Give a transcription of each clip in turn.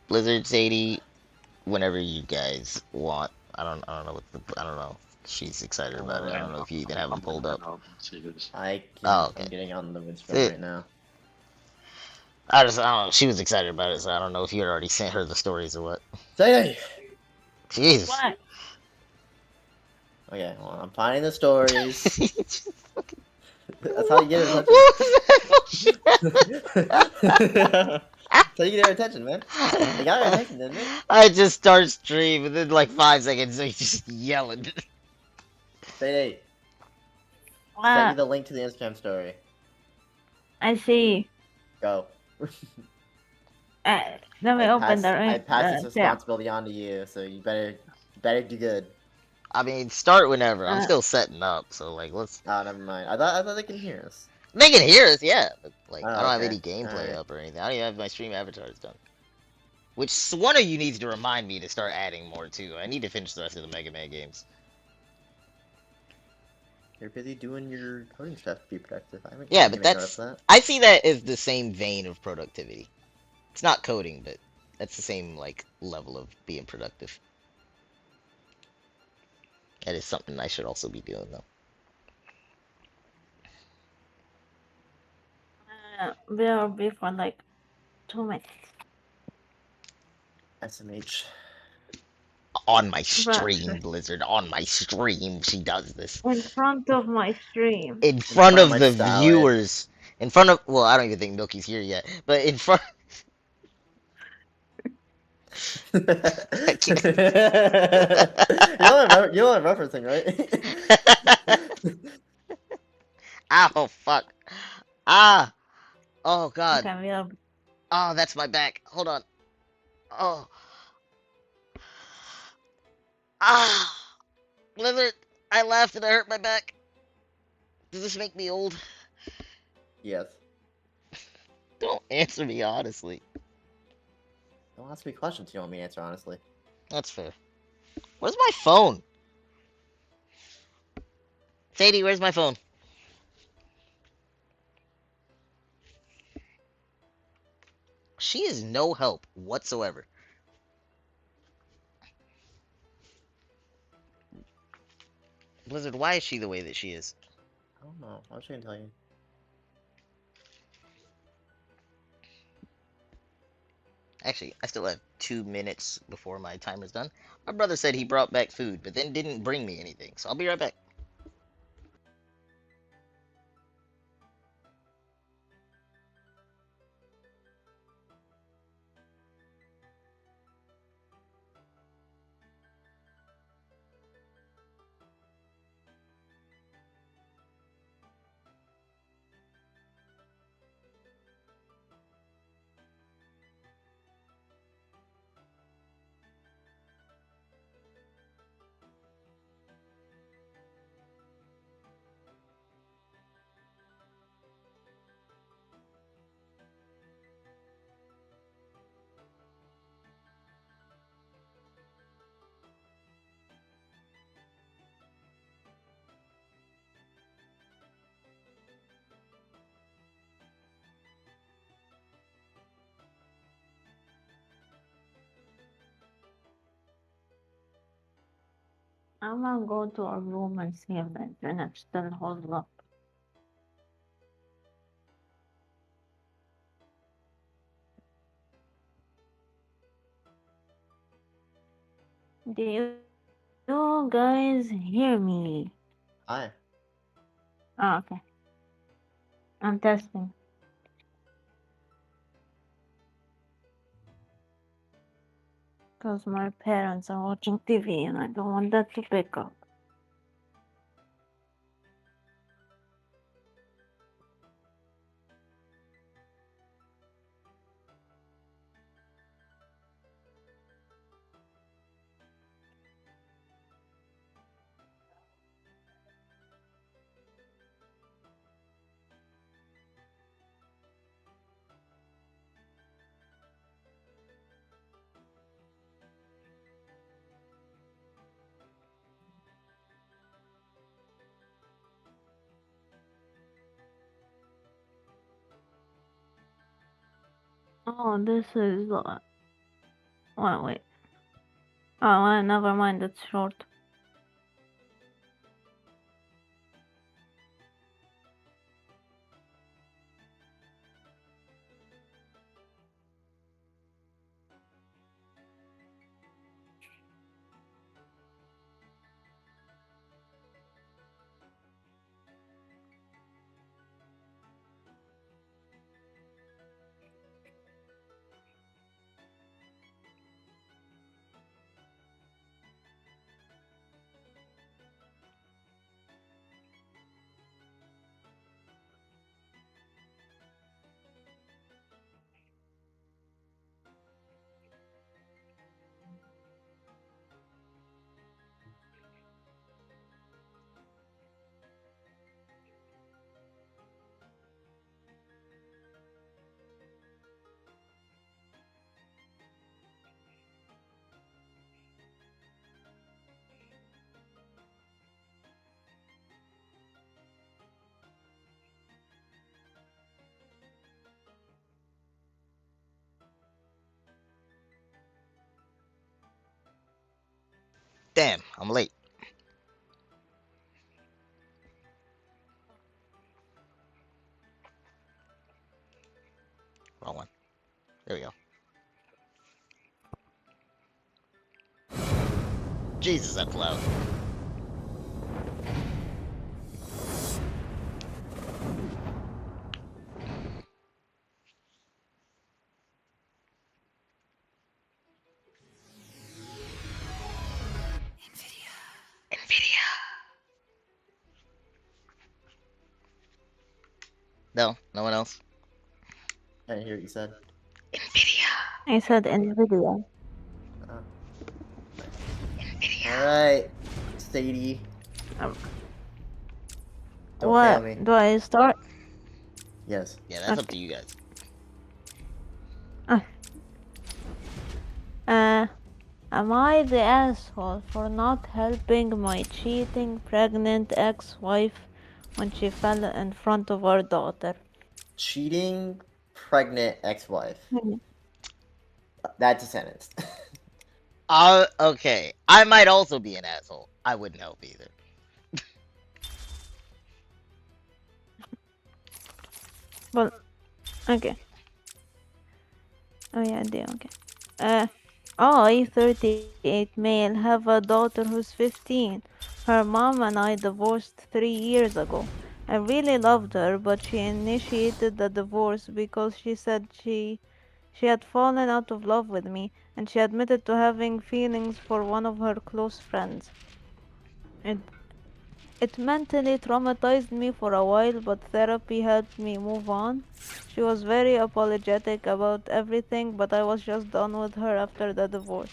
Blizzard, Sadie, whenever you guys want. I don't know I don't know. She's excited about it. I don't know if you even have them pulled up. Oh, okay. I'm getting on the Windstorm See, right now. I don't know. She was excited about it, so I don't know if you had already sent her the stories or what. Say, Jeez. What? okay, well, I'm finding the stories. What That's how you get her attention. was that? That's how you get her attention, man. They got her attention, didn't they? I just start stream and then like 5 seconds he's just yelling. Say, send you What? the link to the Instagram story. I see. Go. Let me open I pass this the tab. responsibility on to you, so you better do good. I mean, start whenever. I'm Uh, still setting up, so like let's. Oh, never mind. I thought they can hear us. They can hear us, yeah. But, like I Oh, don't have okay. any gameplay Alright. up or anything. I don't even have my stream avatars done. Which one of you needs to remind me to start adding more too? I need to finish the rest of the Mega Man games. You're busy doing your coding stuff to be productive. Yeah, I but can notice that's that. I see that as the same vein of productivity. It's not coding, but that's the same like level of being productive. That is something I should also be doing though. we'll be for like 2 minutes. SMH. On my But stream, Blizzard. On my stream, she does this. in front of my stream. In In front front of of my the Starlight. viewers. In front of, well, I don't even think Milky's here yet, but in front. You know what I'm referencing, right? Ow, fuck. Ah. Oh, God. Okay, we'll. Oh, that's my back. Hold on. Oh. Ah. Blizzard, I laughed and I hurt my back. Does this make me old? Yes. Don't answer me honestly. Don't ask me questions you don't want me to answer honestly. That's fair. Where's my phone? Sadie, where's my phone? She is no help whatsoever. Blizzard, why is she the way that she is? I don't know. I was trying to tell you. Actually, I still have 2 minutes before my timer's done. My brother said he brought back food, but then didn't bring me anything, so I'll be right back. I'm gonna go to a room and see if the internet still holds up. Do you guys hear me? Hi. Oh, okay. I'm testing. Because my parents are watching TV and I don't want that to pick up. Oh, this is Wait. Oh, well, never mind. It's short. Damn, I'm late. Wrong one. There we go. Jesus, that's loud. Nvidia. No, no one else. I didn't hear what you said. Nvidia. I said Nvidia. Alright, Sadie. Um, Don't what? fail me. Do I start? Yes. Yeah, that's up Okay. to you guys. Am I the asshole for not helping my cheating pregnant ex-wife when she fell in front of our daughter? Cheating pregnant ex-wife. Mhm. That's a sentence. Okay. I might also be an asshole. I wouldn't help either. Well, okay. Oh yeah, I do, okay. I, 38 male, have a daughter who's 15. Her mom and I divorced 3 years ago. I really loved her, but she initiated the divorce because she said she had fallen out of love with me, and she admitted to having feelings for one of her close friends. It mentally traumatized me for a while, but therapy helped me move on. She was very apologetic about everything, but I was just done with her after the divorce.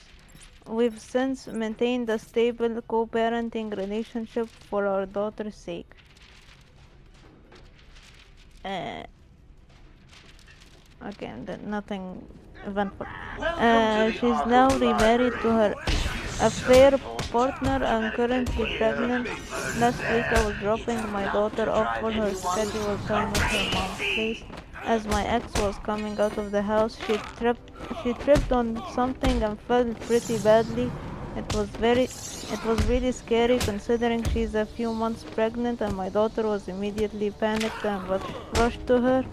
We've since maintained a stable co-parenting relationship for our daughter's sake. Uh, okay, nothing eventful. She's now remarried to her affair partner and currently pregnant. Last week I was dropping my daughter off for her scheduled time at her mom's place. As my ex was coming out of the house, she tripped on something and fell pretty badly. It was really scary considering she's a few months pregnant and my daughter was immediately panicked and rushed to her.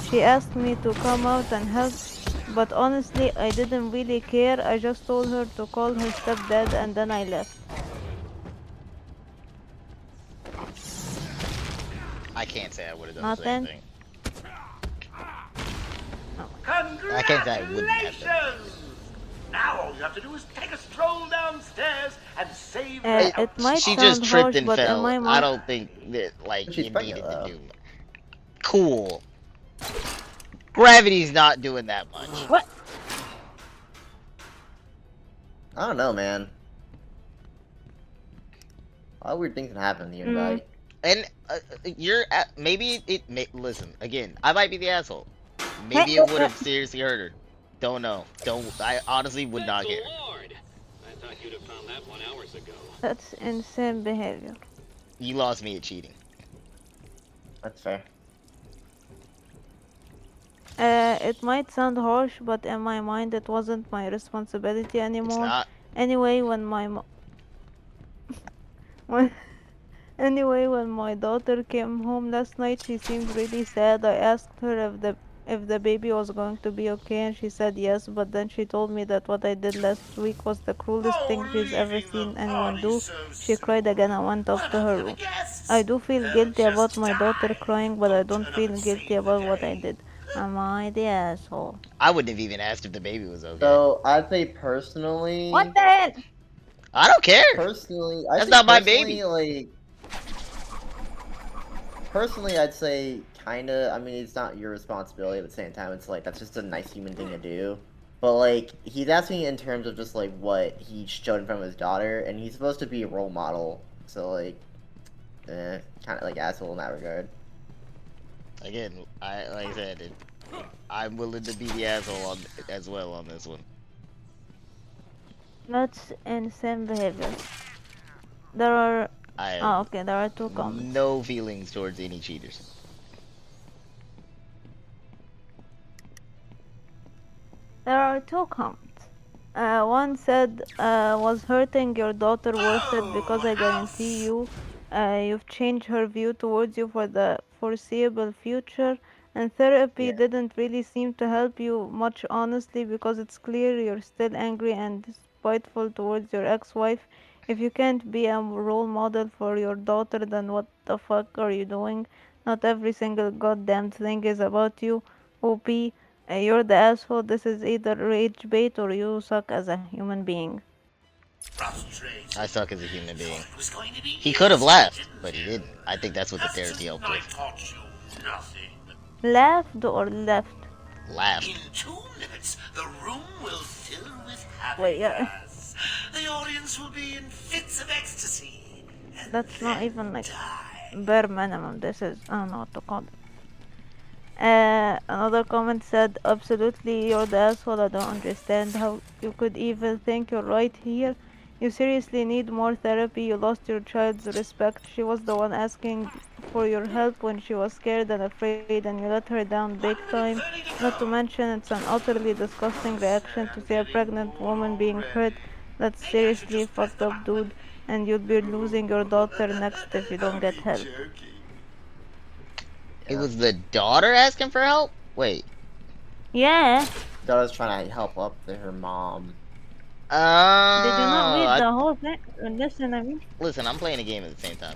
She asked me to come out and help, but honestly, I didn't really care. I just told her to call her stepdad and then I left. I can't say I would have done the same Nothing? thing. Oh. I can't say I wouldn't have done. Congratulations! Now all you have to do is take a stroll downstairs and save It might She sound just tripped harsh, and but in fell. my I mind, don't think that like She's you pregnant, needed to though. do. Cool. Gravity's not doing that much. what? I don't know, man. A lot of weird things can happen in the invite. And maybe it may listen again. I might be the asshole. Maybe it would have seriously hurt her. Don't know. I honestly would not care. Lord. I thought you'd have found that 1 hour ago. That's insane behavior. You lost me at cheating. That's fair. It might sound harsh, but in my mind, it wasn't my responsibility It's anymore. not. Anyway, when Anyway, when my daughter came home last night, she seemed really sad. I asked her if the baby was going to be okay, and she said yes, but then she told me that what I did last week was the cruelest thing Oh, she's ever leaving the seen anyone party do. so She soon. cried again and went What up to about her the other room. guests? I do feel They'll guilty about just my daughter die. crying, but I don't Turn up feel and guilty save the about what I day. did. Am I the asshole? I wouldn't have even asked if the baby was okay. So I'd say personally, What the hell? I don't care. personally, That's not my baby. Personally, I'd say kinda. I mean, it's not your responsibility, but at the same time, it's like that's just a nice human thing to do. But like, he's asking in terms of just like what he showed in front of his daughter, and he's supposed to be a role model. So like, kind of like asshole in that regard. Again, like I said, I'm willing to be the asshole as well on this one. That's insane behavior. There are. I have Oh, okay, there are two comments. no feelings towards any cheaters. There are two comments. One said, was hurting your daughter worth it because I guarantee you, you've changed her view towards you for the foreseeable future. And therapy Yeah. didn't really seem to help you much, honestly, because it's clear you're still angry and spiteful towards your ex-wife. If you can't be a role model for your daughter, then what the fuck are you doing? Not every single goddamn thing is about you. OP. You're the asshole. This is either rage bait or you suck as a human being. Frustrated. I suck as a human being. Thought it was going to be He could have easy, laughed, didn't but he you? didn't. I think that's what the therapy helped I with. taught you nothing. Laughed or left? In Laughed. 2 minutes, the room will fill with Wait, yeah. happiness. The audience will be in fits of ecstasy. And That's not then even like die. bare minimum. This is, I don't know what to call it. Another comment said, absolutely, you're the asshole. I don't understand how you could even think you're right here. You seriously need more therapy. You lost your child's respect. She was the one asking for your help when she was scared and afraid, and you let her down big time. Not to mention, it's an utterly disgusting reaction to see a pregnant woman being hurt. That's seriously fucked up, dude. And you'll be losing your daughter next if you don't get help. It was the daughter asking for help? Wait. Yeah. Daughter's trying to help up to her mom. Did you not read I- the whole thing? Listen, I mean. Listen, I'm playing a game at the same time.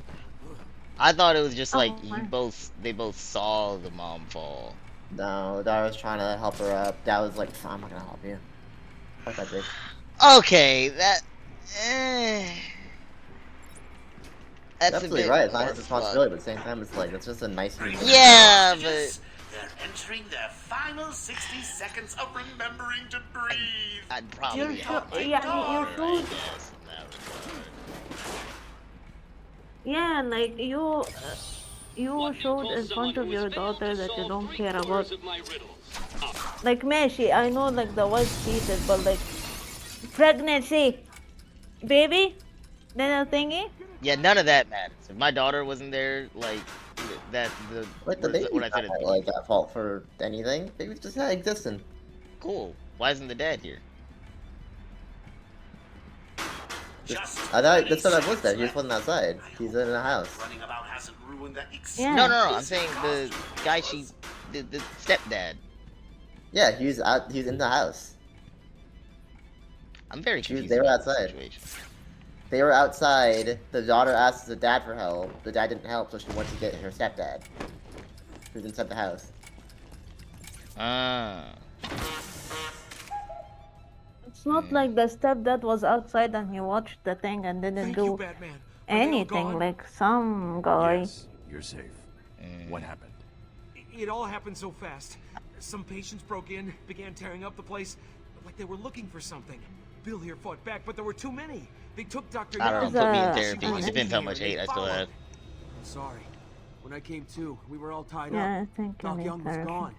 I thought it was just Oh, like my. they both saw the mom fall. No, daughter's trying to help her up. Dad was like, I'm not gonna help you. Fuck that bitch. Okay, that. That's a Absolutely bit right. It's not more his responsibility, but at the same time, it's like it's just a nice human thing. Yeah, but Hostages, they're entering their final 60 seconds of remembering to breathe. I'd probably You're help sure- my yeah, daughter, you're I sure- guess, in that regard. Yeah, like you showed in front of your daughter that you don't care about. Like Meshi, I know like the wife cheated, but like pregnancy, baby, little thingy. Yeah, none of that matters. If my daughter wasn't there, like that, Like the baby's what I said not at the like at fault for anything. Baby's just not existing. cool. Why isn't the dad here? I thought that's what I was there. He just wasn't outside. He's in the house. Running about hasn't ruined the Yeah. No. I'm saying the guy the stepdad. Yeah, he was out. He was in the house. I'm very confused. they were about this outside. situation. They were outside. The daughter asked the dad for help. The dad didn't help, so she went to get her stepdad, who's inside the house. Ah. It's not like the stepdad was outside and he watched the thing and didn't Thank do you, Batman. Are they all anything. gone? Like some guy. Yes, you're safe. What happened? It all happened so fast. Some patients broke in, began tearing up the place, like they were looking for something. Bill here fought back, but there were too many. They took Dr. I don't Young's, know. Put me in uh, therapy. It depends how much hate I still have. I'm sorry. When I came to, we were all tied Yeah, I up. think you Doc need Young was therapy. gone.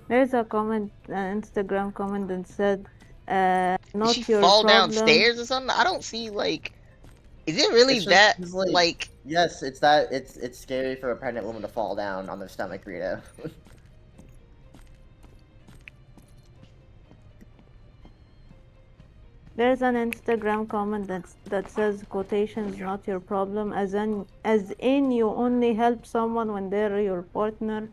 There's a comment, an Instagram comment that said, Did not she your fall problem. downstairs or something? I don't see like. Is it really It's just- that it's like? Yes, it's that. It's scary for a pregnant woman to fall down on their stomach, Rito. There's an Instagram comment that says quotations not your problem, as in you only help someone when they're your partner.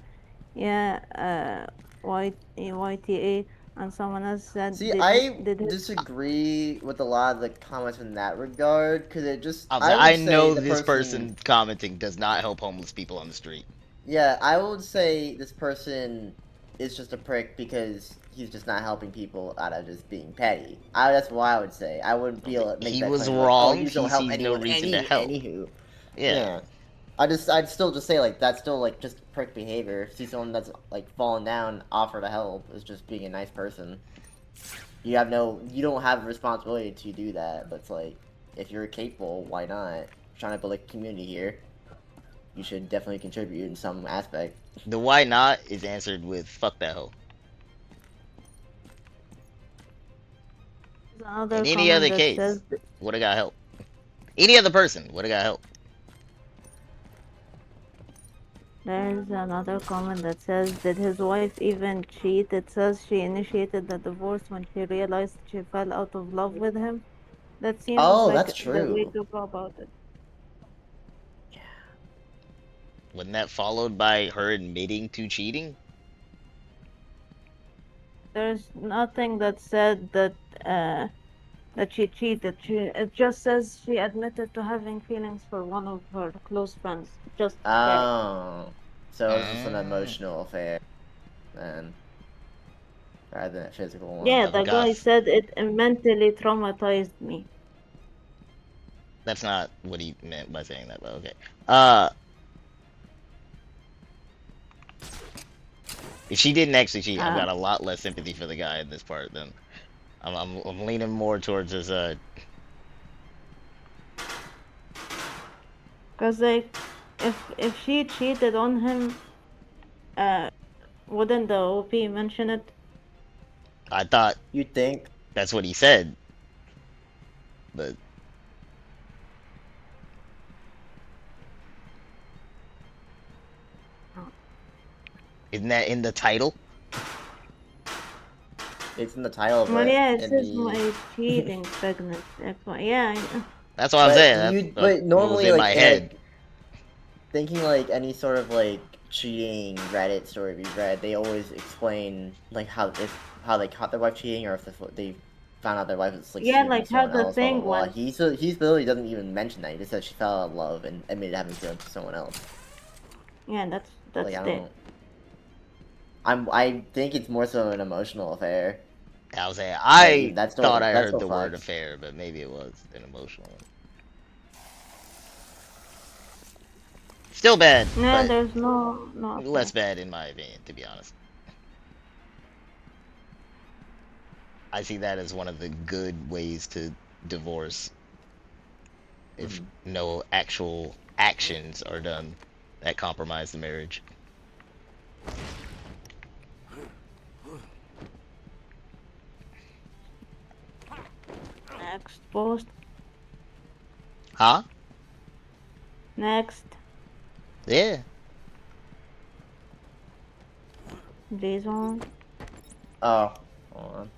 Yeah, YTA, and someone else said See, I disagree with a lot of the comments in that regard, because it just, I'm I saying, would I say know the this person, person commenting does not help homeless people on the street. yeah, I would say this person is just a prick because he's just not helping people out of just being petty. That's what I would say. I wouldn't be able to make He that was claim like, oh, you wronged. just He don't help sees no anyone, reason to help. anywho. Yeah. Yeah. I'd still just say, like, that's still, like, just prick behavior. See someone that's, like, falling down, offer to help, is just being a nice person. You don't have a responsibility to do that, but it's like, if you're capable, why not? Trying to build a community here. You should definitely contribute in some aspect. The why not is answered with fuck that hoe. There's another In any comment other that case, says would have got help. Any other person would have got help. there's another comment that says, did his wife even cheat? It says she initiated the divorce when she realized she fell out of love with him. That seems Oh, like that's the way true. to go about it. Wasn't that followed by her admitting to cheating? There's nothing that said that she cheated. It just says she admitted to having feelings for one of her close friends. Just that. Oh. So it was just an emotional affair, then. Rather than a physical one. Yeah, Of the guy Goth. said it mentally traumatized me. That's not what he meant by saying that, but okay. If she didn't actually cheat, I've got a lot less sympathy for the guy in this part than I'm leaning more towards his Cause like, if she cheated on him, wouldn't the OP mention it? I thought You think? that's what he said. But isn't that in the title? It's in the title, Well, but yeah, it in says the... my cheating pregnant. Yeah, That's what I'm saying. That's what was normally, in like, my head. thinking, like, any sort of, like, cheating Reddit story we've read, they always explain, like, how they caught their wife cheating, or if they found out their wife was, like, yeah, sleeping like with how someone the else, blah, blah, thing blah. went. He literally doesn't even mention that. He just said she fell out of love and admitted having feelings for someone else. Yeah, that's Like, it. I think it's more so an emotional affair. I was saying I That's still, thought I that's heard still the word fucked. affair, but maybe it was an emotional one. Still bad, Yeah, but there's no less bad in my opinion, to be honest. I see that as one of the good ways to divorce if no actual actions are done that compromise the marriage. Next post. Huh? Next. Yeah. Jason. Oh, hold on.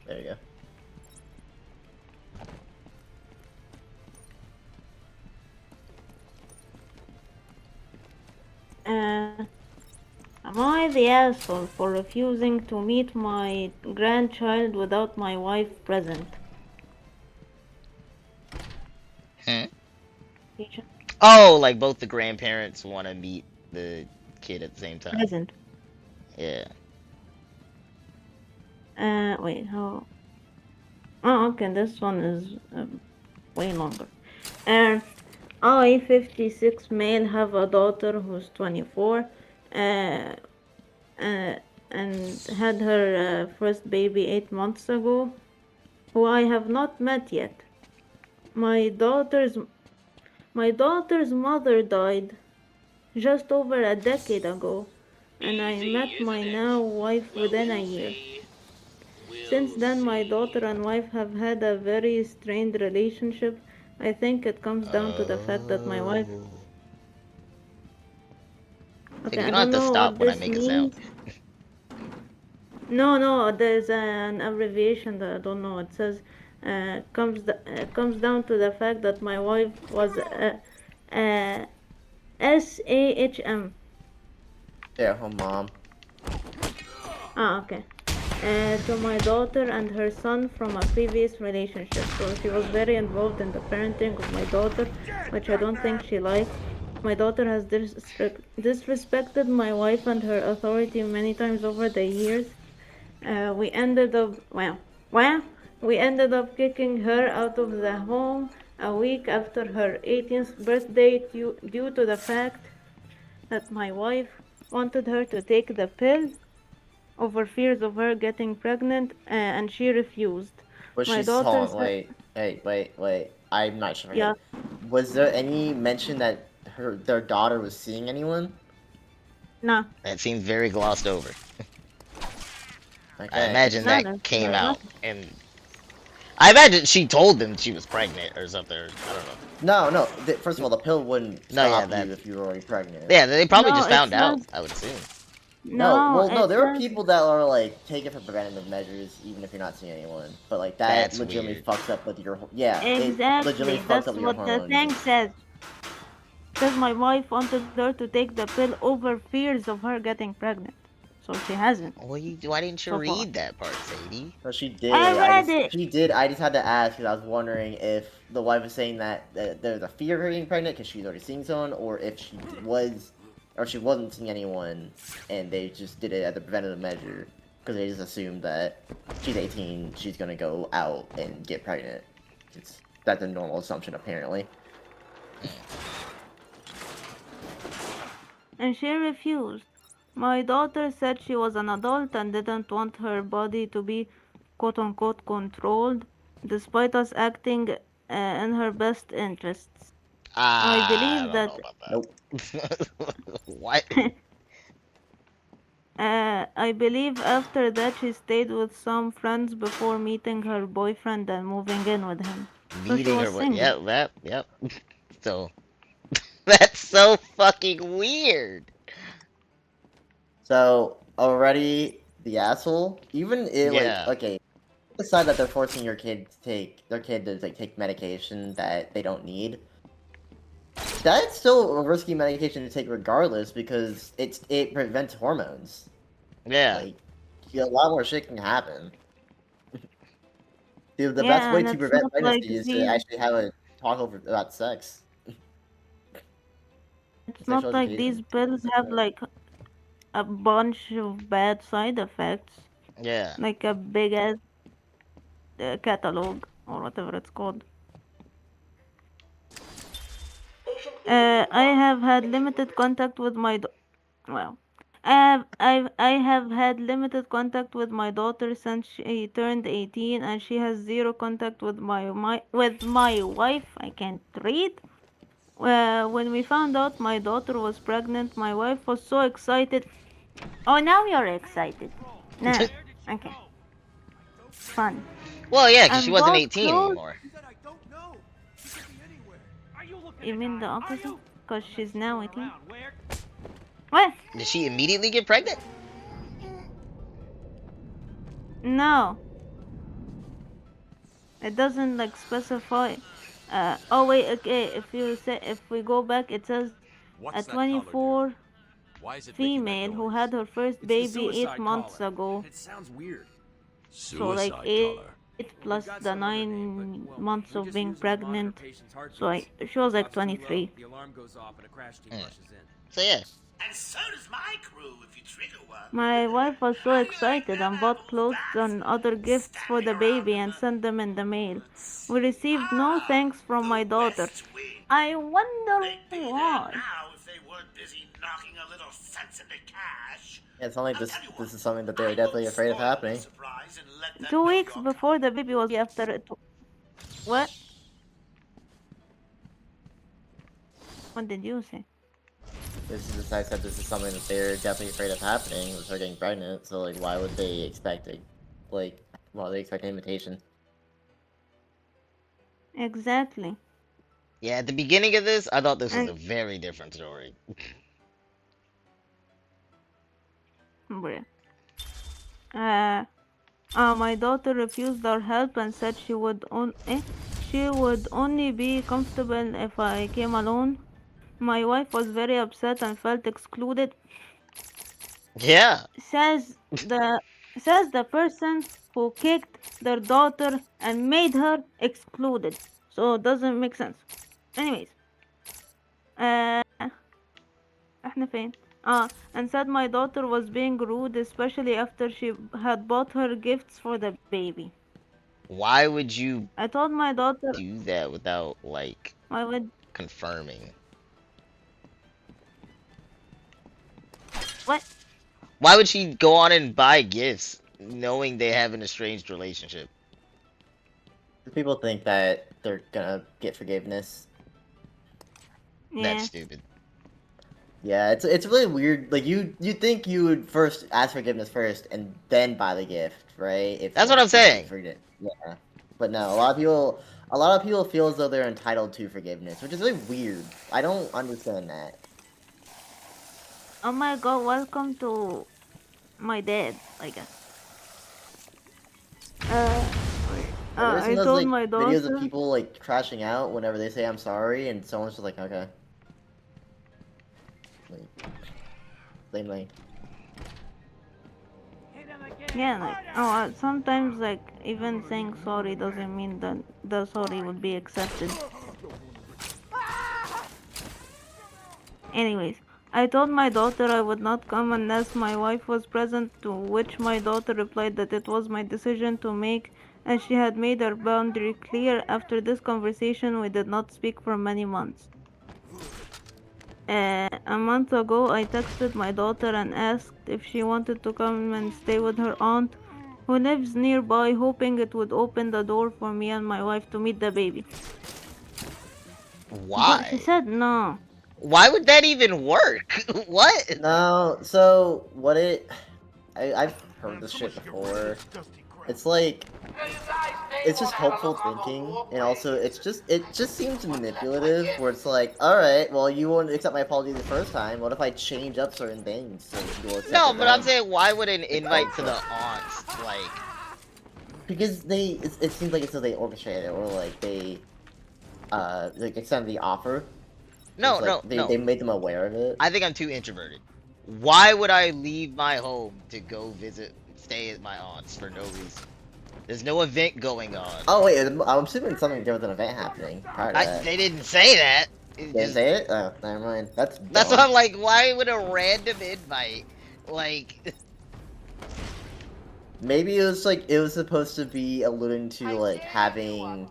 There you go. Am I the asshole for refusing to meet my grandchild without my wife present? Teacher? Oh, like both the grandparents want to meet the kid at the same time. Present. Yeah. Wait, how? Oh, okay, this one is way longer. I, 56 male, have a daughter who's 24, and had her first baby 8 months ago, who I have not met yet. My daughter's mother died just over a decade ago, and I met my now wife within a year. Since then, my daughter and wife have had a very strained relationship. I think it comes down to the fact that my wife Okay, You I don't have don't to know stop what when I this make a sound. means. No, there's an abbreviation that I don't know. It says, comes down to the fact that my wife was SAHM. Yeah, oh mom. Ah, okay. To my daughter and her son from a previous relationship. So she was very involved in the parenting of my daughter, which I don't think she likes. My daughter has disrespected my wife and her authority many times over the years. We ended up, we ended up kicking her out of the home a week after her 18th birthday due to the fact that my wife wanted her to take the pill over fears of her getting pregnant, and she refused. Was My she daughter hold on, said, wait. I'm not sure. yeah, Was there any mention that their daughter was seeing anyone? no, That seems very glossed over. I Okay. imagine no, that there's came out, nothing. and I imagine she told them she was pregnant or something. Or, I don't know. No. First of all, the pill wouldn't No, yeah, stop that. you if you were already pregnant. Yeah, they probably No, just it found out. says, I would assume. No, no, no, it there are says, people that are like take it for preventative measures, even if you're not seeing anyone. But like that That's legitimately weird. fucks up with your yeah, it legitimately exactly, fucks up that's with your what the hormones. thing says. Says my wife wanted her to take the pill over fears of her getting pregnant. So she hasn't, Why didn't you so far. read that part, Sadie? No, she I did. read it! She did. I just had to ask because I was wondering if the wife was saying that there's a fear of her getting pregnant because she's already seeing someone, or if she was, or she wasn't seeing anyone, and they just did it as a preventative measure because they just assumed that she's 18, she's gonna go out and get pregnant. That's a normal assumption apparently. And she refused. My daughter said she was an adult and didn't want her body to be quote unquote controlled, despite us acting in her best interests. I I believe don't know that about Nope. that. What? I believe after that she stayed with some friends before meeting her boyfriend and moving in with him. So she Meeting was her? What? single. Yep. So that's so fucking weird. So already the asshole, even it like Yeah. okay, aside that they're forcing your kid to take their kid to like take medication that they don't need. That's still a risky medication to take regardless because it prevents hormones. Yeah. Like a lot more shit can happen. Dude, the best Yeah, way and to it's prevent not like pregnancy is to these actually have a talk over about sex. it's Sexual not like these education. pills have like a bunch of bad side effects, Yeah. like a big ass catalog or whatever it's called. I have had limited contact with well, I have had limited contact with my daughter since she turned 18, and she has zero contact with my wife. I can't read. When we found out my daughter was pregnant, my wife was so excited. Oh, now you're excited. Nah, okay, fun. Well, yeah, because she And wasn't bought 18 clothes. anymore. She said I don't know. She could be anywhere. Are you looking You to mean die? the Are opposite? you? Because she's now 18. Around where? What? Did she immediately get pregnant? No, it doesn't like specify. Oh wait, okay. If we go back, it says a What's that collar do? 24 Why is it making that female who noise? had her first It's the baby eight suicide months collar. ago. It sounds weird. So like Suicide eight collar. plus We've got the some other name, but 9 months we of just being use it to monitor pregnant. patients' So heartbeats. she was like Drops too low, 23. the alarm goes off and a crash team Mm. rushes in. So yeah. And so does my crew if you trigger one. My wife was so Are you like excited them and bought apples, clothes Bats? and other gifts for Standing the around baby in and the sent them in the mail. woods. We received no Ah, thanks from the my daughter. West Wing. I wonder They'd be there why. now if they weren't busy knocking a little sense into cash. Yeah, it's not like I'll tell you what, this is something that they I were definitely won't afraid of spoil your happening. surprise and let them 2 know weeks you're before the coming. baby was after it. What? What did you say? I said this is something that they're definitely afraid of happening, was her getting pregnant, so like why would they expect it like why would they expect an invitation? Exactly. Yeah, at the beginning of this, I thought this was And a very different story. Bruh. My daughter refused our help and said she would only be comfortable if I came alone. My wife was very upset and felt excluded. Yeah. Says the says the person who kicked their daughter and made her excluded. So it doesn't make sense. Anyways, احنا فين؟ And said my daughter was being rude, especially after she had bought her gifts for the baby. Why would you I told my daughter do that without like I would confirming? what? Why would she go on and buy gifts knowing they have an estranged relationship? People think that they're gonna get forgiveness. Yeah. That's stupid. Yeah, it's really weird. Like you think you would first ask forgiveness first and then buy the gift, right? If That's what I'm saying. Yeah, but no, a lot of people feel as though they're entitled to forgiveness, which is really weird. I don't understand that. Oh my god, welcome to my dad, I guess. Have you ever I seen those, told like, my videos daughter of people like crashing out whenever they say I'm sorry, and someone's just like, okay. Like, yeah, like sometimes like even saying sorry doesn't mean that the sorry would be accepted. Anyways, I told my daughter I would not come unless my wife was present, to which my daughter replied that it was my decision to make, and she had made her boundary clear. After this conversation, we did not speak for many months. A month ago, I texted my daughter and asked if she wanted to come and stay with her aunt, who lives nearby, hoping it would open the door for me and my wife to meet the baby. But she Why? said no. Why would that even work? What? no, so what I've heard this shit before. It's like, it's just hopeful thinking, and also it just seems manipulative, where it's like, alright, well, you won't accept my apology the first time, what if I change up certain things so you'll accept No, it but I'm then? saying why would an invite to the aunts like? Because it seems like it's so they orchestrated it, or like they, like extended the offer. No, It's like no. they made them aware of it. I think I'm too introverted. Why would I leave my home to go stay at my aunt's for no reason? There's no event going on. Oh wait, I'm assuming something there was an event happening prior to that. They didn't say that. It Did they just- say it? Oh, never mind. That's That's dumb. what I'm like. Why would a random invite, like? Maybe it was supposed to be alluding to like having,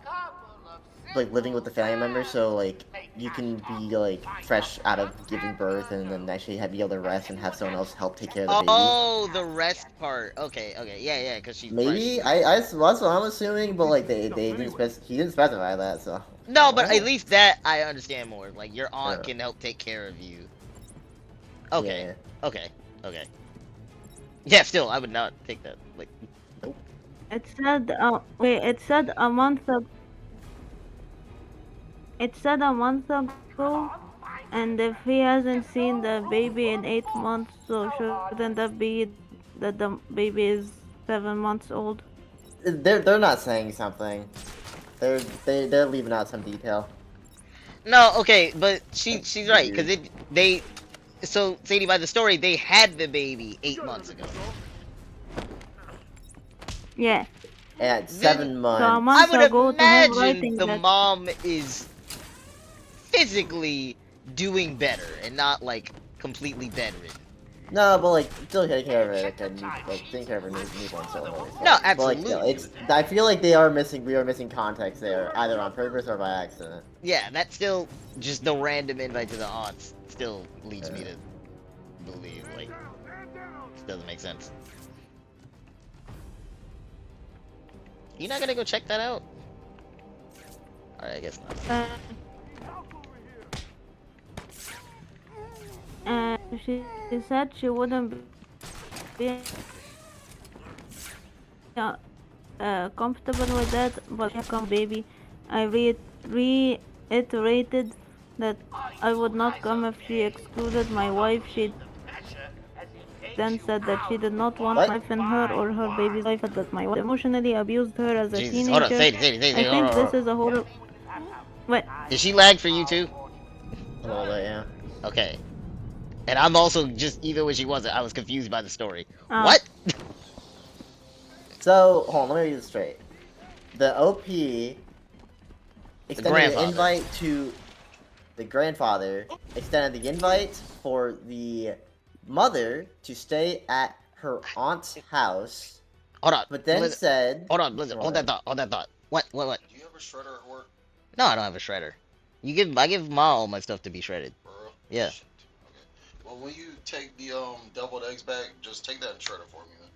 like living with the family member, so like you can be like fresh out of giving birth and then actually be able to rest and have someone else help take care of the baby. Oh, the rest part. Okay, yeah, because she's Maybe fresh. that's what I'm assuming, but like they didn't he didn't specify that, so. No, but at least that I understand more. Like your aunt Yeah. can help take care of you. Okay, Yeah. okay. Yeah, still, I would not take that. Like, It said, it said a month ago. It said a month ago, and if he hasn't seen the baby in 8 months, so shouldn't that be that the baby is 7 months old? They're not saying something. They're leaving out some detail. no, okay, but she's right because So Sadie, by the story, they had the baby 8 months ago. Yeah. At 7 months. So a I month would ago to have imagine writing the that mom is physically doing better and not like completely bedridden. No, but like still taking care of it, taking care of her newborn still. No, But, like, absolutely. still, I feel like we are missing context there, either on purpose or by accident. Yeah, that's still just the random invite to the aunts still leads me to believe like this doesn't make sense. You not gonna go check that out? Alright, I guess not. She said she wouldn't be comfortable with that, but come baby, I reiterated that I would not come if she excluded my wife. then said that she did not want What? life in her or her baby's life, that my wife emotionally abused her as a Jesus, hold on, teenager. Sadie, I think this is a horror. What? Did she lag for you too? A little bit, yeah. Okay. And I'm also just, even when she wasn't, I was confused by the story. Oh. What? So, hold on, let me read this straight. The OP extended the grandfather. invite to the grandfather, extended the invite for the mother to stay at her aunt's house, Hold on. but then Blizzard, said... hold on, Blizzard. Hold that thought. Hold that thought. What? Do you have a shredder at work, No, I don't have a shredder. I give Ma all my stuff to be shredded. bro? Yeah. Shit. Okay. Well, when you take the deviled eggs back, just take that and shred it for me then.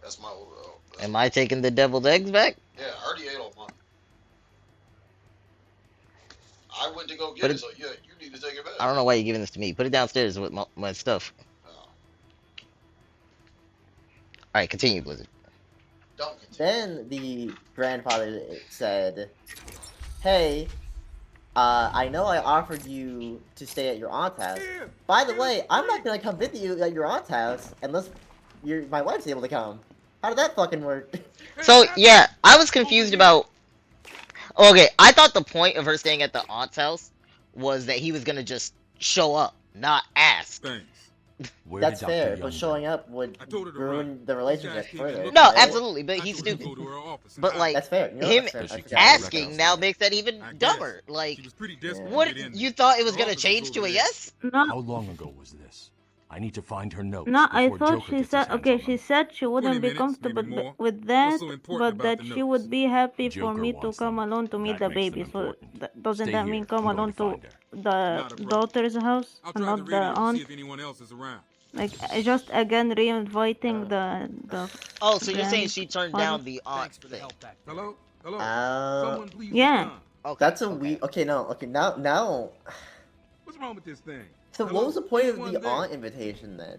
That's my overall. Am I taking the deviled eggs back? Yeah, I already ate all mine. I went to go get But it, so yeah, you need to take it back. I don't know why you're giving this to me. Put it downstairs with my stuff. No, Alright, continue, Blizzard. don't continue. Then the grandfather said, "Hey, I know I offered you to stay at your aunt's house. By the way, I'm not gonna come visit you at your aunt's house unless my wife's able to come. How did that fucking work?" So, yeah, I was confused about... Okay, I thought the point of her staying at the aunt's house was that he was gonna just show up, not ask. Thanks. Where That's did Dr. fair, Young but go? showing up would I told her to ruin run. the relationship Jack, further. look- No, right? absolutely, but I he's told her to stupid. go to her office and But, hide. like, That's fair. You know, him that's fair. I Does she forgot. asking now makes that even I guess. dumber. Like, She was pretty desperate Yeah. what? to get in You there. thought it was Her gonna office change was to a over there. yes? No, How long ago was this? I need to find her notes. no, I before thought Joker she gets said, his hands okay, on she them. said she 20 wouldn't be minutes, comfortable maybe more. with that, What's so important but about that the she notes? would be happy for Joker me to wants come them. alone to meet That the makes baby. them So important. doesn't Stay that here. mean come I'm going alone to to find her. the Not a problem. daughter's house I'll and try the not the radio to see aunt? if anyone else is around. Like just again re-inviting the Oh, so you're saying she turned grandfather? down the aunt thing? Hello? Hello? Uh, Someone please Yeah. respond. Okay, that's a okay. weird. Okay, no. Okay, now. What's wrong with this thing? So Hello? what was the point of Anyone the there? aunt invitation then?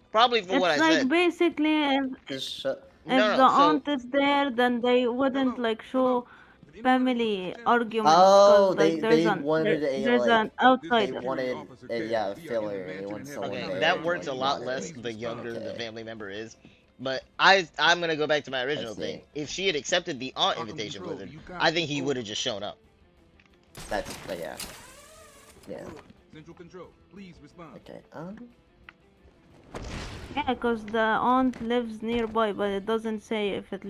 Probably for what I It's like said. basically Just shut. if No, the no, so aunt is there, then they wouldn't Hello? like Hello? show Did anyone family understand? arguments Oh, because like they wanted there's a an they outsider. wanted Officer a Cash, yeah we are filler. in the They want mansion someone and okay, there. that to, works a like, lot run less it. the younger the Okay. family member is. But I'm gonna go back to my original see. thing. If she had accepted the aunt Arkham invitation, Control, Blizzard, you got I it. think he Over. would have just shown up. That's yeah. Yeah. Central Control, please respond. Okay. Yeah, because the aunt lives nearby, but it doesn't say if it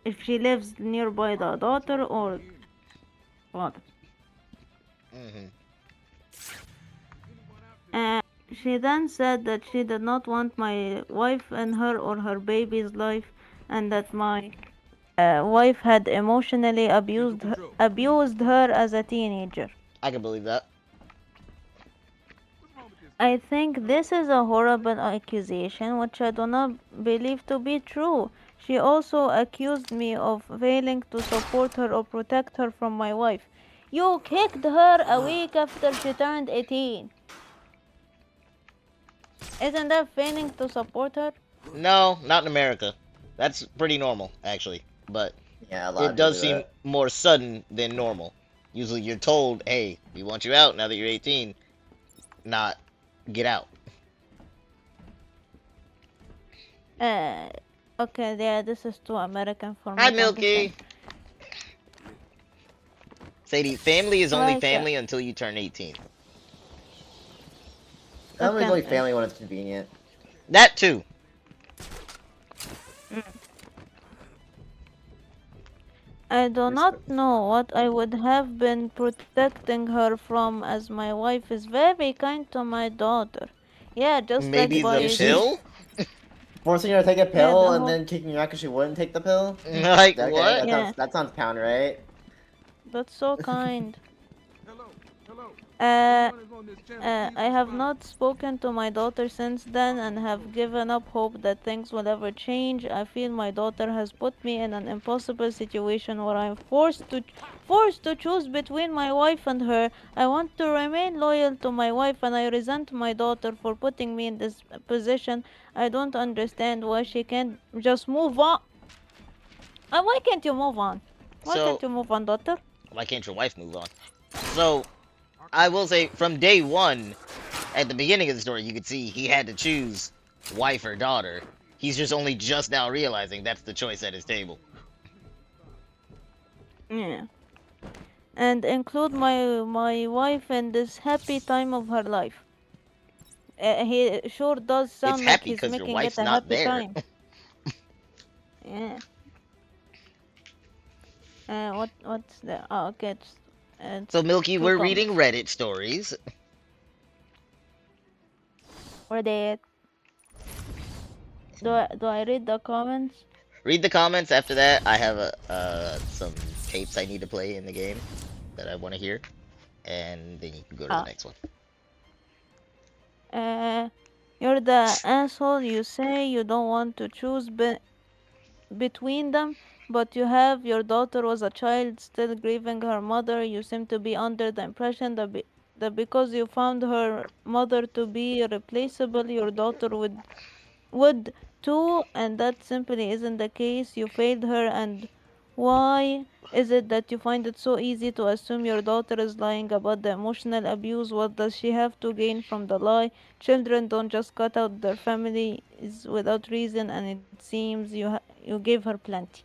if she lives nearby the daughter or what. Hmm. She then said that she did not want my wife in her or her baby's life, and that my wife had emotionally abused her as a teenager. I can believe that. What's wrong with this? I think this is a horrible accusation, which I do not believe to be true. She also accused me of failing to support her or protect her from my wife. You kicked her a week after she turned 18. Isn't that failing to support her? No, not in America. That's pretty normal, actually. But Yeah, a lot it of does people do seem more sudden than normal. Usually you're told, hey, we want you out now that you're 18. Not get out. Okay, yeah, this is too American for me. Hi, to Milky. understand. Sadie, family is only Like, family until you turn 18. that. Family's Okay. only family when it's convenient. That too. I do not know what I would have been protecting her from, as my wife is very kind to my daughter. Yeah, just Maybe like the by pill? Forcing her to take a pill the and whole- then kicking her out because she wouldn't take the pill. Like, Okay, what? Yeah. that sounds pound right. That's so kind. Hello? Hello? Uh, Anyone is on this channel, please I have respond. not spoken to my daughter since then and have given up hope that things will ever change. I feel my daughter has put me in an impossible situation where I'm forced to choose between my wife and her. I want to remain loyal to my wife and I resent my daughter for putting me in this position. I don't understand why she can't just move on. Why can't you move on? Why So- can't you move on, daughter? Why can't your wife move on? So, I will say, from day one, at the beginning of the story, you could see he had to choose wife or daughter. He's just only just now realizing that's the choice at his table. Yeah. And include my wife in this happy time of her life. He sure does It's sound like happy he's because your making it wife's a not happy there. time. Yeah. What's the? Oh, okay. It's So Milky, two we're reading comments. Reddit stories. Where they? Do I read the comments? Read the comments. After that, I have some tapes I need to play in the game that I want to hear, and then you can go to the Ah. next one. You're the asshole. You say you don't want to choose between them, but you have. Your daughter was a child, still grieving her mother. You seem to be under the impression that because you found her mother to be replaceable, your daughter would too, and that simply isn't the case. You failed her, and why is it that you find it so easy to assume your daughter is lying about the emotional abuse? What does she have to gain from the lie? Children don't just cut out their families without reason, and it seems you gave her plenty.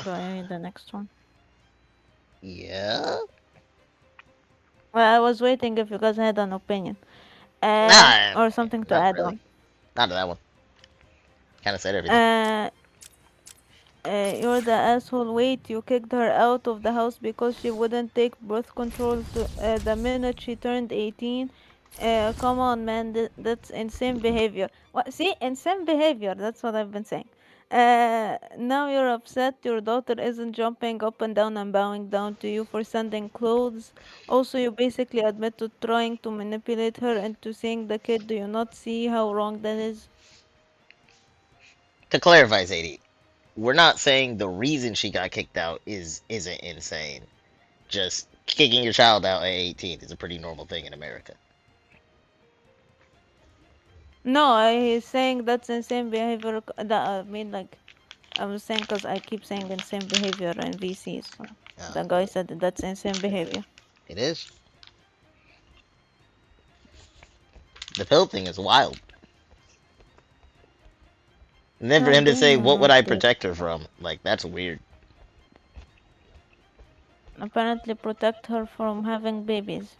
Do I read the next one? Yeah. Well, I was waiting if you guys had an opinion, Nah, or something to not add really. on. Not to that one. Kind of said everything. You're the asshole. Wait, you kicked her out of the house because she wouldn't take birth control the minute she turned 18. Come on, man. That's insane behavior. What? See? Insane behavior. That's what I've been saying. Now you're upset. Your daughter isn't jumping up and down and bowing down to you for sending clothes. Also, you basically admit to trying to manipulate her into seeing the kid. Do you not see how wrong that is? To clarify, Zadie, we're not saying the reason she got kicked out isn't insane. Just kicking your child out at 18 is a pretty normal thing in America. No, he's saying that's insane behavior. That I mean, like, I was saying because I keep saying insane behavior in VC. So the guy said that that's insane behavior. It is. The pill thing is wild. And then for him to say, "What would I protect her from?" Like, that's weird. Apparently, protect her from having babies.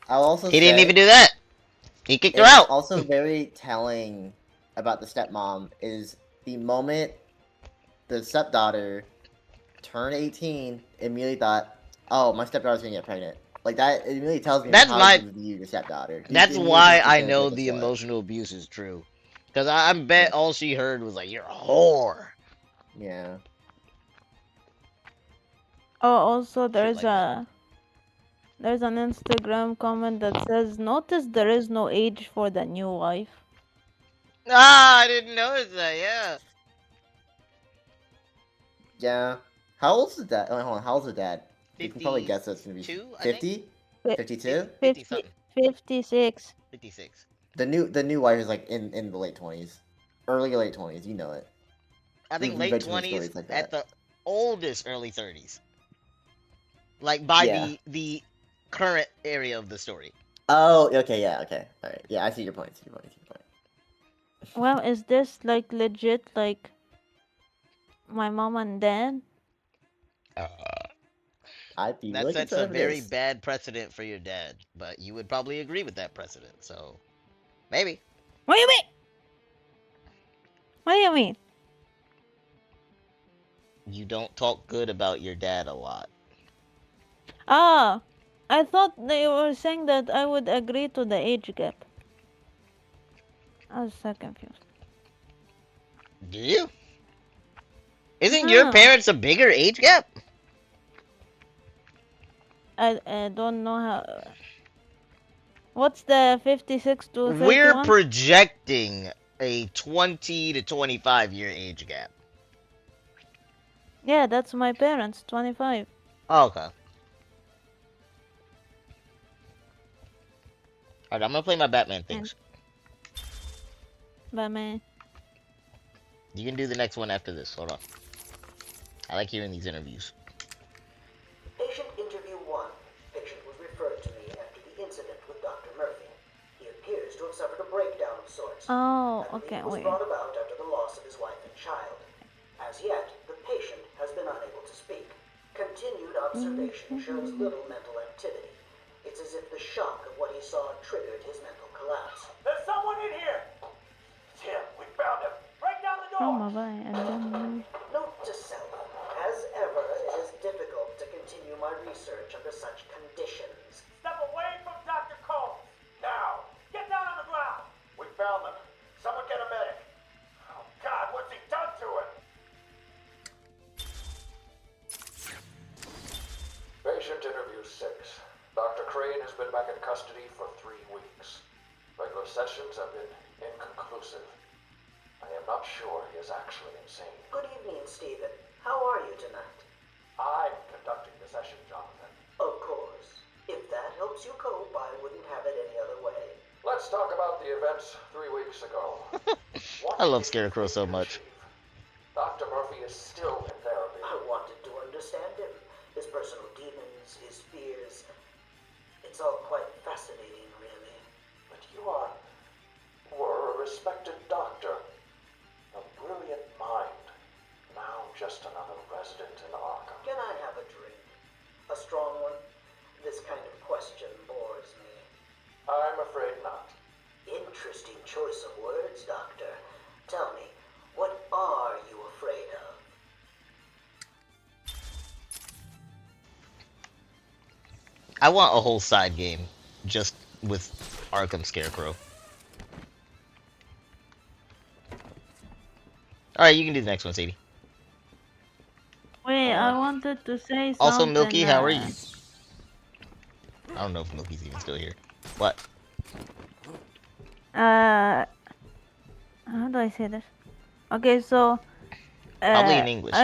I'll also He say didn't even do that. He kicked her it's out. also very telling about the stepmom is the moment the stepdaughter turned 18, immediately thought, "Oh, my stepdaughter's gonna get pregnant." Like that, it immediately tells me That's how my- you view your stepdaughter. That's Immediately why thinks I she's know gonna the get a slut. emotional abuse is true. Because I bet all she heard was like, "You're a whore." Yeah. Oh, also Shit like there's an Instagram comment that says, "Notice there is no age for the new wife." Ah, I didn't notice that. Yeah. Yeah. How old's the dad? Oh, hold on. How old's the dad? You can probably guess it's gonna be 52, I think? 50, Fi- 52. 50 something. 56. 56. The new wife is like in the late 20s, early late 20s. You know it. I think We've late read too 20s many stories like at that. the oldest early 30s. Like by Yeah. the current area of the story. Oh, okay, yeah, okay, all right, yeah. I see your point. Well, is this like legit like my mom and dad? I'd be That really sets a concerned if it very is. bad precedent for your dad, but you would probably agree with that precedent, so maybe. What do you mean? What do you mean? You don't talk good about your dad a lot. Ah, I thought they were saying that I would agree to the age gap. I was so confused. Do you? Isn't your No. parents a bigger age gap? I don't know how. What's the 56 to 31? We're projecting a 20 to 25 year age gap. Yeah, that's my parents, 25. Oh, okay. Alright, I'm gonna play my Batman things. Batman. You can do the next one after this. Hold on. I like hearing these interviews. Patient interview 1. Patient was referred to me after the incident with Dr. Murphy. He appears to have suffered a breakdown of sorts. Oh, I believe okay, it was wait. brought about after the loss of his wife and child. As yet, the patient has been unable to speak. Continued observation shows little mental activity. It's as if the shock of what he saw triggered his mental collapse. There's someone in here! It's him. We found him. Break down the Oh door! my god, and then Note to self. As ever, it is difficult to continue my research under such conditions. Step away from Dr. Combs. Now, get down on the ground. We found them. Someone get a medic. Oh, God, what's he done to him? Patient interview 6. Dr. Crane has been back in custody for 3 weeks. Regular sessions have been inconclusive. I am not sure he is actually insane. Good evening, Stephen. How are you tonight? I'm conducting the session, Jonathan. Of course. If that helps you cope, I wouldn't have it any other way. Let's talk about the events 3 weeks ago. I love Scarecrow so much. Dr. Murphy is still in therapy. I wanted to understand him. His personal demons, his fears. It's all quite fascinating, really. But you were a respected doctor. A brilliant mind. Now just another resident in Arkham. Can I have a drink? A strong one? This kind of question bores me. I'm afraid not. Interesting choice of words, Doctor. Tell me, what are you afraid of? I want a whole side game just with Arkham Scarecrow. Alright, you can do the next one, Sadie. wait, I wanted to say something. Also, Milky, how are you? I don't know if Milky's even still here. What? How do I say this? Okay, so Probably in English.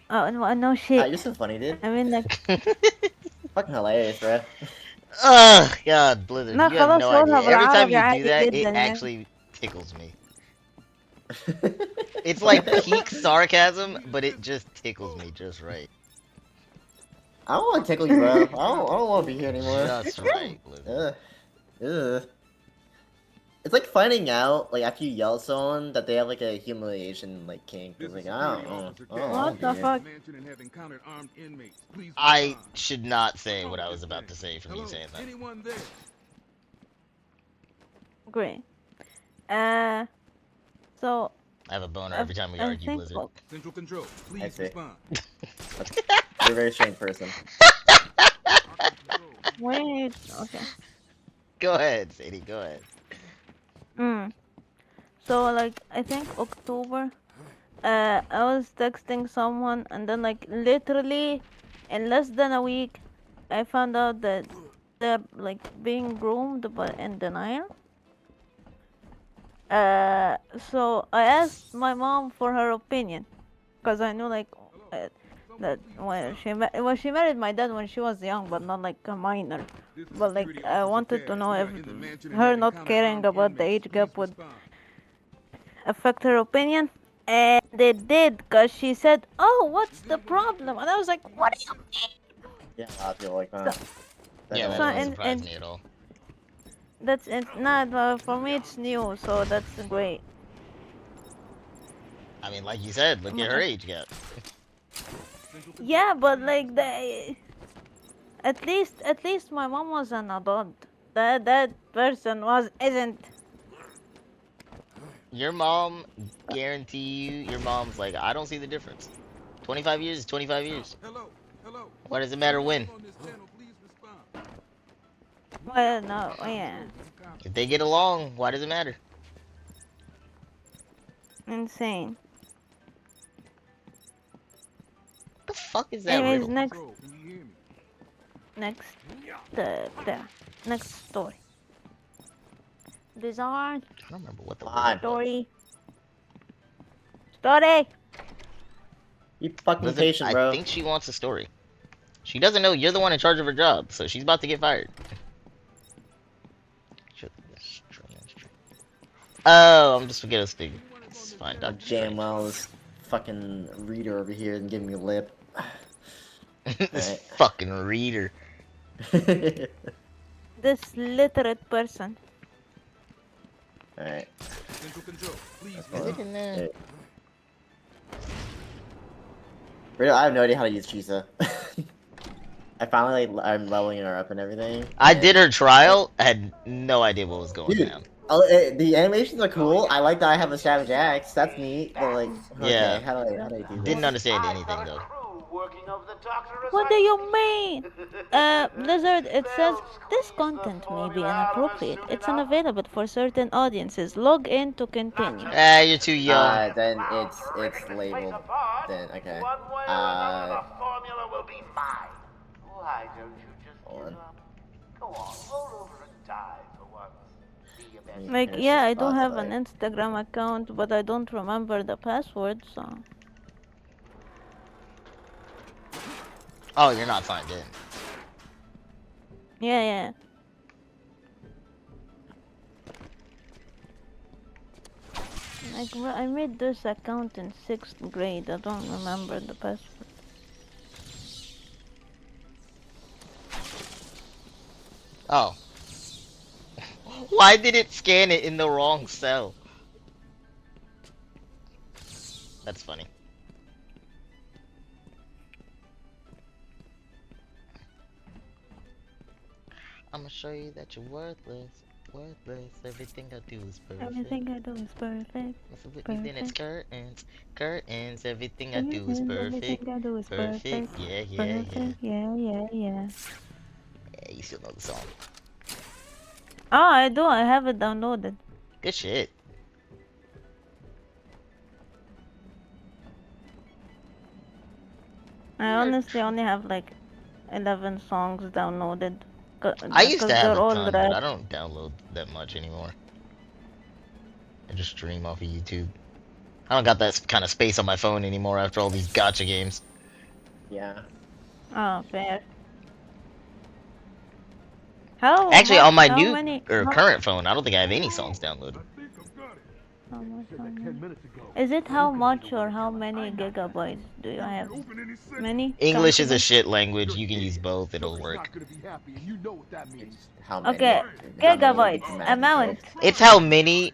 No shit. You're so funny, dude. I mean, like, Fucking hilarious, bro. Ugh, God, Blizzard, No, you have خلاص no والله idea. Every time بالعربي you do عادي that, جدا it يعني. actually tickles me. It's like peak sarcasm, but it just tickles me just right. I don't want to tickle you, bro. I don't want to be here anymore. Just right, Blizzard. Ugh. It's like finding out, like, after you yell at someone, that they have, like, a humiliation, like, kink. It's like, I don't know. What the fuck? I should not say what I was about to say from you saying that. Great. So I have a boner every time we argue, think, Blizzard. Central Control, I please see. respond. You're a very strange person. wait, okay. Go ahead, Sadie, go ahead. So like I think October, I was texting someone and then like literally in less than a week, I found out that they're like being groomed but in denial. So I asked my mom for her opinion, cause I knew like that when she married my dad when she was young, but not like a minor. But like I wanted to know if her not caring about the age gap would affect her opinion, and it did, cause she said, "Oh, what's the problem?" And I was like, "What do you mean?" Yeah, a lot of people like that. Yeah, that So, doesn't surprise me at all. That's it. Not for me. It's new, so that's great. I mean, like you said, look at her age gap. Yeah, but like at least my mom was an adult. That person isn't. Your mom, guarantee you, your mom's like, I don't see the difference. 25 years is 25 years. Hello. Why does it matter when? Well, no, yeah, If they get along, why does it matter? insane. What the fuck is that Anyways, riddle? next story. Bizarre I don't remember what the Come on. riddle was. story. You fucking Listen, patient, I bro. think she wants a story. She doesn't know you're the one in charge of her job, so she's about to get fired. Oh, I'm just forgetting this thing. It's fine, Dr. Damn Strange. well is fucking reader over here and giving me lip. This Alright. fucking reader. This literate person. Alright. Central control, please. Is it in there? Really, I have no idea how to use Chisa. I finally I'm leveling her up and everything. I did her trial. I had no idea what was going Dude. down. The animations are cool. I like that I have a Savage Axe. That's neat. But like, okay, Yeah. how do I do this? Didn't understand anything though. What do you mean? Blizzard, it says this content may be inappropriate. It's unavailable for certain audiences. Log in to continue. Ah, you're too young. Then it's labeled. Then okay. Formula will be mine. Why don't you just Hold on. Go on, roll over and die for once. Be a better Like, Finish yeah, this I do have boss an fight. Instagram account, but I don't remember the password, so. Oh, you're not signed in. Yeah, yeah. Like, I made this account in 6th grade. I don't remember the password. Oh. Why did it scan it in the wrong cell? That's funny. I'm gonna show you that you're worthless. Worthless. Everything I do is perfect. Everything I do is perfect. So with me, then it's curtains. Curtains. Everything I do is Everything perfect. I do is Perfect. Yeah, yeah, yeah. Perfect. Yeah, yeah, yeah. Yeah, you still know the song. Oh, I do. I have it downloaded. Good shit. I honestly only have like 11 songs downloaded. I used to because have they're a all ton, rap. but I don't download that much anymore. I just stream off of YouTube. I don't got that kind of space on my phone anymore after all these gacha games. Yeah. Oh, fair. How Actually, much- on my how new many, or how- current phone, I don't think I have any songs downloaded. how much? Is it how much or how many gigabytes do you have? Many? English is a Counting? shit language. You can use both. It'll work. How many? Okay, how many gigabytes, imagine amount. It's how many,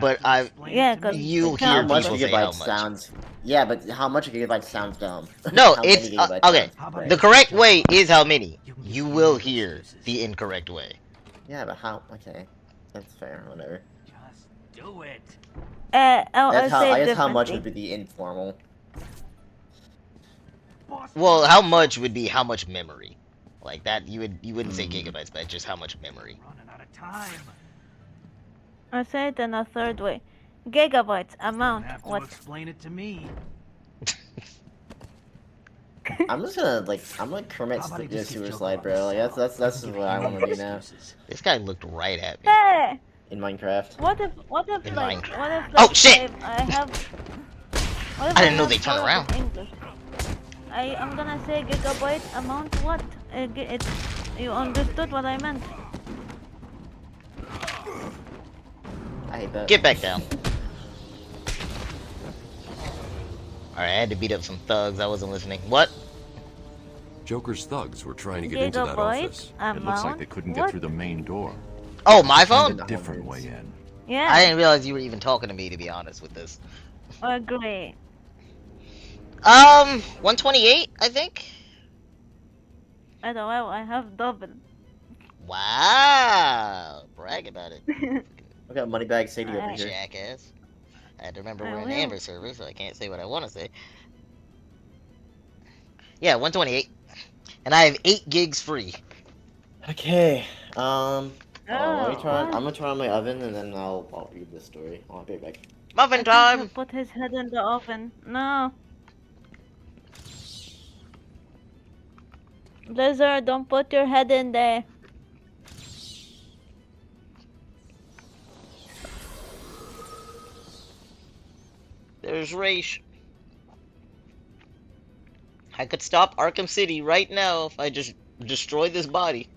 but I Yeah, cause you'll How hear much people say how gigabytes much. sounds? Yeah, but how much a gigabyte sounds dumb? No, How many it's gigabytes okay. sounds right. The correct way is how many. You will hear the incorrect way. Yeah, but how? Okay, that's fair. Whatever. Just do it. I'll That's how. say I guess how much differently. would be the informal. Well, how much would be how much memory? Like that, you wouldn't say Hmm. gigabytes, but just how much memory. Running out of time. I'll say it in a third way. Gigabytes, Don't amount, have to what? explain it to me. I'm just gonna like I'm like Kermit How about I the just sewer get slide, Joker on bro. Like the that's cell? what I want to do now This guy looked right at me. Hey! in Minecraft. What if In like, Minecraft. what if Oh, like, shit! I have... What if I didn't know have they turn colors around. in English? I'm gonna say gigabyte, amount, what? It's... You understood what I meant. I hate that. Get back down. Alright, I had to beat up some thugs. I wasn't listening. What? Joker's thugs were trying to get into that Gigabyte, office. It looks like they couldn't get what? through the main door. Oh, my Find phone? a different way in. Yeah, I didn't realize you were even talking to me, to be honest with this. agree. 128, I think? I don't know, I have double. Wow. Brag about it. Look at Moneybag Sadie over Alright. here. Jackass. I had to remember I we're an will. Amber server, so I can't say what I want to say. Yeah, 128. And I have 8 gigs free. Okay. Let me Oh, turn. what? I'm gonna turn on my oven and then I'll read this story. I'll be right back. Muffin I think time! he put his head in the oven. No. Blizzard, don't put your head in there. There's Raish. I could stop Arkham City right now if I just destroy this body.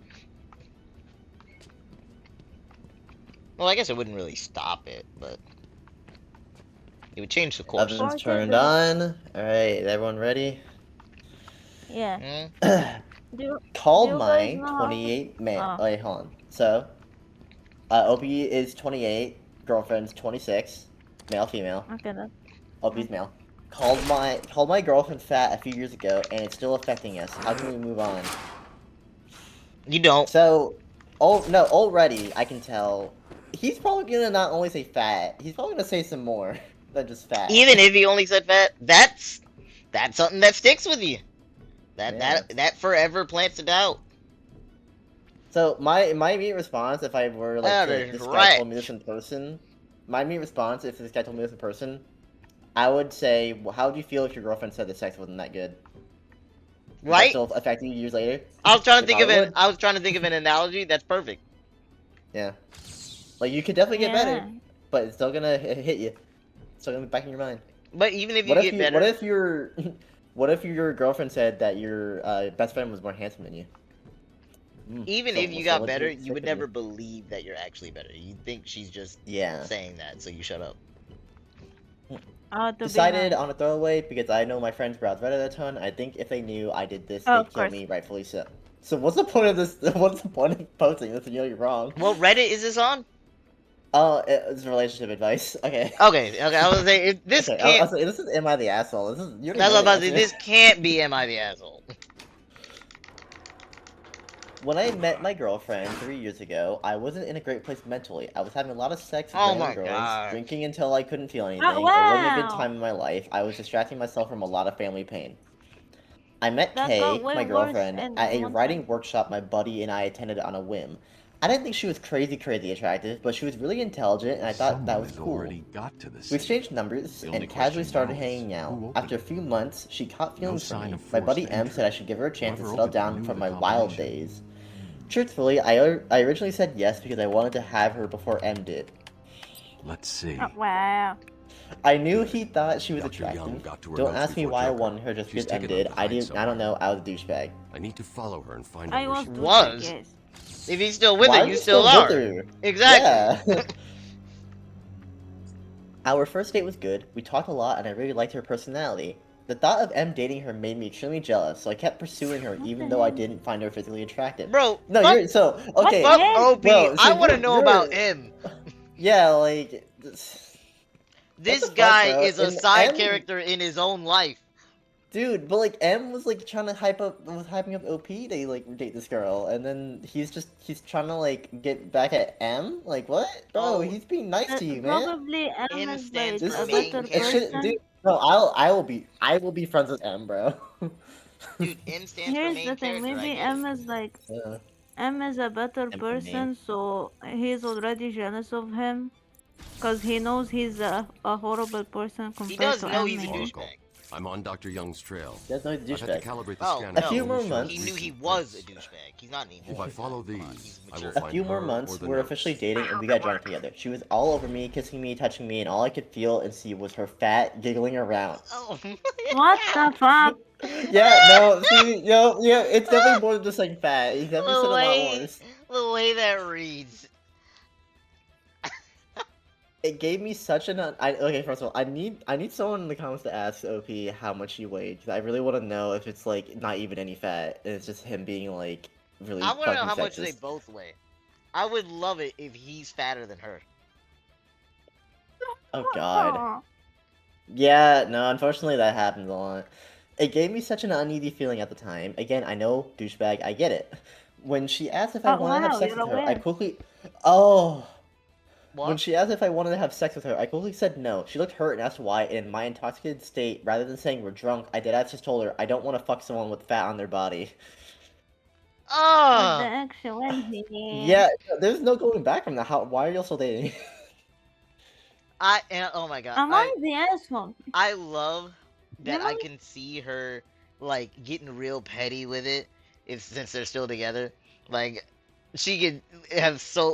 Well, I guess it wouldn't really stop it, but... It would change the course. Ovens turned on. Alright, everyone ready? Yeah. Called do you my guys know how to- 28 man. Oh. Wait, hold on. So, Opie is 28, girlfriend's 26, male, female. Okay, then. Opie's male. Called my girlfriend fat a few years ago, and it's still affecting us. How can we move on? You don't. So, already I can tell he's probably gonna not only say fat, he's probably gonna say some more than just fat. Even if he only said fat, that's something that sticks with you. That forever plants a doubt. So my immediate response, if I were like That to, is this guy right. told me this in person, my immediate response if this guy told me this in person, I would say, well, how would you feel if your girlfriend said the sex wasn't that good? Would that Right? still affect you years later? I was trying to If think I of an would. I was trying to think of an analogy. That's perfect. Yeah. Like you could definitely get better, Yeah. but it's still gonna hit you. It's still gonna be back in your mind. But even if you What if get you, better, what if your what if your girlfriend said that your best friend was more handsome than you? even So- if you so got what's better, your you would second never one? believe that you're actually better. You think she's just Yeah. saying that, so you shut up. To be Decided nice. on a throwaway because I know my friends browse Reddit a ton. I think if they knew I did this, Oh, they'd of kill course. me, rightfully so. So what's the point of this? What's the point of posting this? And you know you're wrong. What Reddit is this on? Oh, it's relationship advice. Okay. Okay. I was saying if this Okay, can't. I'll say, this is Am I the Asshole? This is you're That's what I'm about to say. the This can't be Am I the Asshole? When I met my girlfriend 3 years ago, I wasn't in a great place mentally. I was having a lot of sex with Oh random my girls, gosh. drinking until I couldn't feel anything. Oh, It wasn't a good wow. time in my life. I was distracting myself from a lot of family pain. I met That Kay, got way my worse girlfriend, in at a one writing time. workshop my buddy and I attended on a whim. I didn't think she was crazy attractive, but she was really intelligent, and I thought that was cool. got to the We exchanged numbers The only and casually question started now is, hanging out. who opened After a it? few months, she caught feelings for sign me. of My buddy forced M said I should give her a chance to Whoever settle opened it down knew from the my wild combination. days. Truthfully, I originally said yes because I wanted to have her before M did. Let's see. Oh, wow. I knew he thought she was Dr. Young attractive. got to her Don't notes ask me before why I Joker. wanted her just She's because M taken them did. to I hide don't somewhere. know. I was a douchebag. I need to follow her and find I out where was she too, Was. I guess. If he's still with Why her, are you you still still are. with her? Exactly. Yeah. Our first date was good. We talked a lot, and I really liked her personality. The thought of M dating her made me extremely jealous, so I kept pursuing her even though I didn't find her physically attractive. Bro, No, fuck, you're so okay. fuck Yeah. OP. Bro, so I want to you're- know about him. Yeah, like This the fuck, guy bro? is a And side M- character in his own life. dude, but like M was like trying to hyping up OP to like date this girl, and then he's trying to like get back at M. Like what, bro? Oh. He's being nice to you, man. Probably M M is stands like for a main better It should, person. dude. No, I will be friends with M, bro. Dude, M stands for Here's main the thing, character. I maybe guess. M is like Yeah. M is a better M for me. person, so he's already jealous of him, cause he knows he's a horrible person compared He does to know M. he's a maybe. douchebag. I'm on Dr. Young's trail. That's no I've had to douchebag. calibrate the Oh, scanner. no. A few to more only show months. He knew he recent was a prints. douchebag. He's not anymore. If I follow these, He's I will mature. A find few more her months, or the we're notes. officially dating, and we got drunk together. She was all over me, kissing me, touching me, and all I could feel and see was her fat, giggling around. Oh, What the fuck? Yeah, no, see, yeah, it's definitely more than just like fat. He's definitely said a lot worse. the way that reads. It gave me such an okay. First of all, I need someone in the comments to ask OP how much he weighed, because I really want to know if it's like not even any fat and it's just him being like really I want to know fucking how much they sexist. both weigh. I would love it if he's fatter than her. Oh god. Yeah, no, unfortunately that happens a lot. It gave me such an uneasy feeling at the time. Again, I know, douchebag, I get it. When she asked if I Oh, wanted to have wow, sex you're with her, I aware. quickly... Oh! What? When she asked if I wanted to have sex with her, I quickly said no. She looked hurt and asked why, and in my intoxicated state, rather than saying we're drunk, I deadass just told her I don't want to fuck someone with fat on their body. What the Oh, actual Yeah, there's no going back from that. Why are you still dating? oh my god. Am I the asshole? I love that I Really? can see her like getting real petty with it since they're still together. Like she could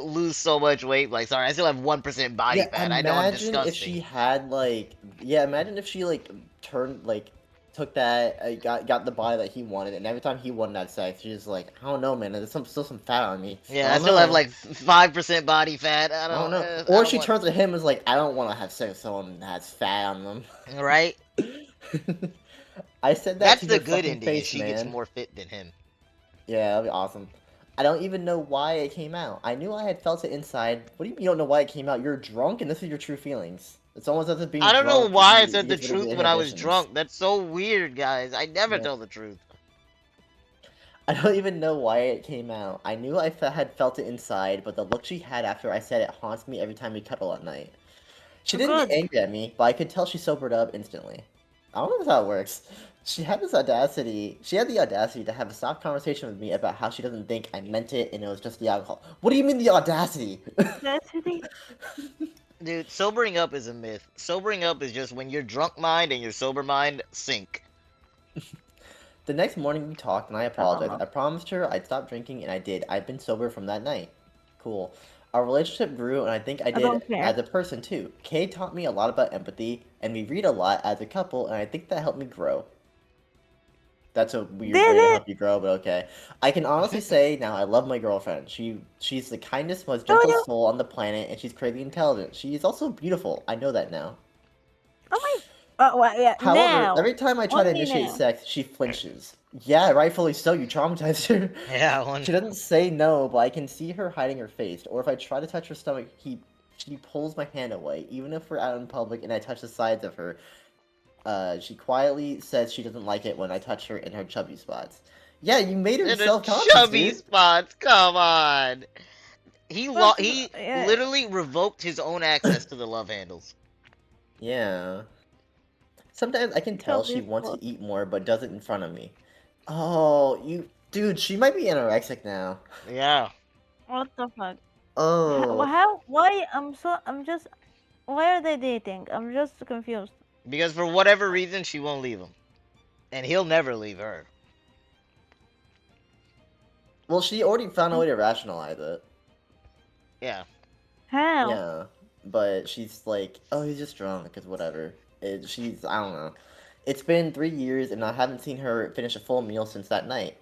lose so much weight. Like, sorry, I still have 1% body fat. I know I'm imagine disgusting. if she had like, yeah, imagine if she like turned like took that, got the body that he wanted, and every time he wanted that sex, she's like, I don't know, man. There's still some fat on me. Yeah, I don't still have know. like 5% body fat. I I don't don't know. I Or don't she want- turns to him and is like, I don't want to have sex with someone that has fat on them. Right? I said that That's to the your good fucking ending. face, Is she man. gets more fit than him. Yeah, that'd be awesome. I don't even know why it came out. I knew I had felt it inside. What do you mean you don't know why it came out? You're drunk and this is your true feelings. It's almost as if being I don't know drunk why I you said the get rid of truth when I was inhibitions. drunk. That's so weird, guys. I never Yeah. tell the truth. I don't even know why it came out. I knew I had felt it inside, but the look she had after I said it haunts me every time we cuddle at night. She didn't Good. get angry at me, but I could tell she sobered up instantly. I don't know if that's how it works. She had the audacity to have a soft conversation with me about how she doesn't think I meant it and it was just the alcohol. What do you mean the audacity? Dude, sobering up is a myth. Sobering up is just when your drunk mind and your sober mind sync. The next morning we talked and I apologized. I promised her I'd stop drinking and I did. I've been sober from that night. Cool. Our relationship grew and I think I don't did care. as a person too. Kay taught me a lot about empathy and we read a lot as a couple and I think that helped me grow. That's a weird way to help you grow, but okay. I can honestly say now I love my girlfriend. She's the kindest, most gentle soul on the planet and she's crazy intelligent. She is also beautiful. I know that now. Oh my. Well, yeah. However, now. every time I try to Only initiate now. sex, she flinches. Yeah, rightfully so. You traumatized her. Yeah, She doesn't say no, but I can see her hiding her face. Or if I try to touch her stomach, she pulls my hand away. Even if we're out in public and I touch the sides of her, she quietly says she doesn't like it when I touch her in her chubby spots. Yeah, you made her In the self-conscious, chubby dude. spots, come on. He yeah. literally revoked his own access to the love handles. Yeah. Sometimes I can tell she Chubby wants to spots. eat more, but does it in front of me. Oh, dude, she might be anorexic now. Yeah. What the fuck? Oh. How? Why? Why are they dating? I'm just confused. Because for whatever reason, she won't leave him. And he'll never leave her. Well, she already found a way to rationalize it. Yeah. How? Yeah, but she's like, oh, he's just drunk, because whatever. I don't know. It's been 3 years, and I haven't seen her finish a full meal since that night.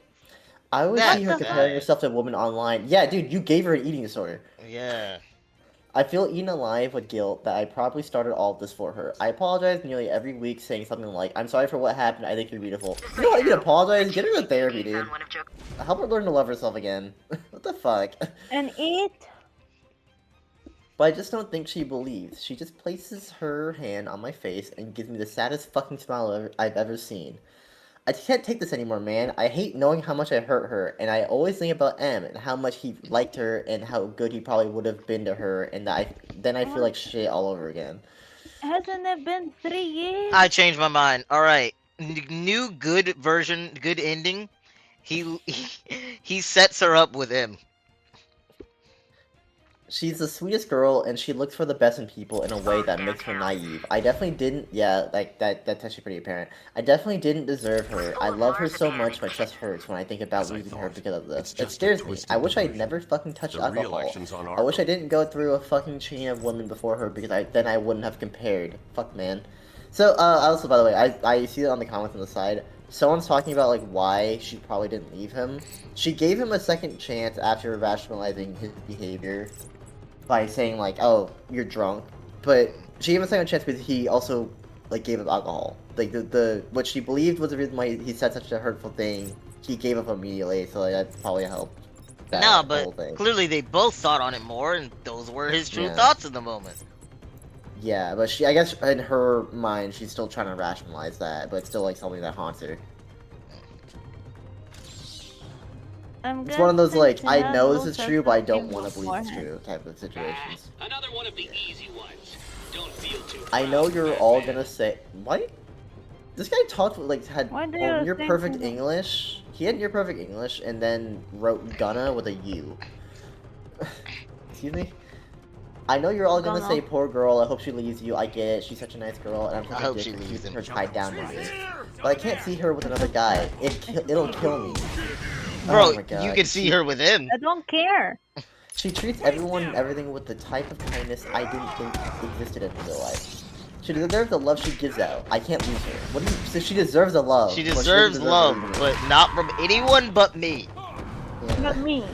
I always see her That's comparing sad. herself to a woman online. Yeah, dude, you gave her an eating disorder. Yeah. I feel eaten alive with guilt that I probably started all of this for her. I apologize nearly every week, saying something like, I'm sorry for what happened, I think you're beautiful. You know what, you can apologize? Get her to therapy, dude. Help her learn to love herself again. What the fuck? And eat? But I just don't think she believes. She just places her hand on my face and gives me the saddest fucking smile I've ever seen. I can't take this anymore, man. I hate knowing how much I hurt her, and I always think about M and how much he liked her and how good he probably would have been to her, and then I feel like shit all over again. Hasn't it been 3 years? I changed my mind. Alright. New good version, good ending. He sets her up with him. She's the sweetest girl, and she looks for the best in people in a way that makes her naive. I definitely didn't, yeah, like, that's actually pretty apparent. I definitely didn't deserve her. I love her so much, my chest hurts when I think about losing her because of this. It scares me. I wish I'd never fucking touched alcohol. I wish I didn't go through a fucking chain of women before her, because then I wouldn't have compared. Fuck, man. So, also, by the way, I see it on the comments on the side. Someone's talking about, like, why she probably didn't leave him. She gave him a second chance after rationalizing his behavior by saying, like, oh, you're drunk. But she gave him a second chance because he also, like, gave up alcohol. Like, what she believed was the reason why he said such a hurtful thing, he gave up immediately, so, like, that probably helped. That No, whole but thing. clearly they both thought on it more, and those were his true Yeah. thoughts in the moment. Yeah, but I guess in her mind, she's still trying to rationalize that, but it's still, like, something that haunts her. It's one of those, like, I know this is true, but I don't want to believe it's true type of situations. Another one of the easy ones. Don't feel too I know you're all gonna say, what? This guy talked, like, had Why do you near think perfect so? English. He had near perfect English and then wrote gonna with a U. Excuse me? I know you're all gonna Gonna. say, poor girl, I hope she leaves you, I get it, she's such a nice girl, and I'm such I a hope dick she for leaves keeping him. her tied down to me. But I can't see her with another guy. It'll kill me. Bro, Oh my God. you can see her with him. I don't care. She treats everyone and everything with the type of kindness I didn't think existed in real life. She deserves the love she gives out. I can't lose her. What do you? So she deserves the love. She but doesn't deserves deserve love, it. but not from anyone but me. Not me.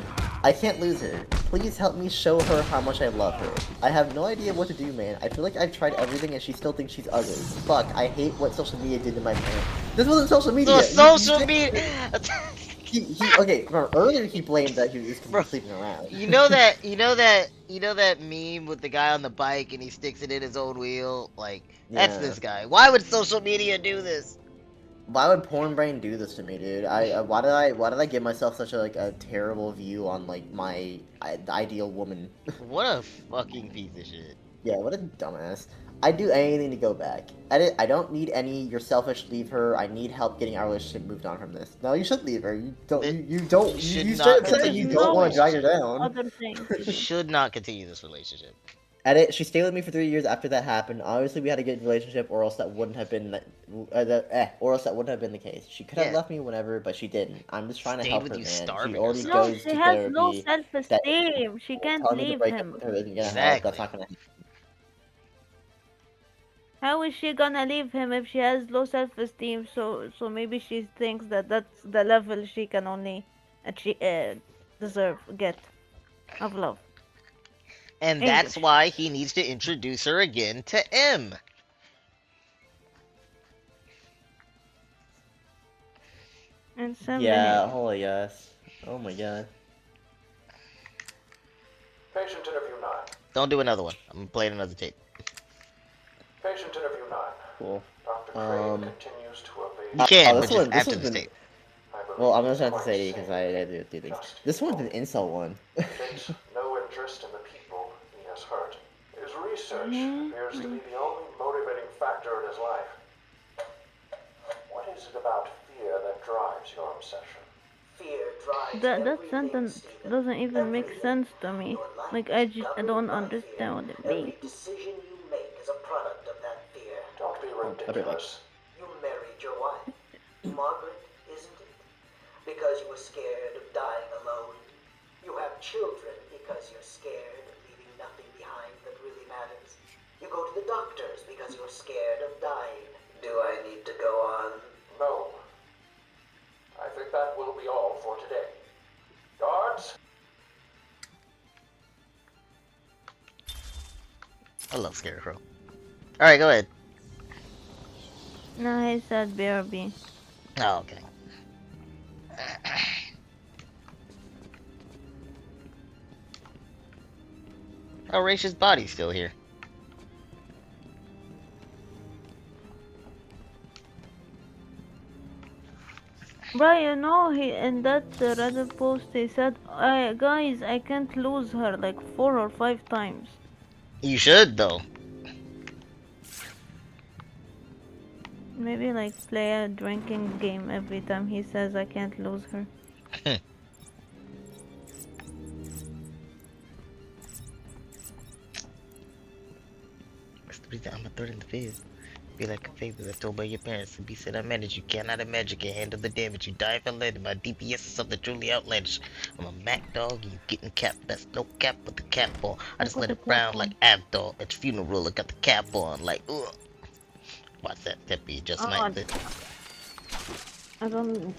I can't lose her. Please help me show her how much I love her. I have no idea what to do, man. I feel like I've tried everything and she still thinks she's ugly. Fuck, I hate what social media did to my parents. This wasn't social media. Social media. Okay, remember, earlier he blamed that he was sleeping around. You know that meme with the guy on the bike and he sticks it in his own wheel? Like, that's Yeah. this guy. Why would social media do this? Why would Porn Brain do this to me, dude? Why did I give myself such a terrible view on like my ideal woman? What a fucking piece of shit. Yeah, what a dumbass. I'd do anything to go back. I don't need any. You're selfish. Leave her. I need help getting our relationship moved on from this. No, you should leave her. You don't. You not said that you don't want to drag her down. Other things. You should not continue this relationship. She stayed with me for 3 years after that happened. Obviously, we had a good relationship, or else that wouldn't have been or else that wouldn't have been the case. She could have Yeah. left me whenever, but she didn't. I'm just trying to Stayed help with her, you man. starving She already yourself. No, goes she to has no therapy. self-esteem. She can't Telling me to leave break up him. with her isn't gonna help. Exactly. That's not gonna. How is she gonna leave him if she has low self-esteem? So maybe she thinks that that's the level she can only get of love. And English. that's why he needs to introduce her again to M. And 7 Yeah, minutes. holy yes. Oh my god. Patient interview 9. Don't do another one. I'm playing another tape. Patient interview 9. Cool. Dr. Crane continues to evade. You can, Oh, but this one- just this after one's this been- tape. Well, I'm just gonna have to say because I do things. This one's an insult one. Takes no interest in the people he has hurt. His research appears to be the only motivating factor in his life. What is it about fear that drives your obsession? Fear drives That everything, sentence Stephen. doesn't even make Everything. sense to me. Your life Like is I governed don't by understand what it fear. Every means. decision you make is a product of that fear. Don't be ridiculous. You married your wife, Margaret, isn't it? Because you were scared of dying alone. You have children because you're scared of leaving nothing behind that really matters. You go to the doctors because you're scared of dying. Do I need to go on? No. I think that will be all for today. Guards? I love Scarecrow. Alright, go ahead. No, he said BRB. Oh, okay. Oh, Raish's body's still here. But you know, he in that Reddit post he said, guys, I can't lose her like 4 or 5 times. You should, though. Maybe like play a drinking game every time he says I can't lose her. That's the reason I'm a third in the biz. Be like a favor that's told by your parents. To be said I manage, you cannot imagine, can handle the damage. You die if I let it. My DPS is something truly outlandish. I'm a Mac dog, you getting capped. That's no cap with the cap on. I just let it brown like Abdol. At your funeral, I got the cap on. Like, ugh. Watch that be just Oh, like this. I don't.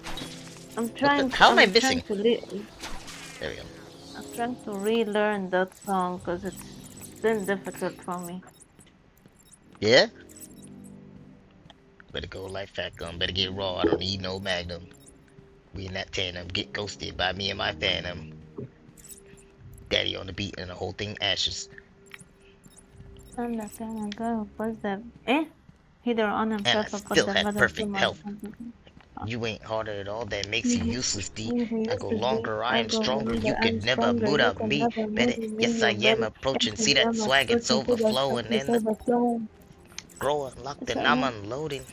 I'm trying. how am I I'm trying missing? to There we go. I'm trying to relearn that song because it's been difficult for me. Yeah? Better go life fat gun, better get raw, I don't need no magnum. We in that tandem, get ghosted by me and my phantom. Daddy on the beat and the whole thing ashes. I'm not gonna go. What's that? Eh? Either on And himself I or put still the had mother perfect to health. my- You ain't harder at all, that makes you useless, D. I go Mhm. longer, I am go stronger, longer, you I'm can never stronger, boot you out can me. never Better, move yes me, I you am better. approaching, Yes, see I that am swag, it's approaching, see that overflowing, swag, and it's the overflowing. grow unlocked Yes, and I I'm am. unloading.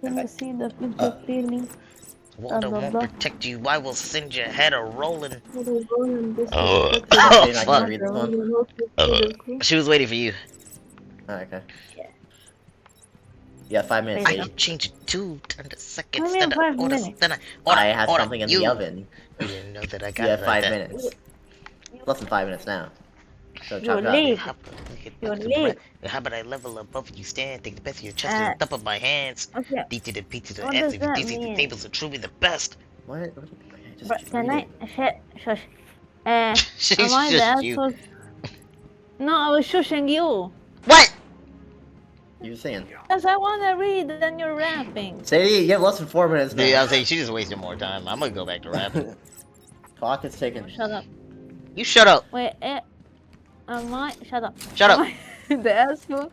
Can you see the future clearly? Water blah, won't blah. protect you, I will send your head a rolling. Oh, Oh, I fuck. can read this one. She was waiting for you. Oh, okay. Yeah, 5 minutes. I Lady. can change it too, turn the seconds, Only then the 5 orders, minutes. then I have order something in you. the oven. You didn't know that I got You it have like 5 that. minutes. Less than 5 minutes now. So You chop chop. leave. Look at the breath. How about I level above you stand? Take the best of your chest and the top of my hands. Okay. D to the P to the What F. does If you that D to the mean? tables are truly the best. What? Just But can read I? it. Shush. Am She I the shushed you. asshole? No, I was shushing you. What? You were saying. Because I want to read and you're rapping. Sadie, you have less than 4 minutes now. Dude, I was saying she just wasted more time. I'm gonna go back to rapping. Clock is ticking. Shut up. You shut up. Wait, am I? Shut up. Shut up. Am I the asshole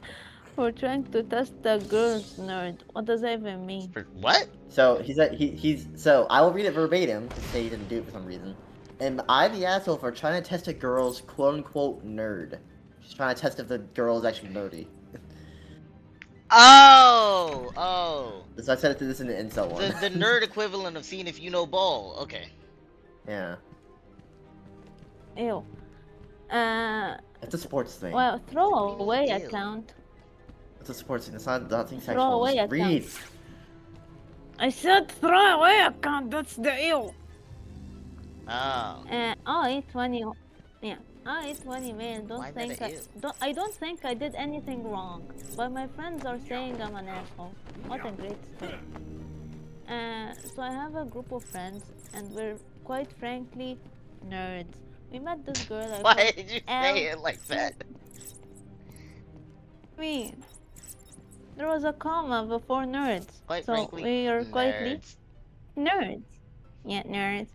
for trying to test the girl's nerd? What does that even mean? What? So he's so I will read it verbatim to say he didn't do it for some reason. Am I the asshole for trying to test a girl's quote unquote nerd? She's trying to test if the girl is actually nerdy. Oh. So I said it to this in the insult one. The nerd equivalent of seeing if you know ball. Okay. Yeah. Ew. It's a sports thing. Well, throw away account. It's a sports thing. It's not nothing Throw sexual. away Just read. account. I said throw away account. That's the ew. Oh. I 20. Yeah. I 20 man. Why Don't is think that a ew? I don't think I did anything wrong. But my friends are saying I'm an asshole. What a great story. So I have a group of friends, and we're quite frankly nerds. We met this girl. Why did you say it like that? There was a comma before nerds. Quite so frankly, we are quietly nerds. Yeah, nerds.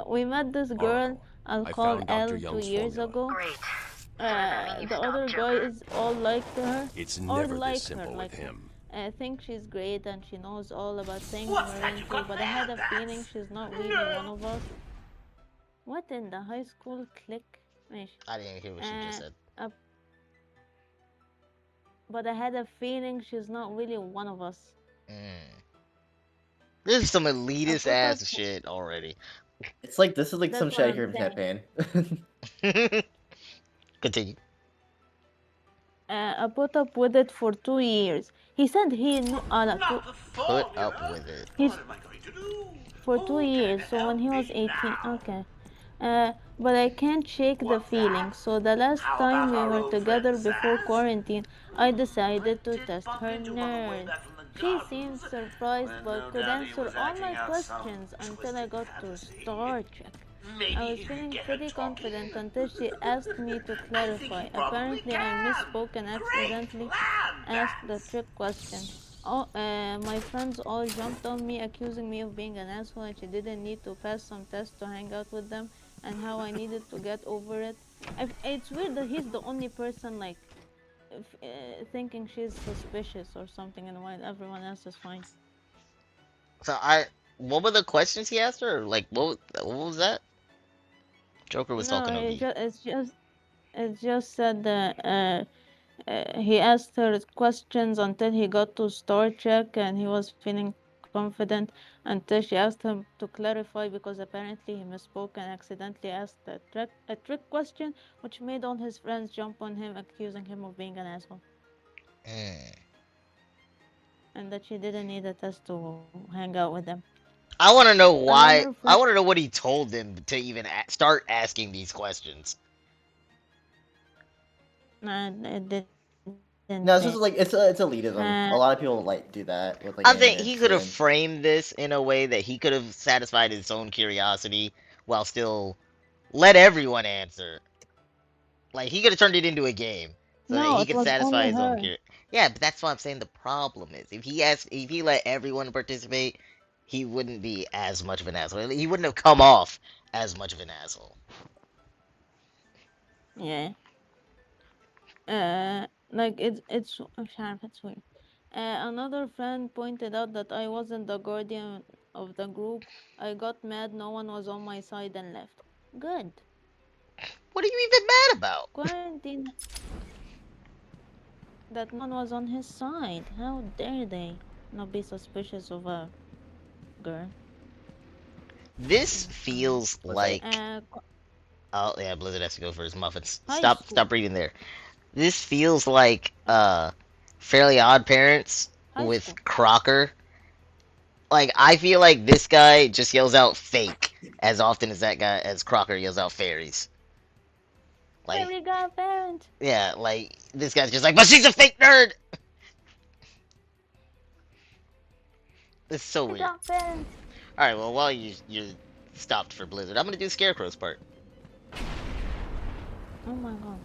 We met this girl. I'll I call found Elle Dr. 2 Young's years formula. ago. The other guys all like her. It's or never like this simple her, with like him. I think she's great and she knows all about things we're into, but I had a feeling she's not really one of us. What in the high school clique? I didn't hear what she just said. But I had a feeling she's not really one of us. This is some elitist ass shit already. It's like this is like That's some what shit I I'm hear from saying. Ted Pan. Continue. I put up with it for 2 years. He said he knew. Put up with it. He's for 2 years. So when he was 18, okay. But I can't shake the feeling. So the last time we were together before quarantine, I decided to test her nerve. She seemed surprised but could answer all my questions until I got to Star Trek. I was feeling pretty confident until she asked me to clarify. Apparently I misspoke and accidentally asked the trick question. My friends all jumped on me, accusing me of being an asshole, and she didn't need to pass some tests to hang out with them, and how I needed to get over it. It's weird that he's the only person like thinking she's suspicious or something, and while everyone else is fine. So what were the questions he asked her? Like what was that? Joker was talking to me. It just said that he asked her questions until he got to Star Trek, and he was feeling confident until she asked him to clarify, because apparently he misspoke and accidentally asked a trick question, which made all his friends jump on him, accusing him of being an asshole. And that she didn't need a test to hang out with them. I want to know why. I want to know what he told them to even start asking these questions. It didn't. No, it's just like it's elitism. A lot of people like do that. With, like, I think he anime could have and- framed this in a way that he could have satisfied his own curiosity while still let everyone answer. Like he could have turned it into a game so that he could satisfy his own curiosity. Yeah, but that's what I'm saying. The problem is if he let everyone participate, he wouldn't be as much of an asshole. He wouldn't have come off as much of an asshole. Yeah. Like it's weird. Another friend pointed out that I wasn't the guardian of the group. I got mad, no one was on my side, and left. Good. What are you even mad about? Quarantine. That no one was on his side. How dare they not be suspicious of a girl? This feels like. Oh yeah, Blizzard has to go for his muffins. Stop reading there. This feels like Fairly Odd Parents with Crocker. Like I feel like this guy just yells out fake as often as Crocker yells out fairies. Like, we got parents. yeah, like this guy's just like, but she's a fake nerd. It's so We weird. got parents. All right, well, while you're stopped for Blizzard, I'm gonna do Scarecrow's part. Oh my god.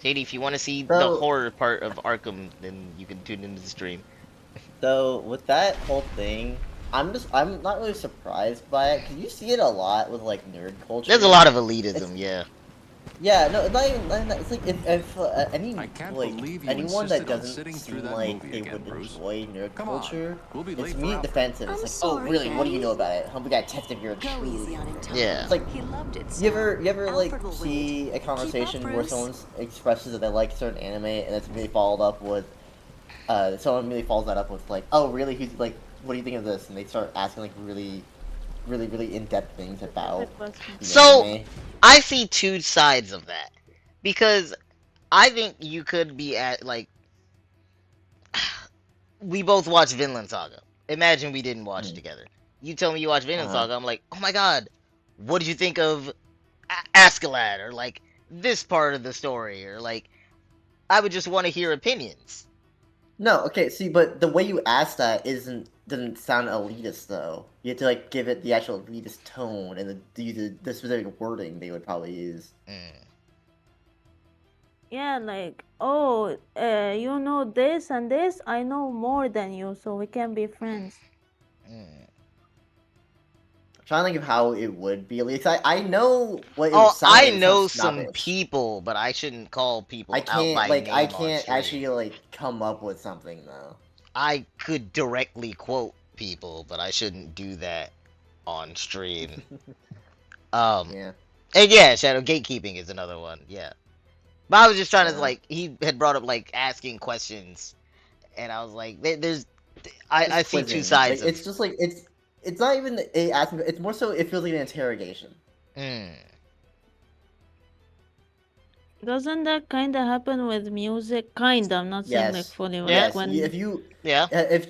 Katie, if you want to see So- the horror part of Arkham, then you can tune into the stream. So with that whole thing, I'm not really surprised by it because you see it a lot with like nerd culture. There's a lot of elitism, yeah. Yeah, no, it's not even. It's like if any I can't like believe you anyone insisted that on doesn't sitting through seem that like movie they again, would Bruce. enjoy nerd Come on, culture, we'll be it's late for immediate our- defensive. It's I'm like, sorry, oh really? What do you guys. know about it? Oh, we got tested if you're a Go truth. easy on him, Tom. Yeah. It's like He loved it. you ever like Alfred will see wait. a conversation Keep up, where Bruce. someone expresses that they like a certain anime and it's immediately followed up with someone immediately follows that up with like, oh really? Who's like, what do you think of this? And they start asking like really in-depth things about the So, anime. I see two sides of that. Because I think you could be at, like... We both watched Vinland Saga. Imagine we didn't watch it together. You tell me you watched Vinland Saga, I'm like, oh my god, what did you think of Askeladd? Or, like, this part of the story? Or, like, I would just want to hear opinions. No, okay, see, but the way you ask that doesn't sound elitist though. You have to like give it the actual elitist tone and the specific wording they would probably use. Yeah, like, oh, you know this and this, I know more than you, so we can be friends. I'm trying to think of how it would be elitist. I know what it would Oh, sound I like. It know sounds some snobbish. people, but I shouldn't call people I out can't by like name I on can't stream. actually like come up with something though. I could directly quote people, but I shouldn't do that on stream. Yeah. And yeah, Shadow Gatekeeping is another one. Yeah, but I was just trying to Yeah. like he had brought up like asking questions, and I was like, I see two Quizzing. sides. Like, it's just like it's not even asking. It's more so it feels like an interrogation. Doesn't that kind of happen with music? Kinda, I'm not saying like Yes. fully. Like Yes. when If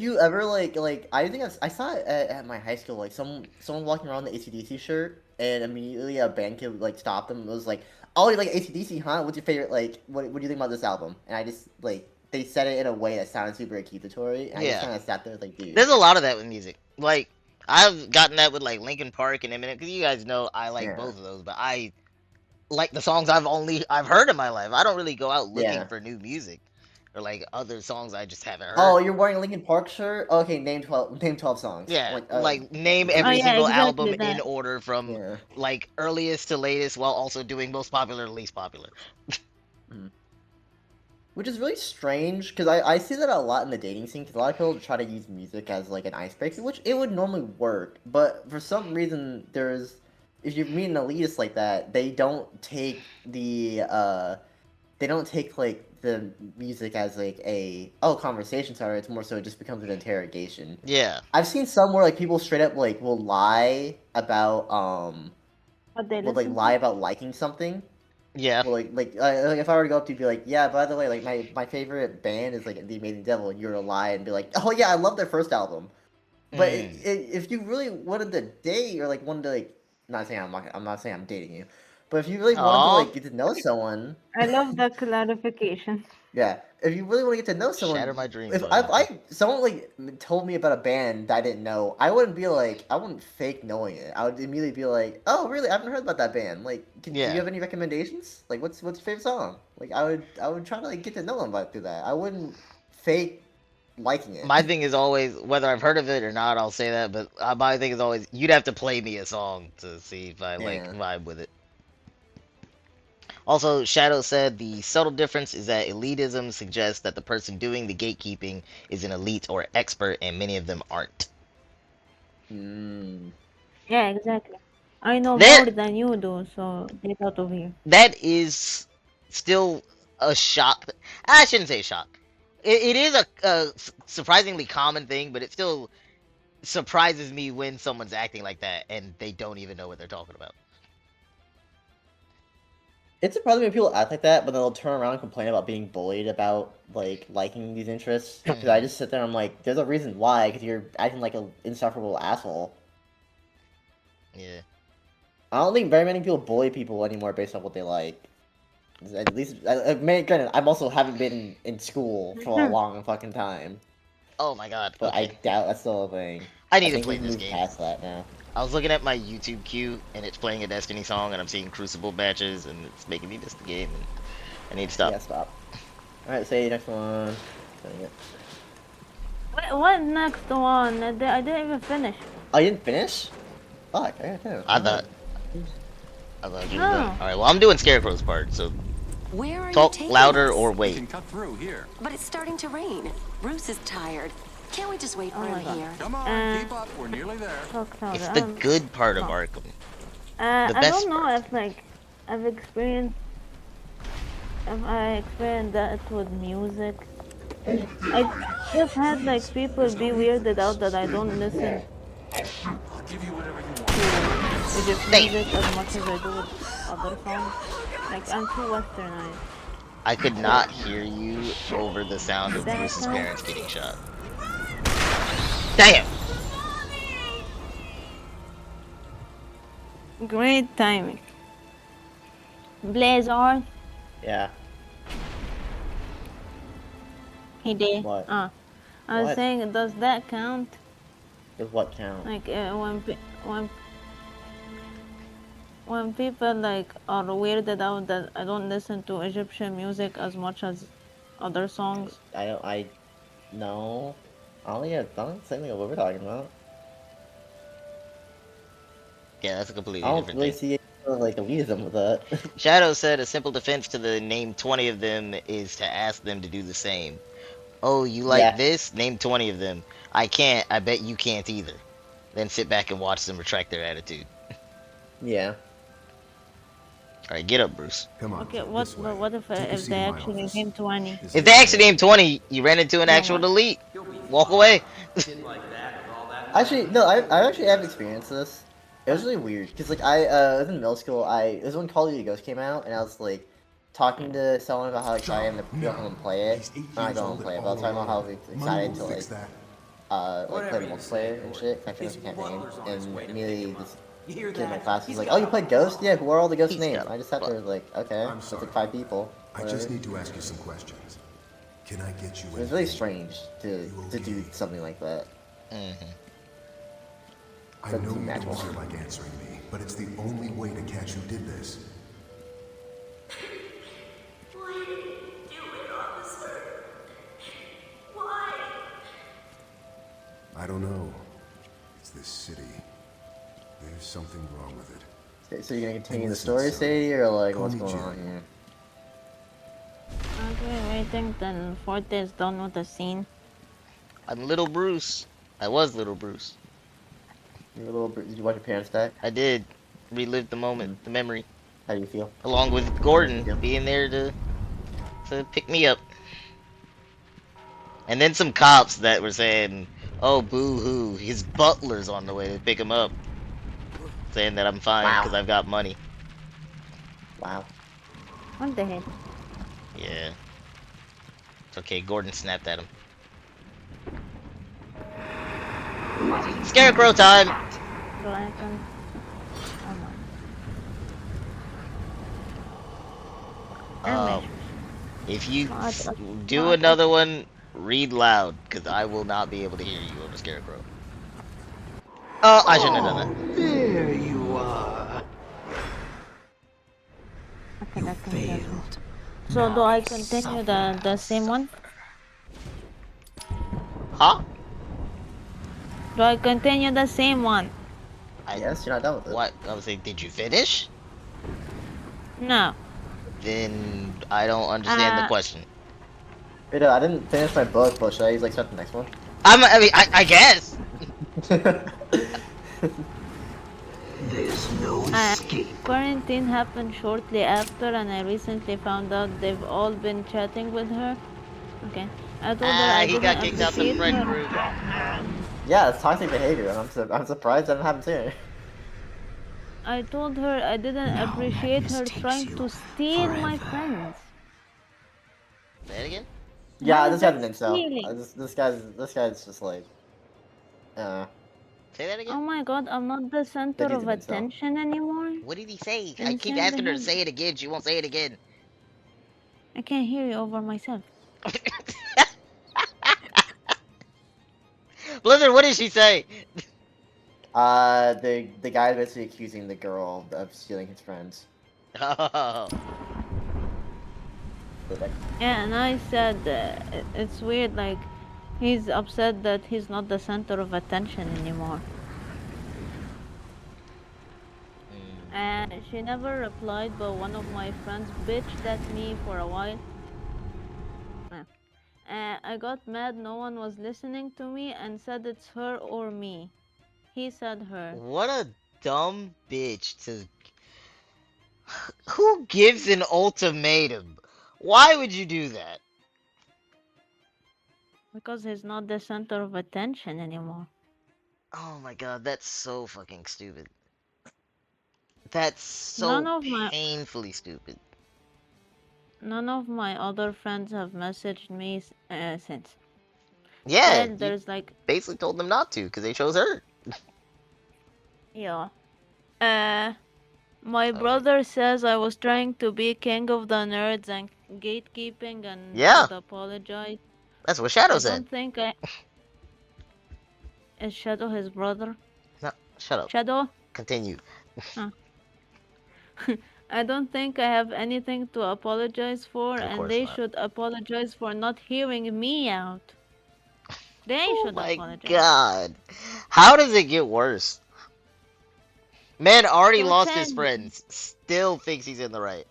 you ever like I think I saw it at my high school, like someone walking around with the AC/DC shirt, and immediately a band kid like stopped them and was like, "Oh, you like AC/DC, huh? What's your favorite? Like, what do you think about this album?" And I just like they said it in a way that sounded super accusatory, and I Yeah. just kind of sat there like, dude. There's a lot of that with music. Like I've gotten that with like Linkin Park and Eminem, because you guys know I like Yeah. both of those, but I like the songs I've heard in my life. I don't really go out looking Yeah. for new music or like other songs I just haven't heard. Oh, you're wearing a Linkin Park shirt? Okay, name 12 songs. Yeah, like name every Oh, yeah, single exactly album in that. order from Yeah. like earliest to latest, while also doing most popular to least popular. Which is really strange, because I see that a lot in the dating scene, because a lot of people try to use music as, like, an icebreaker, which it would normally work, but for some reason, if you meet an elitist like that, they don't take like, the music as, like, conversation starter, it's more so it just becomes an interrogation. Yeah. I've seen some where, like, people straight up, like, will lie about, what they will, like, listen lie to. about liking something. Yeah. Well, like if I were to go up to you and be like, yeah, by the way, like my favorite band is like The Amazing Devil, and you're to lie and be like, oh yeah, I love their first album. But if you really wanted to date or like wanted to like, I'm not saying I'm dating you, but if you really wanted Aw. to like get to know someone, I love the clarification. yeah, if you really want to get to know someone, Shatter my dreams. if someone like told me about a band that I didn't know, I wouldn't fake knowing it. I would immediately be like, oh really? I haven't heard about that band. Like, do you have any recommendations? Like, what's your favorite song? Like, I would try to like get to know them through that. I wouldn't fake liking it. My thing is always, whether I've heard of it or not, I'll say that, but my thing is always, you'd have to play me a song to see if I like vibe with it. Also, Shadow said the subtle difference is that elitism suggests that the person doing the gatekeeping is an elite or expert, and many of them aren't. Yeah, exactly. I know That- more than you do, so get out of here. That is still a shock. I shouldn't say shock. It is a surprisingly common thing, but it still surprises me when someone's acting like that and they don't even know what they're talking about. It surprises me when people act like that, but then they'll turn around and complain about being bullied about like liking these interests. Because I just sit there and I'm like, there's a reason why, because you're acting like an insufferable asshole. Yeah. I don't think very many people bully people anymore based on what they like. At least, granted, I also haven't been in school for a long fucking time. Oh my god. But Okay. I doubt that's still a thing. I need to think play we've this moved game. past that now. I was looking at my YouTube queue and it's playing a Destiny song and I'm seeing Crucible matches and it's making me miss the game and I need to stop. Yeah, stop. Alright, say next one. What next one? I didn't even finish. Oh, you didn't finish? Fuck, I thought you were No. done. Alright, well I'm doing Scarecrow's part, so Where are talk you taking louder us? or wait. Cut through here. But it's starting to rain. Bruce is tired. Can't we just wait for Oh my him God. here? Come on, keep up. We're nearly there. Talk louder. It's I the don't- good part of oh. Arkham. The I best don't know part. if like I've experienced if I experienced that with music. I just had like people be weirded out that I don't listen I'll give you whatever you want. to Egypt music as much as I do with other songs. Like I'm too westernized. I could not hear you over the sound of That Bruce's sound? parents getting shot. Damn! Great timing. Blazer. Yeah. He did. What? I was What? saying, does that count? Does what count? Like when people like are weirded out that I don't listen to Egyptian music as much as other songs. No. I don't think something of what we're talking about. Yeah, that's a completely I don't different really thing. see like elitism with that. Shadow said a simple defense to the name 20 of them is to ask them to do the same. Oh, you like Yeah. this? Name 20 of them. I can't. I bet you can't either. Then sit back and watch them retract their attitude. Yeah. Alright, get up, Bruce. Come on. Okay, what if they actually name 20? If they actually name 20, you ran into an actual delete. Walk away. Actually, no, I actually have experienced this. It was really weird because like I was in middle school. It was when Call of Duty Ghosts came out, and I was like talking to someone about how excited I am to go home and play it. Not go home and play it, but I was talking about how excited to like play multiplayer and shit. I finished the campaign, and immediately this kid in my class was like, "Oh, you played Ghost? Yeah, who are all the Ghost names?" I just sat there like, "Okay, so it's like 5 people." I just need to ask you some questions. Can I get you It was really strange to do something like that. I Doesn't know seem you natural. don't feel like answering me, but it's the only way to catch who did this. Why did you do it, officer? Why? I don't know. It's this city. There's something wrong with it. Okay, so you're gonna continue the listen, story, son, Sadie, or like call what's me going Jim. on here? Okay, waiting till Forte is done with the scene. I'm little Bruce. I was little Bruce. Did you watch your parents die? I did. Relive the moment, the memory. How do you feel? Along with Gordon being there to pick me up. And then some cops that were saying, oh, boo-hoo, his butler's on the way to pick him up. Saying that I'm fine because I've got money. Wow. What the heck? Yeah. It's okay, Gordon snapped at him. Scarecrow time! So I can... If you do another one, read loud, because I will not be able to hear you over Scarecrow. Oh, I shouldn't have done that. There you are. Okay, that can be good. So do I continue the same one? Huh? Do I continue the same one? Yes, you're not done with it. What? I was saying, did you finish? No. Then I don't understand the question. Wait, I didn't finish my book, but should I like start the next one? I guess. There's no escape. Quarantine happened shortly after, and I recently found out they've all been chatting with her. Okay. I told her I he didn't got kicked out the appreciate friend her. group. Yeah, it's toxic behavior, and I'm surprised that happened sooner. I told her I didn't appreciate her trying to steal my friends. Say it again? Yeah, How this is guy's that an incel. stealing? This guy's just like, Say that again? Oh my god, I'm not the center That of he's an incel. attention anymore. What did he say? Can I you keep say it asking her to again? say it again. She won't say it again. I can't hear you over myself. Blizzard, what did she say? The guy basically accusing the girl of stealing his friends. Oh. Yeah, and I said it's weird, like, he's upset that he's not the center of attention anymore. And she never replied, but one of my friends bitched at me for a while. I got mad, no one was listening to me, and said it's her or me. He said her. What a dumb bitch to... Who gives an ultimatum? Why would you do that? Because he's not the center of attention anymore. Oh my god, that's so fucking stupid. That's None so of my- painfully stupid. None of my other friends have messaged me since. Yeah, And there's like... basically told them not to, because they chose her. Yeah. My brother says I was trying to be king of the nerds and gatekeeping and Yeah. should apologize. That's what Shadow I said. don't think I... Is Shadow his brother? No, shut up. Shadow? Continue. Huh. I don't think I have anything to apologize for, Of and course they not. should apologize for not hearing me out. They should My apologize. god. How does it get worse? Man already So lost his Ted- friends. Still thinks he's in the right.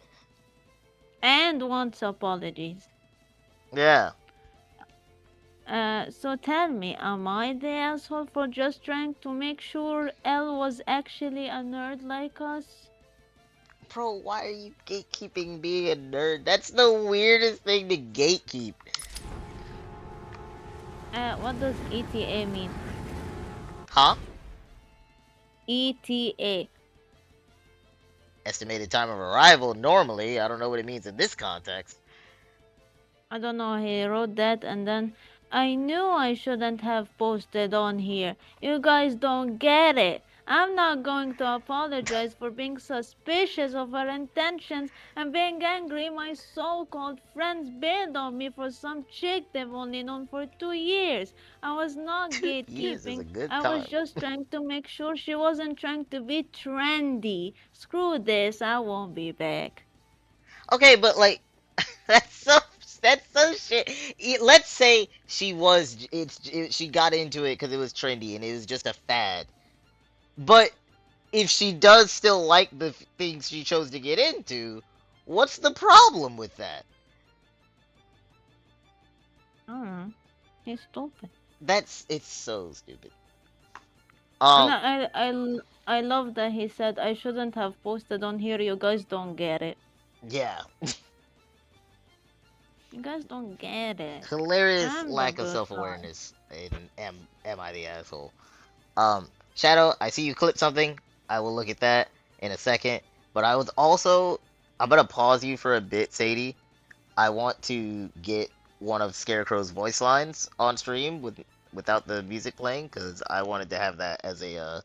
And wants apologies. Yeah. So tell me, am I the asshole for just trying to make sure Elle was actually a nerd like us? Bro, why are you gatekeeping being a nerd? That's the weirdest thing to gatekeep. What does ETA mean? Huh? ETA. Estimated time of arrival, normally. I don't know what it means in this context. I don't know, he wrote that and then I knew I shouldn't have posted on here. You guys don't get it. I'm not going to apologize for being suspicious of her intentions and being angry my so-called friends bailed on me for some chick they've only known for 2 years. I was not Years is a gatekeeping. good I was time. just trying to make sure she wasn't trying to be trendy. Screw this, I won't be back. Okay, but like, that's so shit. Let's say she was, she got into it because it was trendy and it was just a fad. But if she does still like the things she chose to get into, what's the problem with that? I don't know. He's stupid. It's so stupid. And I love that he said I shouldn't have posted on here. You guys don't get it. Yeah. You guys don't get it. Hilarious I'm the lack of good self-awareness. And am I the asshole? Shadow, I see you clipped something. I will look at that in a second. But I'm gonna pause you for a bit, Sadie. I want to get one of Scarecrow's voice lines on stream without the music playing, because I wanted to have that as a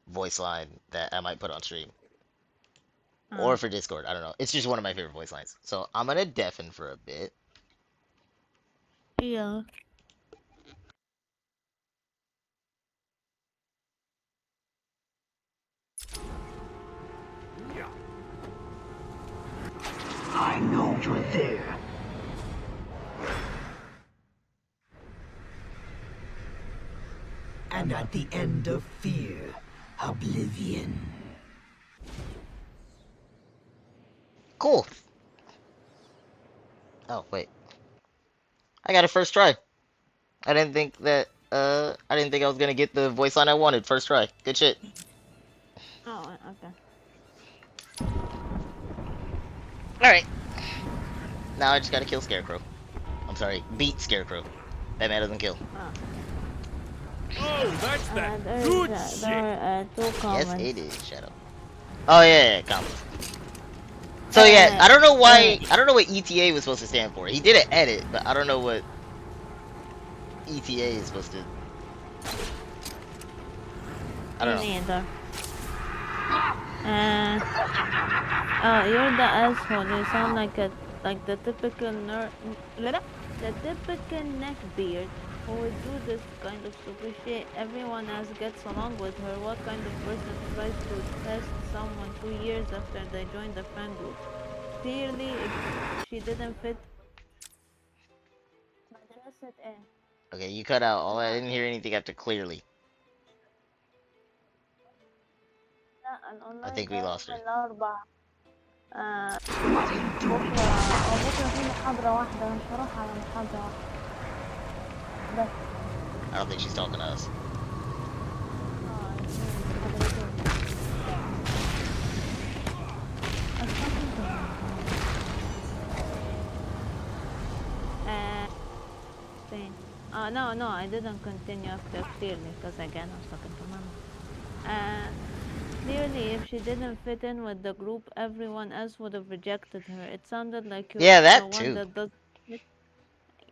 voice line that I might put on stream. Or for Discord, I don't know. It's just one of my favorite voice lines. So I'm gonna deafen for a bit. Yeah. I know you're there. And at the end of fear, oblivion. Cool. Oh, wait. I got it first try. I didn't think I was gonna get the voice line I wanted first try. Good shit. Oh, okay. Alright. Now I just gotta kill Scarecrow. I'm sorry, beat Scarecrow. Batman doesn't kill. Oh, that's that There good are, shit. there are 2 comments. Yes, it is, Shadow. Oh, yeah, comments. So, yeah, I don't know why, I don't know what ETA was supposed to stand for. He did an edit, but I don't know what ETA is supposed to... I don't know. neither. You're the asshole. You sound like the typical the typical neckbeard who would do this kind of stupid shit. Everyone else gets along with her. What kind of person tries to test someone 2 years after they joined the friend group? Clearly, if she didn't fit. Okay, you cut out. I didn't hear anything after clearly. I think we lost her. بكرة في محاضرة واحدة مش هروح على محاضرة واحدة بس. I don't think she's talking to us. No, I didn't continue after clearly because again I was talking to Mama. Clearly, if she didn't fit in with the group, everyone else would have rejected her. It sounded like you're Yeah, the that one too. that does.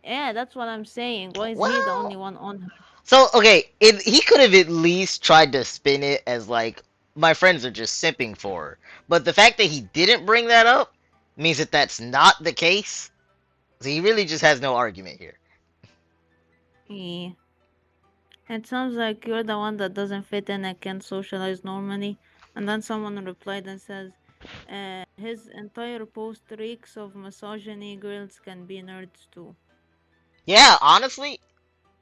Yeah, that's what I'm saying. Why is he the only one on her? So, okay, he could have at least tried to spin it as like, my friends are just simping for her. But the fact that he didn't bring that up means that that's not the case. So he really just has no argument here. Yeah. It sounds like you're the one that doesn't fit in and can't socialize normally. And then someone replied and says, his entire post reeks of misogyny. Girls can be nerds too. Yeah, honestly,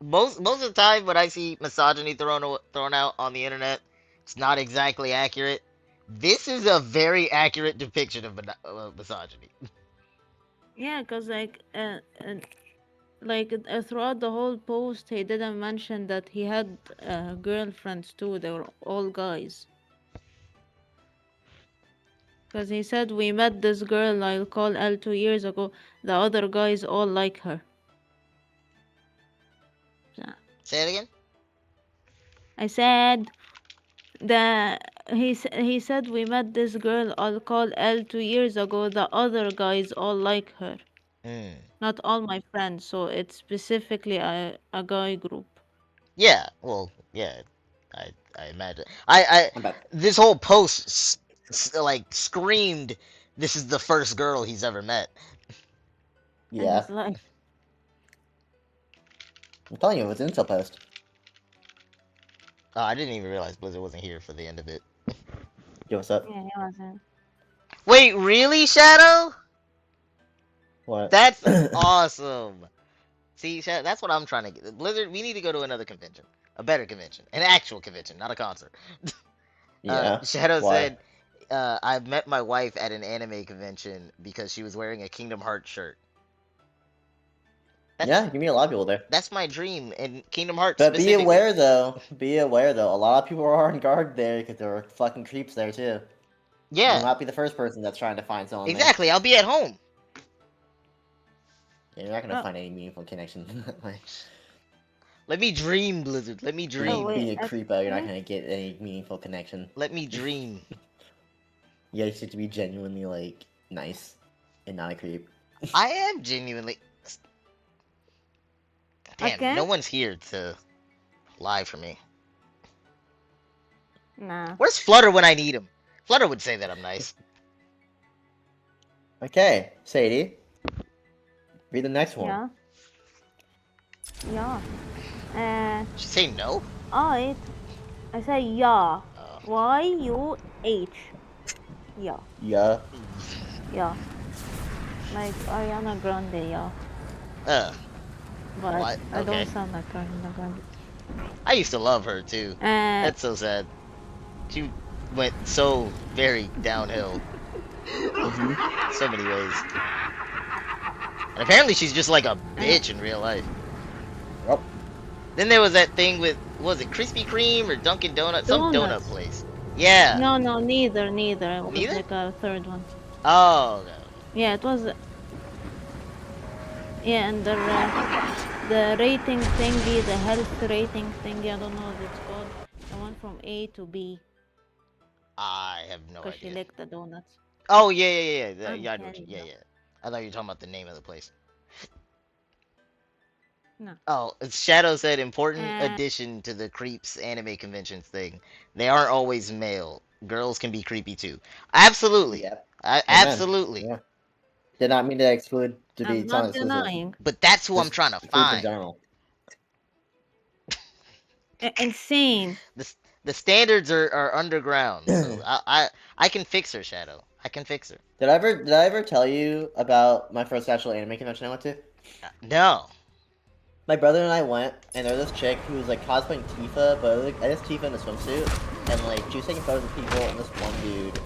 most of the time when I see misogyny thrown out on the internet, it's not exactly accurate. This is a very accurate depiction of misogyny. Yeah, cause throughout the whole post, he didn't mention that he had girlfriends too. They were all guys. Cause he said we met this girl I'll call L 2 years ago. The other guys all like her. Say it again. I said he said we met this girl I'll call L 2 years ago. The other guys all like her. Not all my friends, so it's specifically a guy group. Yeah, well, yeah, I imagine. This whole post like screamed, "This is the first girl he's ever met." Yeah. I'm telling you, it was an Intel post. Oh, I didn't even realize Blizzard wasn't here for the end of it. Yo, what's up? Yeah, he wasn't. Wait, really, Shadow? What? That's awesome. See, Shadow, that's what I'm trying to get. Blizzard, we need to go to another convention. A better convention. An actual convention, not a concert. Yeah. Shadow Why? said, I met my wife at an anime convention because she was wearing a Kingdom Hearts shirt. Yeah, you meet a lot of people there. That's my dream in Kingdom Hearts. But be aware, though. Be aware, though. A lot of people are on guard there because there are fucking creeps there, too. Yeah. You might be the first person that's trying to find someone Exactly, I'll be at home. there. Yeah, you're not going to find any meaningful connection. Like, Let me dream, Blizzard. Let me dream. being a creepo, you're not going to get any meaningful connection. Let me dream. You guys have to be genuinely, like, nice and not a creep. I am genuinely... Damn, Okay. no one's here to lie for me. Nah. Where's Flutter when I need him? Flutter would say that I'm nice. Okay, Sadie. Read the next one. Yeah. Yeah. Did she say no? I say yeah. Y-U-H. Yeah. Yeah. Yeah. Like Ariana Grande, yeah. But What? I Okay. don't sound like Ariana Grande. I used to love her too. That's so sad. She went so very downhill. So many ways. And apparently she's just like a bitch in real life. Yep. Then there was that thing with, what was it, Krispy Kreme or Dunkin' Donuts? Some donut Donuts. place. Yeah. No, neither. It was Neither? like a third one. Oh, no. Yeah, it was. Yeah, and the rating thingy, the health rating thingy, I don't know what it's called. I went from A to B. I have no Because she idea. licked the donuts. Oh, yeah. Yeah, I know what Okay, yeah. I thought you were talking about the name of the place. No. Oh, Shadow said important Uh, addition to the creeps anime conventions thing. They aren't always male. Girls can be creepy too. Absolutely. Yep. Amen. Absolutely. Yeah. Did not mean to exclude to be I'm not exclusive. denying. But that's who I'm Just trying to creep in find. general. Insane. The standards are underground, so I can fix her, Shadow. I can fix her. Did I ever tell you about my first actual anime convention I went to? No. My brother and I went, and there was this chick who was like cosplaying Tifa, but it was, like, I guess Tifa in a swimsuit, and like she was taking photos of people, and this one dude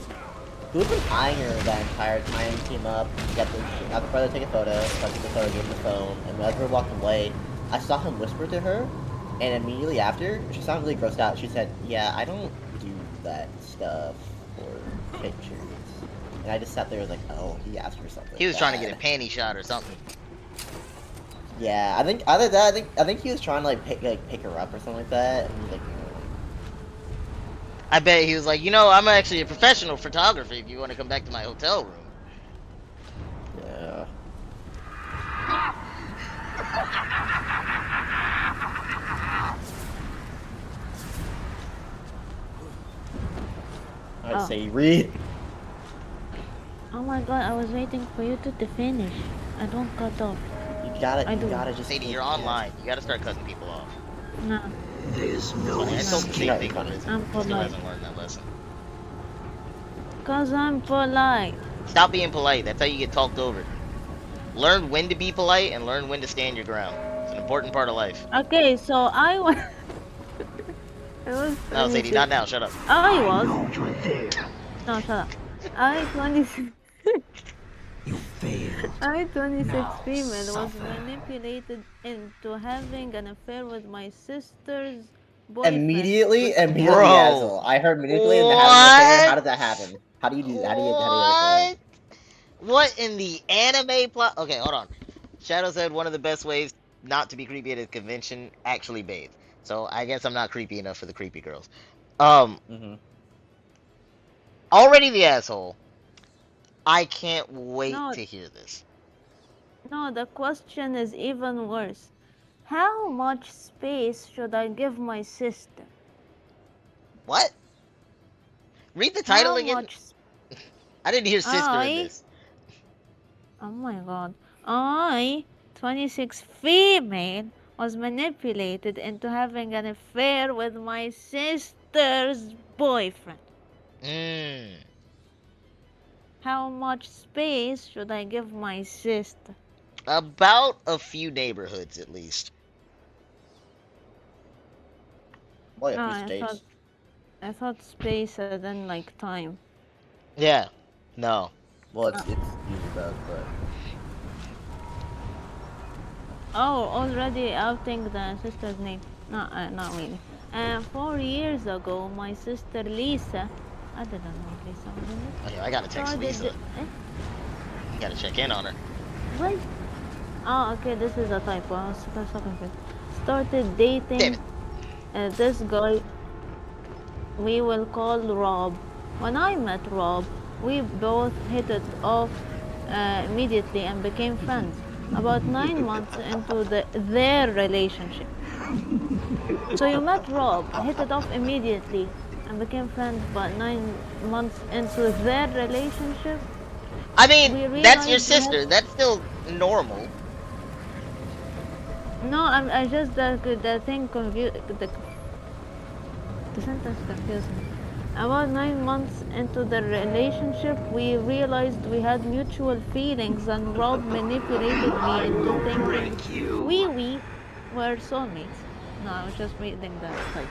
who had been eyeing her that entire time came up, got the brother to take a photo, so I took the photo, gave him the phone, and as we were walking away, I saw him whisper to her, and immediately after, she sounded really grossed out. She said, "Yeah, I don't do that stuff for pictures." And I just sat there and was like, "Oh, he asked for something." He was trying to get a panty shot or something. Yeah, I think either that. I think he was trying to like pick her up or something like that. And he was like, I bet he was like, you know, I'm actually a professional photographer. If you want to come back to my hotel room. Yeah. I'd say read. Oh my god, I was waiting for you to finish. I don't cut off. You gotta just. Sadie, you're online. You gotta start cutting people off. No. There's no I told the same thing, but I'm he still polite. hasn't learned that lesson. Cause I'm polite. Stop being polite. That's how you get talked over. Learn when to be polite and learn when to stand your ground. It's an important part of life. Okay, so I was. No, Sadie, not now. Shut up. I was. No, shut up. I 26. You failed. I 26 Now female was suffer. manipulated into having an affair with my sister's boyfriend. Immediately, Bro. asshole. I heard manipulated into having an affair. How did that happen? How do you do that? How do you What? What in the anime plot? Okay, hold on. Shadow said one of the best ways not to be creepy at a convention, actually bathe. So I guess I'm not creepy enough for the creepy girls. Already the asshole. I can't wait No. to hear this. No, the question is even worse. How much space should I give my sister? What? Read the title How again. much I didn't hear sister in this. Oh my god. I, 26 female, was manipulated into having an affair with my sister's boyfriend. How much space should I give my sister? About a few neighborhoods, at least. Boy, No, I thought space as in like time. Yeah. No. Well, it's usually both, but. Oh, already outing the sister's name. No, not really. 4 years ago, my sister Lisa. I didn't know Lisa was in this. Okay, I gotta text Lisa. You gotta check in on her. What? Oh, okay, this is a typo. I was so confused. Started dating this guy we will call Rob. When I met Rob, we both hit it off immediately and became friends. About 9 months into their relationship. So you met Rob, hit it off immediately, and became friends, but 9 months into their relationship? I mean, that's your sister. That's still normal. No, I just the thing confused. The sentence confused me. About 9 months into the relationship, we realized we had mutual feelings, and Rob manipulated me into thinking we were soulmates. No, I was just reading the title.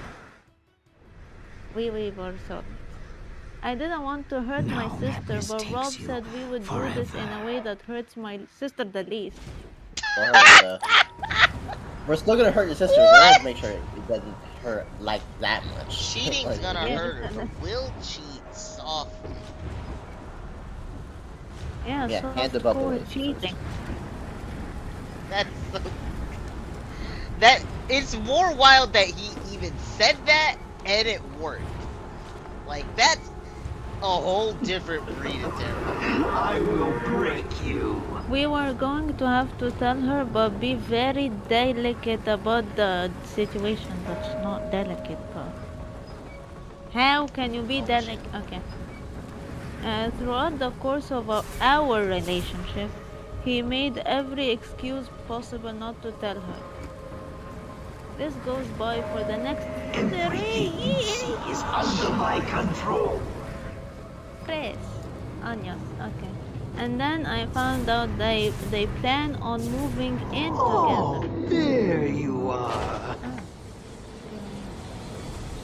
We were soulmates. I didn't want to hurt my sister, but Rob said we would do this in a way that hurts my sister the least. We're still gonna hurt your sister, but we have to make sure it doesn't hurt like that much. Cheating's gonna hurt her, but we'll cheat softly. Yeah, Yeah, hands above the waist. cheating. That's so... That it's more wild that he even said that and it worked. Like that's a whole different breed of terror. I will break you. We were going to have to tell her, but be very delicate about the situation. That's not delicate, but how can you be delicate? Okay. Throughout the course of our relationship, he made every excuse possible not to tell her. This goes by for the next 3 years. Is under my control. Tres años, okay. And then I found out they plan on moving in Oh, together. there you are.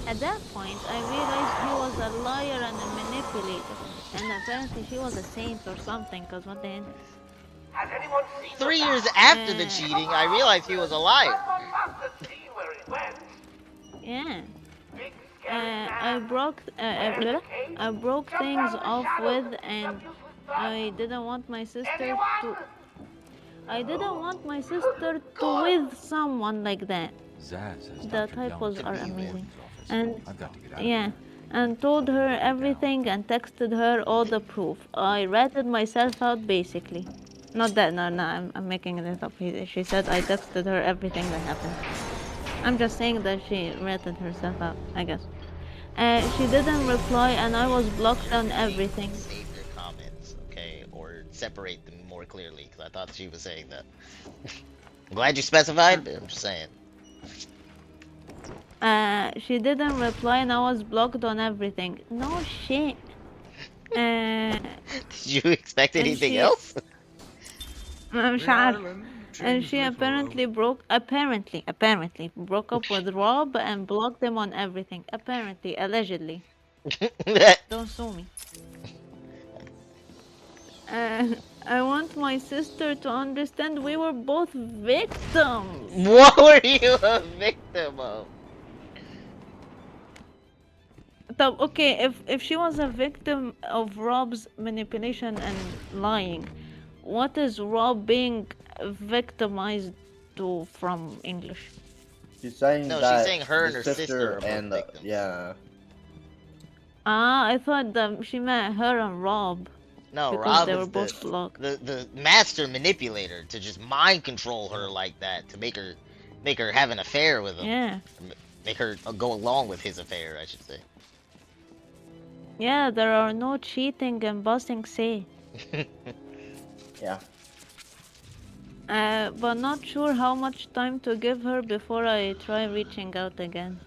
At that point, I realized he was a liar and a manipulator. And apparently she was a saint or something, because what the hell? Has anyone seen 3 years after the cheating, I realized he was a liar. Yeah. I broke things off with, and I didn't want my sister to with someone like that. Zaz has The Dr. typos Young are to be in amazing. his office. And I've got to get out. yeah, and told her everything and texted her all the proof. I ratted myself out basically. Not that, no, I'm making this up. She said I texted her everything that happened. I'm just saying that she ratted herself out, I guess. She didn't reply and I was blocked on everything. Save your comments, okay? Or separate them more clearly, because I thought she was saying that. I'm glad you specified, but I'm just saying. She didn't reply and I was blocked on everything. No shit. Did you expect anything else? مش عارفة. And she apparently broke up with Rob and blocked him on everything. Apparently, allegedly. Don't sue me. I want my sister to understand we were both victims. What were you a victim of? Okay, if she was a victim of Rob's manipulation and lying, what is Rob being victimized to from English? She's saying No, that she's saying her and the her sister are both and victims. yeah. I thought that she meant her and Rob. No, because Rob they is were both blocked. the master manipulator to just mind control her like that, to make her have an affair with him. Yeah. Make her go along with his affair, I should say. Yeah, there are no cheating and bossing say. Yeah. But not sure how much time to give her before I try reaching out again.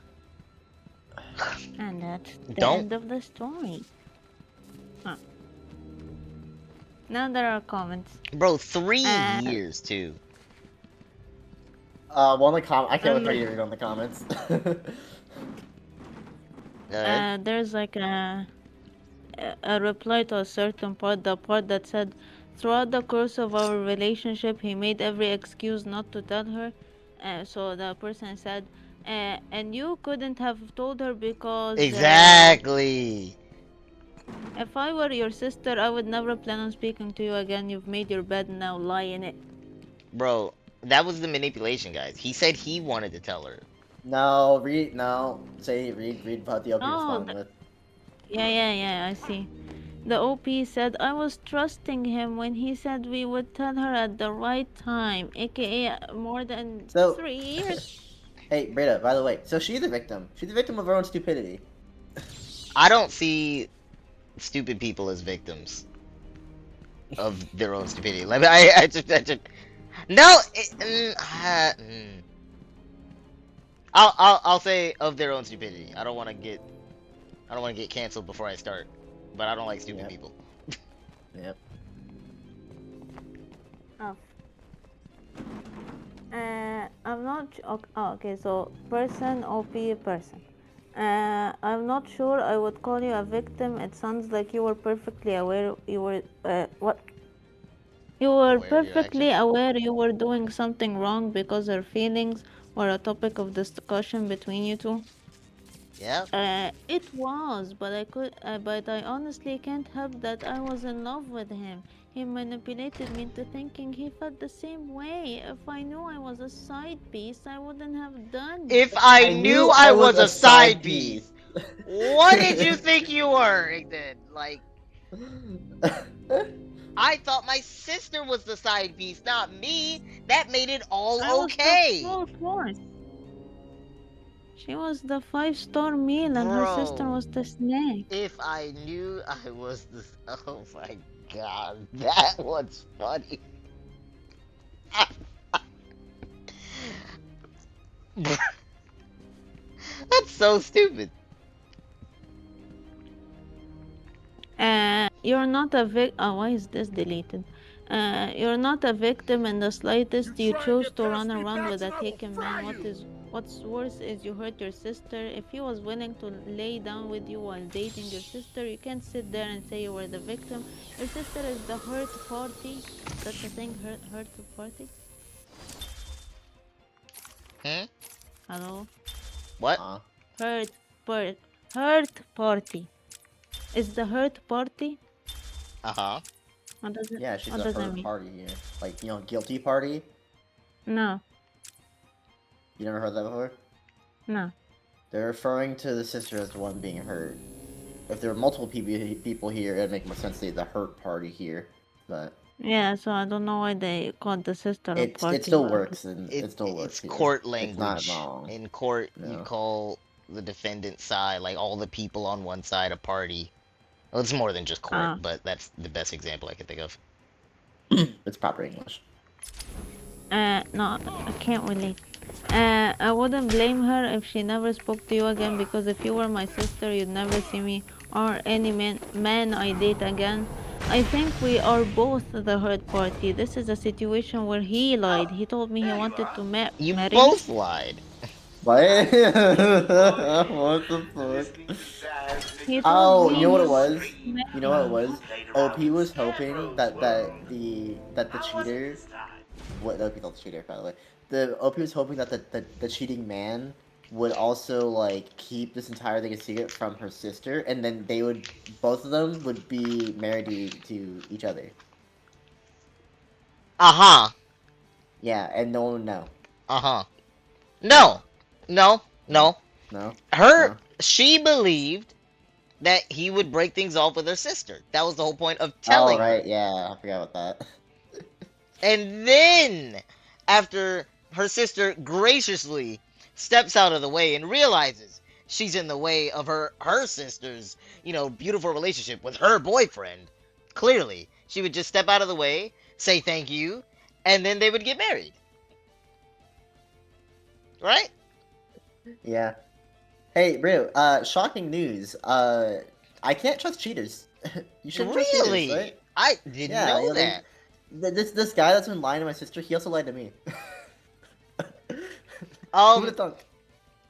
And that's the end of the story. Huh. Now there are comments. Bro, 3 years too. One of the I can't wait for you to read on the comments. There's like a reply to a certain part, the part that said, throughout the course of our relationship, he made every excuse not to tell her. So the person said, and you couldn't have told her because... Exactly. If I were your sister, I would never plan on speaking to you again. You've made your bed, now lie in it. Bro, that was the manipulation, guys. He said he wanted to tell her. No, read what the OP responded with. Yeah, I see. The OP said, I was trusting him when he said we would tell her at the right time, aka more than 3 years. Hey, Breda, by the way, so she's the victim. She's the victim of her own stupidity. I don't see stupid people as victims of their own stupidity. Like, I just no. I'll say of their own stupidity. I don't want to get canceled before I start, but I don't like stupid people. Yep. Oh. I'm not. Okay, so person, OP, person. I'm not sure I would call you a victim. It sounds like you were perfectly aware you were what? You were perfectly aware you were doing something wrong because her feelings were a topic of discussion between you two. Yeah. It was, but I honestly can't help that I was in love with him. He manipulated me into thinking he felt the same way. If I knew I was a side piece, I wouldn't have done it. If I knew I was a side piece, what did you think you were, Ignan? Like, I thought my sister was the side piece, not me. That made it all I was okay. the fourth one. She was the 5-star meal and her sister Bro. was the snack. If I knew I was the... Oh my god, that was funny. That's so stupid. You're not a why is this deleted? You're not a victim in the slightest. You chose to run around with a taken man. What's worse is you hurt your sister. If he was willing to lay down with you while dating your sister, you can't sit there and say you were the victim. Your sister is the hurt party. That's the thing, hurt party? Hello? What? Hurt party. Is the hurt party? Uh-huh. What does it, Yeah, she's what a does that hurt mean? party here. Like, you know, guilty party? No, You never heard that before? no. They're referring to the sister as the one being hurt. If there were multiple people here, it'd make more sense to say the hurt party here. But Yeah, so I don't know why they called the sister a party. it still works, and it still works. It's here. court It's language. not wrong. In court, you No. call the defendant's side, like all the people on one side, a party. Well, it's more than just court, but that's the best example I can think of. It's proper English. No, I can't relate. I wouldn't blame her if she never spoke to you again, because if you were my sister, you'd never see me or any man I date again. I think we are both the hurt party. This is a situation where he lied. He told me he wanted to marry me. You both lied. What? What the fuck? He Oh, told you know what it me was? he wanted to You know what it marry was? OP was hoping that the cheater, what OP called the cheater, by the way. The OP was hoping that the cheating man would also like keep this entire thing a secret from her sister, and then they would, both of them would be married to each other. Uh-huh. Yeah, and no one would know. Uh-huh. No. No. No. No. She believed that he would break things off with her sister. That was the whole point of telling Oh, right, her. yeah, I forgot about that. And then, after her sister graciously steps out of the way and realizes she's in the way of her sister's, you know, beautiful relationship with her boyfriend, clearly, she would just step out of the way, say thank you, and then they would get married. Right? Yeah. Hey, bro, shocking news. I can't trust cheaters. You shouldn't trust Really? cheaters, right? I didn't know that. This guy that's been lying to my sister, he also lied to me. Um, Who would've thunk?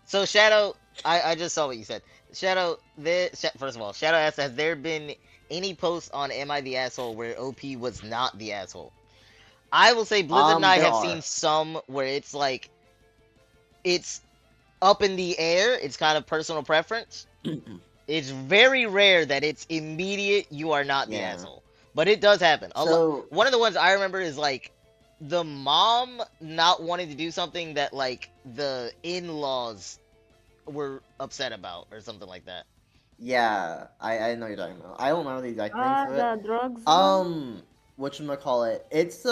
So Shadow, I just saw what you said. Shadow, first of all, Shadow asked, has there been any posts on Am I the Asshole where OP was not the asshole? I will say Blizzard and I there have are. seen some where it's like, it's up in the air, it's kind of personal preference. It's very rare that it's immediate, you are not the asshole. But it does happen. One of the ones I remember is like, the mom not wanting to do something that like the in-laws were upset about or something like that. Yeah, I know what you're talking about. I don't remember the exact things of the it. drugs. Whatchamacallit? It's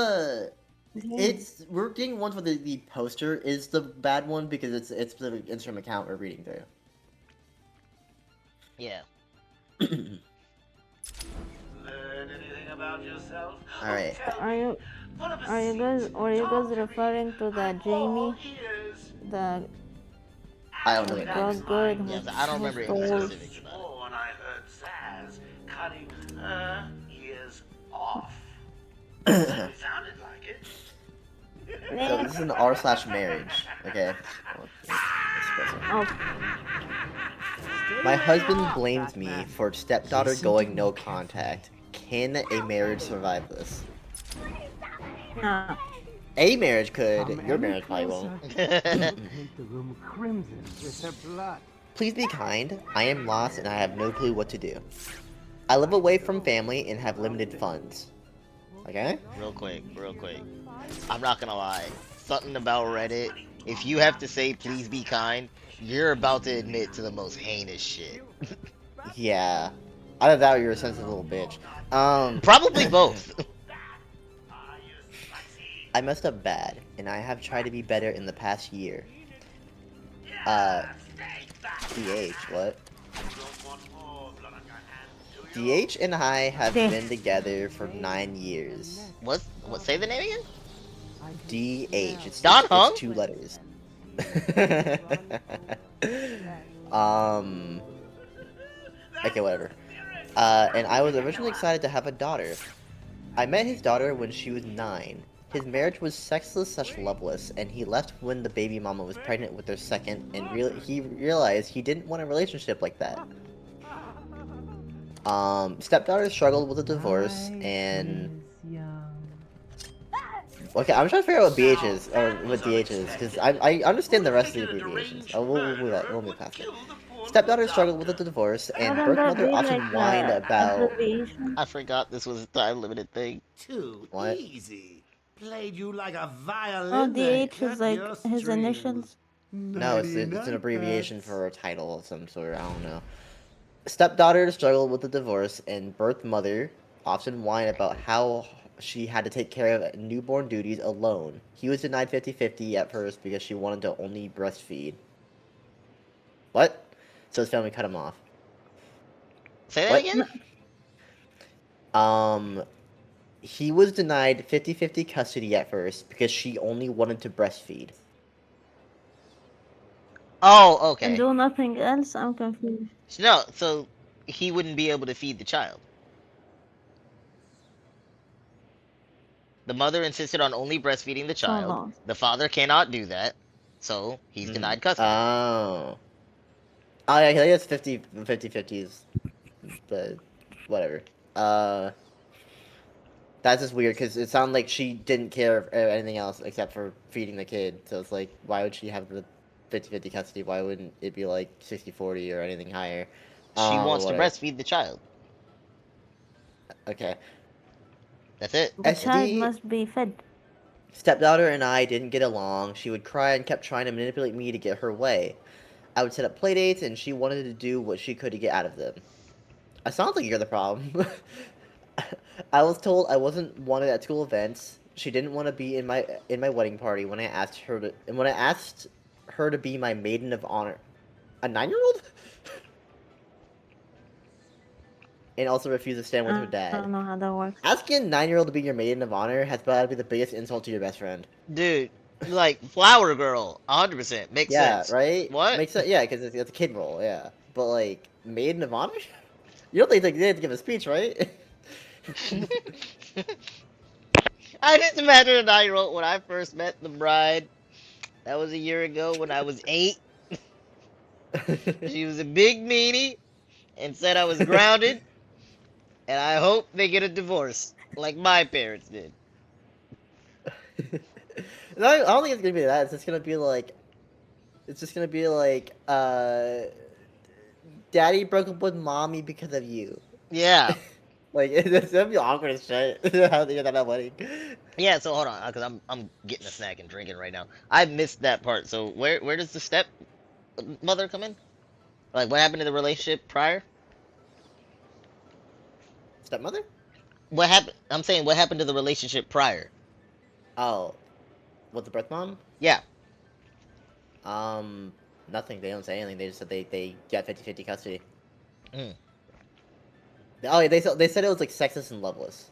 we're getting ones where the poster is the bad one because it's the Instagram account we're reading through. Yeah. Learn anything about yourself? All right. Are you guys referring to the Jamie? The I don't know. drug good. Yes, I don't remember any specifics about it. When I heard Zaz cutting her ears off. It sounded like it. So this is an r/marriage. Okay. Oh. My husband blames me for stepdaughter going no contact. Can a marriage survive this? No. A marriage could. Your marriage probably won't. The room crimson with her blood. Please be kind. I am lost and I have no clue what to do. I live away from family and have limited funds. Okay? Real quick. I'm not gonna lie. Something about Reddit. If you have to say please be kind, you're about to admit to the most heinous shit. Yeah. Either that or you're a sensitive little bitch. Probably both. I messed up bad, and I have tried to be better in the past year. DH, what? DH and I have been together for 9 years. What? Say the name again? DH. It's Don Hung? 2 letters. Okay, whatever. And I was originally excited to have a daughter. I met his daughter when she was 9. His marriage was sexless/loveless, and he left when the baby mama was pregnant with their second, and he realized he didn't want a relationship like that. Stepdaughter struggled with a divorce, and... Okay, I'm trying to figure out what BH is, or what DH is, because I understand the rest of the abbreviations. We'll move past it. Stepdaughter struggled with a divorce, and birth mother often whined about... I forgot this was a time-limited thing. Too What? easy. Played you like a violin. Oh, that DH is cut like your his strings. initials. No, it's an abbreviation for a title of some sort, I don't know. Stepdaughter struggled with a divorce, and birth mother often whined about how she had to take care of newborn duties alone. He was denied 50-50 at first because she wanted to only breastfeed. What? So his family cut him off. Say that again? He was denied 50-50 custody at first because she only wanted to breastfeed. Oh, okay. And do nothing else? I'm confused. No, so he wouldn't be able to feed the child. The mother insisted on only breastfeeding the child. on. The father cannot do that, so he's denied custody. Oh, yeah, I guess 50-50 is, but whatever. That's just weird because it sounded like she didn't care of anything else except for feeding the kid. So it's like, why would she have the 50-50 custody? Why wouldn't it be like 60-40 or anything higher? She wants to Whatever. breastfeed the child. Okay. That's it. The child must be fed. Stepdaughter and I didn't get along. She would cry and kept trying to manipulate me to get her way. I would set up playdates, and she wanted to do what she could to get out of them. It sounds like you're the problem. I was told I wasn't wanted at school events. She didn't want to be in my wedding party when I asked her to be my maiden of honor. A 9-year-old? And also refused to stand with her I dad. don't know how that works. Asking a 9-year-old to be your maiden of honor has got to be the biggest insult to your best friend. Dude, like, flower girl, 100%. Makes sense. Yeah, right? What? Makes sense, yeah, because it's a kid role, yeah. But, like, maiden of honor? You don't think they had to give a speech, right? I just imagine a 9-year-old when I first met the bride. That was a year ago when I was 8. She was a big meanie and said I was grounded. And I hope they get a divorce like my parents did. No, I don't think it's gonna be that. It's just gonna be like, Daddy broke up with Mommy because of you. Yeah. Like, it's gonna be awkward as shit. How they get that wedding. Yeah, so hold on, because I'm getting a snack and drinking right now. I missed that part. So where does the step mother come in? Like, what happened to the relationship prior? Stepmother? What happened? I'm saying, what happened to the relationship prior? Oh, with the birth mom? Yeah. Nothing. They don't say anything. They just said they got 50-50 custody. Mm. Oh, yeah, they said it was like sexist and loveless.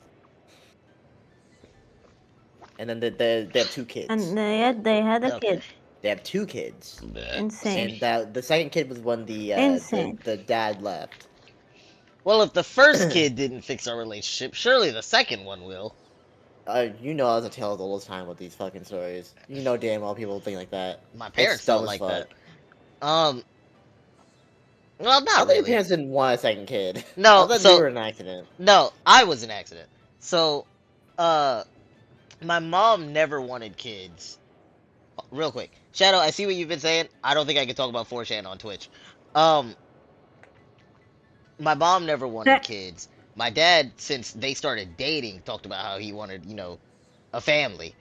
And then they have 2 kids. And yet they had a kid. They have 2 kids. Insane. And the second kid was when Insane. the dad left. Well, if the first kid didn't fix our relationship, surely the second one will. You know, I was a tale of the old time with these fucking stories. You know damn well people think like that. My parents It's dumb don't as like fuck. that. Well, I not thought really. your parents didn't want a second kid. No, I thought so you were an accident. No, I was an accident. So, my mom never wanted kids. Real quick, Shadow, I see what you've been saying. I don't think I can talk about 4chan on Twitch. My mom never wanted kids. My dad, since they started dating, talked about how he wanted, a family.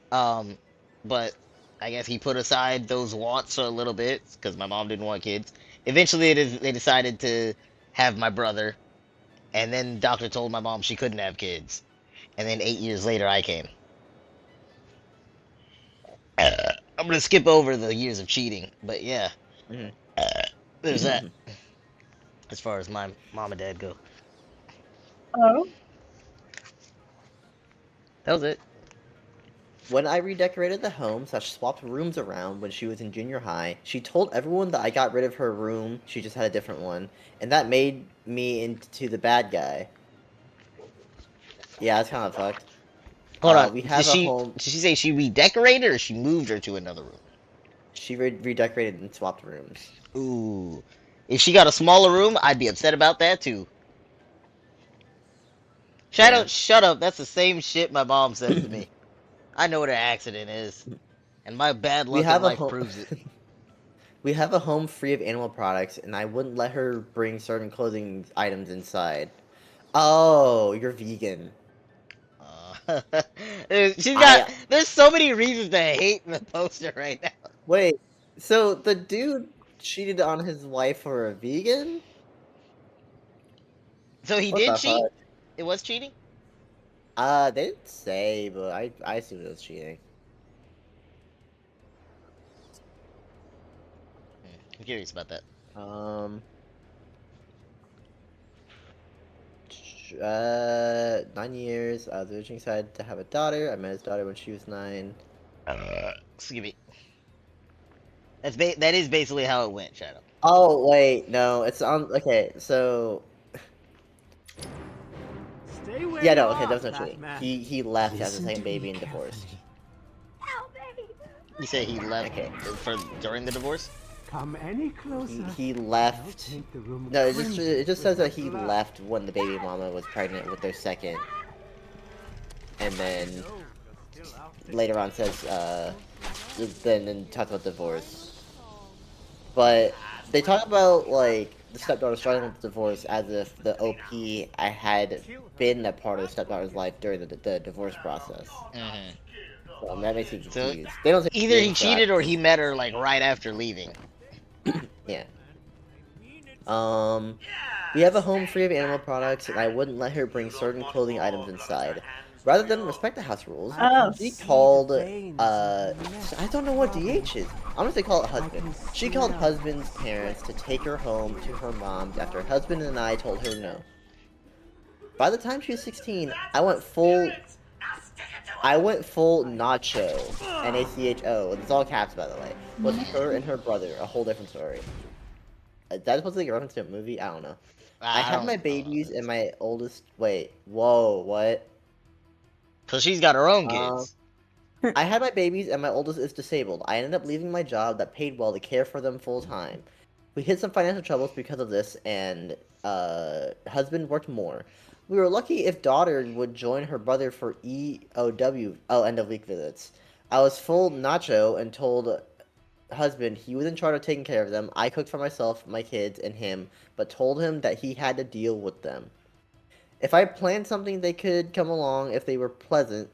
But I guess he put aside those wants a little bit because my mom didn't want kids. Eventually, they decided to have my brother, And then doctor told my mom she couldn't have kids. And then 8 years later, I came. I'm gonna skip over the years of cheating, but yeah, there's that. As far as my mom and dad go, Oh. that was it. When I redecorated the home, swapped rooms around when she was in junior high, she told everyone that I got rid of her room, she just had a different one, and that made me into the bad guy. Yeah, that's kind of fucked. Hold on. We have a home. Did she say she redecorated or she moved her to another room? She redecorated and swapped rooms. Ooh. If she got a smaller room, I'd be upset about that too. Shadow, shut up. That's the same shit my mom says to me. I know what an accident is. And my bad luck in life proves it. We have a home free of animal products, and I wouldn't let her bring certain clothing items inside. Oh, you're vegan. There's so many reasons to hate the poster right now. Wait, so the dude cheated on his wife for a vegan? So he did cheat? It was cheating? They didn't say, but I assume it was cheating. I'm curious about that. 9 years. I was originally excited to have a daughter. I met his daughter when she was 9. Excuse me. That is basically how it went, Shadow. Oh wait, no, it's on. Okay, so. Yeah, no, okay, that was not cheating. He left as a second baby and divorced. You say he left during the divorce? Come any closer. He left. No, it just says that he left when the baby mama was pregnant with their second, and then later on says then talks about divorce. But they talk about like the stepdaughter struggling with divorce as if the OP I had been a part of the stepdaughter's life during the divorce process. That makes me confused. They don't say either he cheated or he met her like right after leaving. Yeah. We have a home free of animal products, and I wouldn't let her bring certain clothing items inside. Rather than respect the house rules, she called, I don't know what DH is. I'm gonna say call it husband. She called husband's parents to take her home to her mom's after husband and I told her no. By the time she was 16, I went full Nacho, N-A-C-H-O, it's all caps by the way, with her and her brother, a whole different story. That's supposed to be a reference to a movie? I don't know. I had my babies and my oldest, wait, whoa, what? So she's got her own kids. I had my babies and my oldest is disabled. I ended up leaving my job that paid well to care for them full time. We hit some financial troubles because of this, and husband worked more. We were lucky if daughter would join her brother for EOW, end of week visits. I was full Nacho and told husband he was in charge of taking care of them. I cooked for myself, my kids, and him, but told him that he had to deal with them. If I planned something, they could come along if they were pleasant.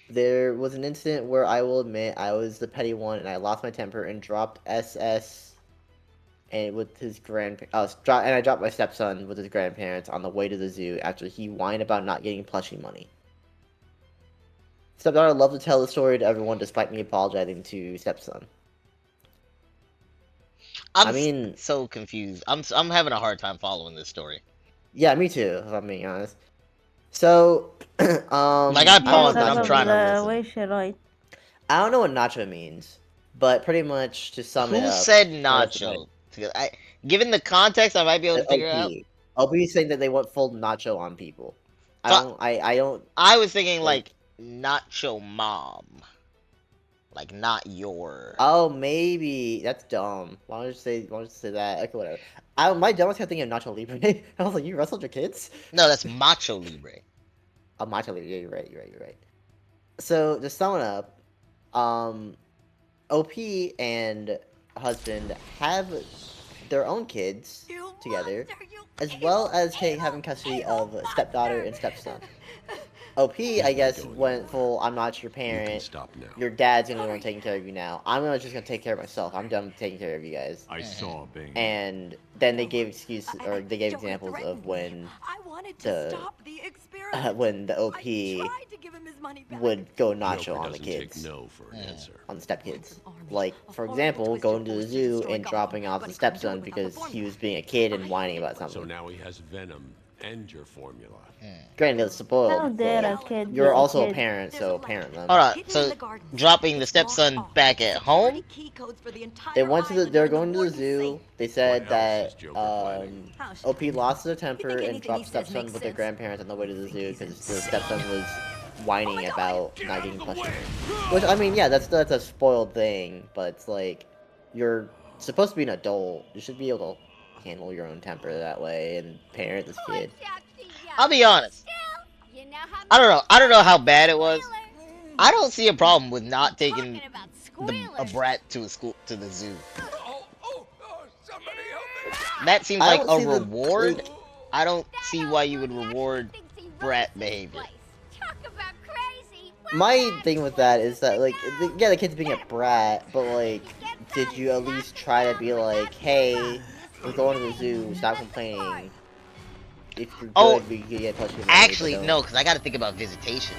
There was an incident where I will admit I was the petty one and I lost my temper and dropped SS and with his I dropped my stepson with his grandparents on the way to the zoo after he whined about not getting plushie money. Stepdaughter loved to tell the story to everyone despite me apologizing to stepson. I'm so confused. I'm having a hard time following this story. Yeah, me too, if I'm being honest. So, like I paused and I'm trying to listen. I don't know what nacho means, but pretty much to sum it up. Who said nacho? Given the context, I might be able to figure it out. I'll be saying that they want full nacho on people. I don't. I was thinking like nacho mom, like not your. Oh, maybe that's dumb. Why don't you say that? Okay, whatever. My dumb was thinking of Nacho Libre. I was like, you wrestled your kids? No, that's Macho Libre. Oh, Macho Libre. Yeah, you're right. So to sum it up, OP and husband have their own kids together, as well as having custody of stepdaughter and stepson. OP, I guess, going went full, I'm not your You can parent. stop now. Your dad's gonna be the one taking care of you now. I'm just gonna take care of myself. I'm done taking care of you guys. I saw Bane. And then they gave excuses, or they gave examples of when when the OP would go nacho Joker on the doesn't take kids, no for an answer. on the stepkids. Like, for example, going to the zoo and dropping off the stepson because he was being a kid and whining about So something. now he has Venom and your formula. Granted, it's spoiled. How dare but a kid You're be a also a kid? parent, so parent them. Hold on. So dropping the stepson back at home? They went to the. They were going to the zoo. They said What else is that Joker OP lost their temper and dropped stepson with their grandparents on the way to the zoo because the stepson was whining about not getting punched. Which, I mean, yeah, that's a spoiled thing, but it's like you're supposed to be an adult. You should be able to handle your own temper that way and parent this kid. I'll be honest. I don't know how bad it was. I don't see a problem with not taking a brat to the zoo. That seems I like don't a see the- reward. I don't see why you would reward brat behavior. My thing with that is that, like, yeah, the kid's being a brat, but, like, did you at least try to be like, hey, we're going to the zoo, stop complaining. If you're good, we can get touched with Actually, no, because I got to think about visitation.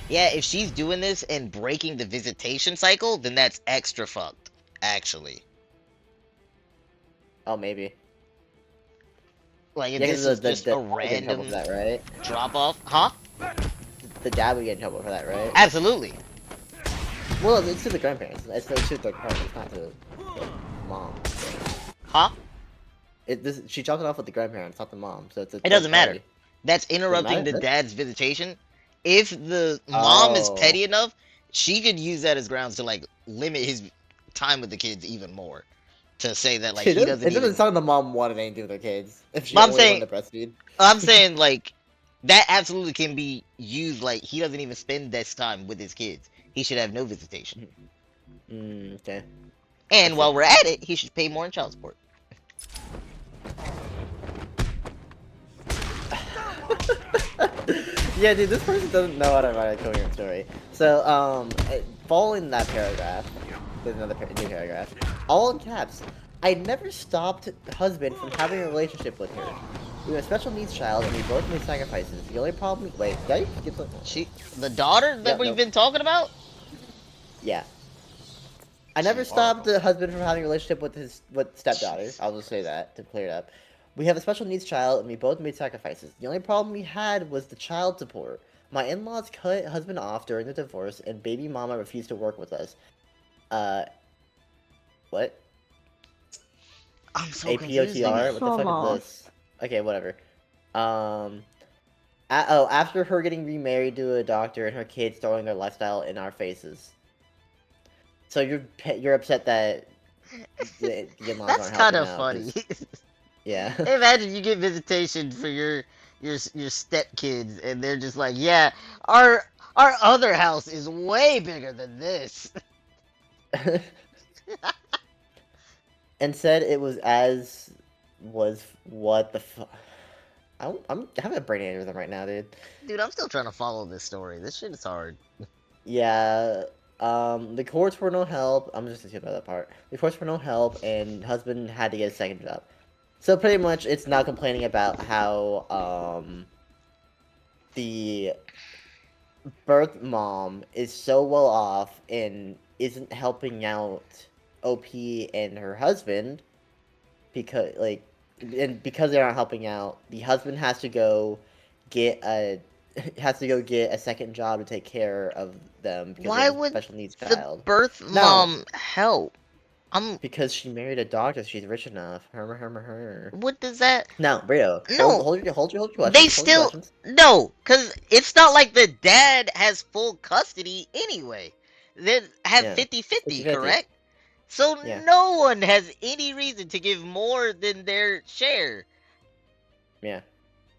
Yeah, if she's doing this and breaking the visitation cycle, then that's extra fucked, actually. Oh, maybe. Like, if Yeah, this 'cause is just a random that, right? drop-off, huh? The dad would get in trouble for that, right? Absolutely. Well, it's to the grandparents. It's to the grandparents, not to the mom. Huh? She chalked it off with the grandparents, not the mom. So it's a It doesn't third matter. party. That's interrupting the matter? dad's visitation. If the mom is Oh. petty enough, she could use that as grounds to, like, limit his time with the kids even more. To say that, like, he doesn't It even... doesn't sound like the mom wanted anything to do with her kids. If she But I'm only saying- wanted to breastfeed. I'm saying, like, that absolutely can be used, like, he doesn't even spend this time with his kids. He should have no visitation. Okay. And while we're at it, he should pay more in child support. Yeah, dude, this person doesn't know how to write a coherent story. So, following that paragraph, there's another new paragraph. All in caps. I never stopped husband from having a relationship with her. We have a special needs child, and we both made sacrifices. The only problem... Wait, did I skip something? The daughter that we've been talking about? Yeah. I never stopped the husband from having a relationship with his stepdaughter. I'll just say that to clear it up. We have a special needs child, and we both made sacrifices. The only problem we had was the child support. My in-laws cut husband off during the divorce, and baby mama refused to work with us. What? I'm so APOTR? What the fuck is this? Okay, whatever. After her getting remarried to a doctor and her kids throwing their lifestyle in our faces. So you're upset that the in-laws That's aren't kind helping of out, funny. 'cause- Yeah. Imagine you get visitation for your stepkids, and they're just like, yeah, our other house is way bigger than this. And said it was what the fuck. I'm having a brain aneurysm right now, dude. Dude, I'm still trying to follow this story. This shit is hard. Yeah. The courts were no help. I'm just gonna skip about that part. The courts were no help, and husband had to get a second job. So pretty much, it's now complaining about how the birth mom is so well off and isn't helping out OP and her husband because because they're not helping out, the husband has to go get a second job to take care of them because Why they have a would special needs the child. birth mom help? Because she married a doctor, she's rich enough. Her. What does that? No, Brio. No. Hold your questions. They hold your still questions. no, because it's not like the dad has full custody anyway. They have Yeah. 50-50, 50-50. correct? So Yeah. no one has any reason to give more than their share. Yeah.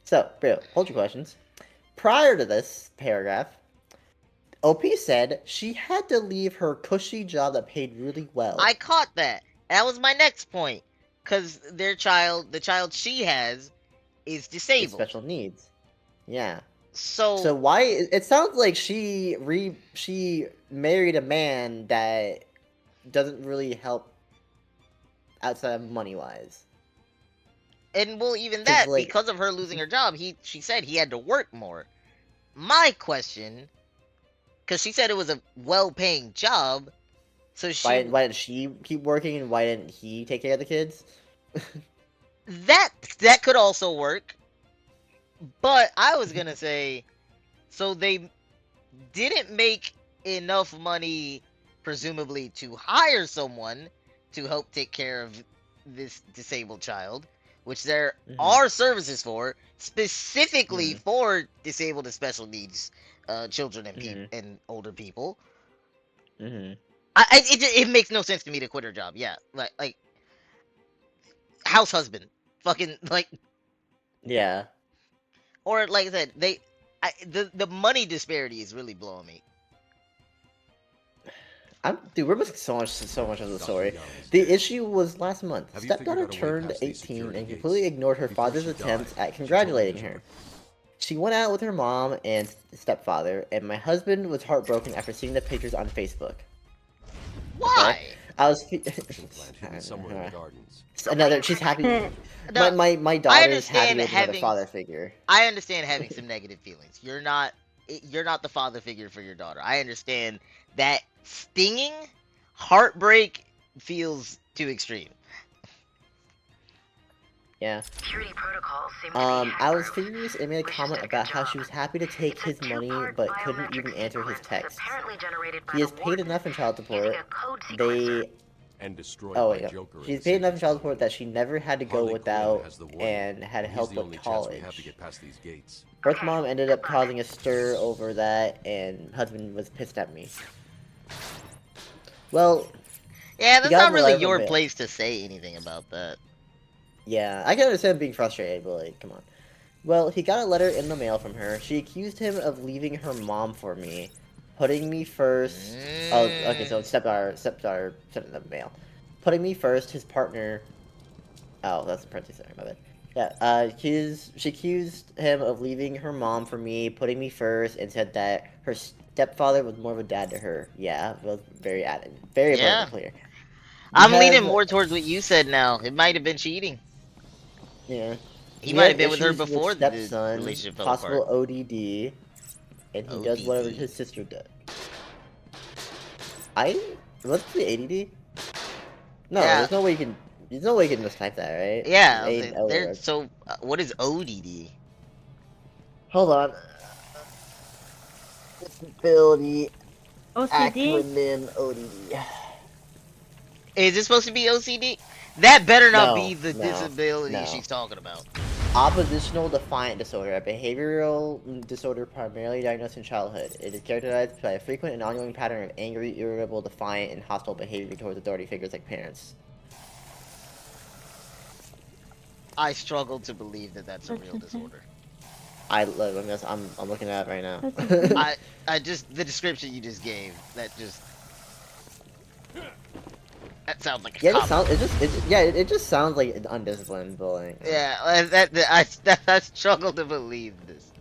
So, Brio, hold your questions. Prior to this paragraph, OP said she had to leave her cushy job that paid really well. I caught that. That was my next point. Because the child she has, is With disabled. special needs. Yeah. So why? It sounds like she married a man that doesn't really help outside of money wise. And well, even that, like- because of her losing her job, she said he had to work more. My question, because she said it was a well-paying job, so she Why didn't she keep working and why didn't he take care of the kids? that could also work. But I was gonna say, so they didn't make enough money, presumably, to hire someone to help take care of this disabled child, which there are services for, specifically for disabled and special needs children and and older people. It makes no sense to me to quit her job. Yeah, like house husband, fucking like. Yeah. Or like I said, the money disparity is really blowing me. Dude, we're missing so much of the story. The issue was last month. Stepdaughter turned 18 and completely ignored her father's attempts at congratulating her. She went out with her mom and stepfather, and my husband was heartbroken after seeing the pictures on Facebook. Why? Okay? I was. Somewhere in the gardens. She's happy. No, my daughter is happy with another father figure. I understand having some negative feelings. You're not the father figure for your daughter. I understand that stinging heartbreak feels too extreme. Yeah. I was furious and made a comment about how she was happy to take his money but couldn't even answer his texts. He has paid enough in child support. And destroyed Oh by yeah. Joker and She's his paid enough in child support that she never had to go Harley Quinn without has the warning. and had He's help the with only chance we college. have to get past these gates. Birth mom ended up causing a stir over that, and husband was pissed at me. Well, Yeah, he that's got not in the really life your of it. place to say anything about that. Yeah, I can understand being frustrated, but like, come on. Well, he got a letter in the mail from her. She accused him of leaving her mom for me, putting me first. Oh, okay, so stepdaughter sent in the mail. Putting me first, his partner. Oh, that's a parenthesis, sorry, my bad. Yeah, she accused him of leaving her mom for me, putting me first, and said that her stepfather was more of a dad to her. Yeah, it was very Yeah. clear. I'm We leaning have- more towards what you said now. It might have been cheating. Yeah. He We might have have been with her issues before the stepson, relationship fell possible apart. ODD, and he does whatever his sister does. What's the ADD? No, Yeah. there's no way you can mistype that, right? Yeah, It's so what is ODD? Hold on. Disability OCD? acronym ODD. Is it supposed to be OCD? That better not No, be the no, disability no. she's talking about. Oppositional defiant disorder, a behavioral disorder primarily diagnosed in childhood. It is characterized by a frequent and ongoing pattern of angry, irritable, defiant, and hostile behavior towards authority figures like parents. I struggle to believe that that's a real disorder. I'm looking at it right now. I just the description you just gave that sounds like a Yeah, cop. it just sounds like an undisciplined bullying. Yeah, I struggle to believe this.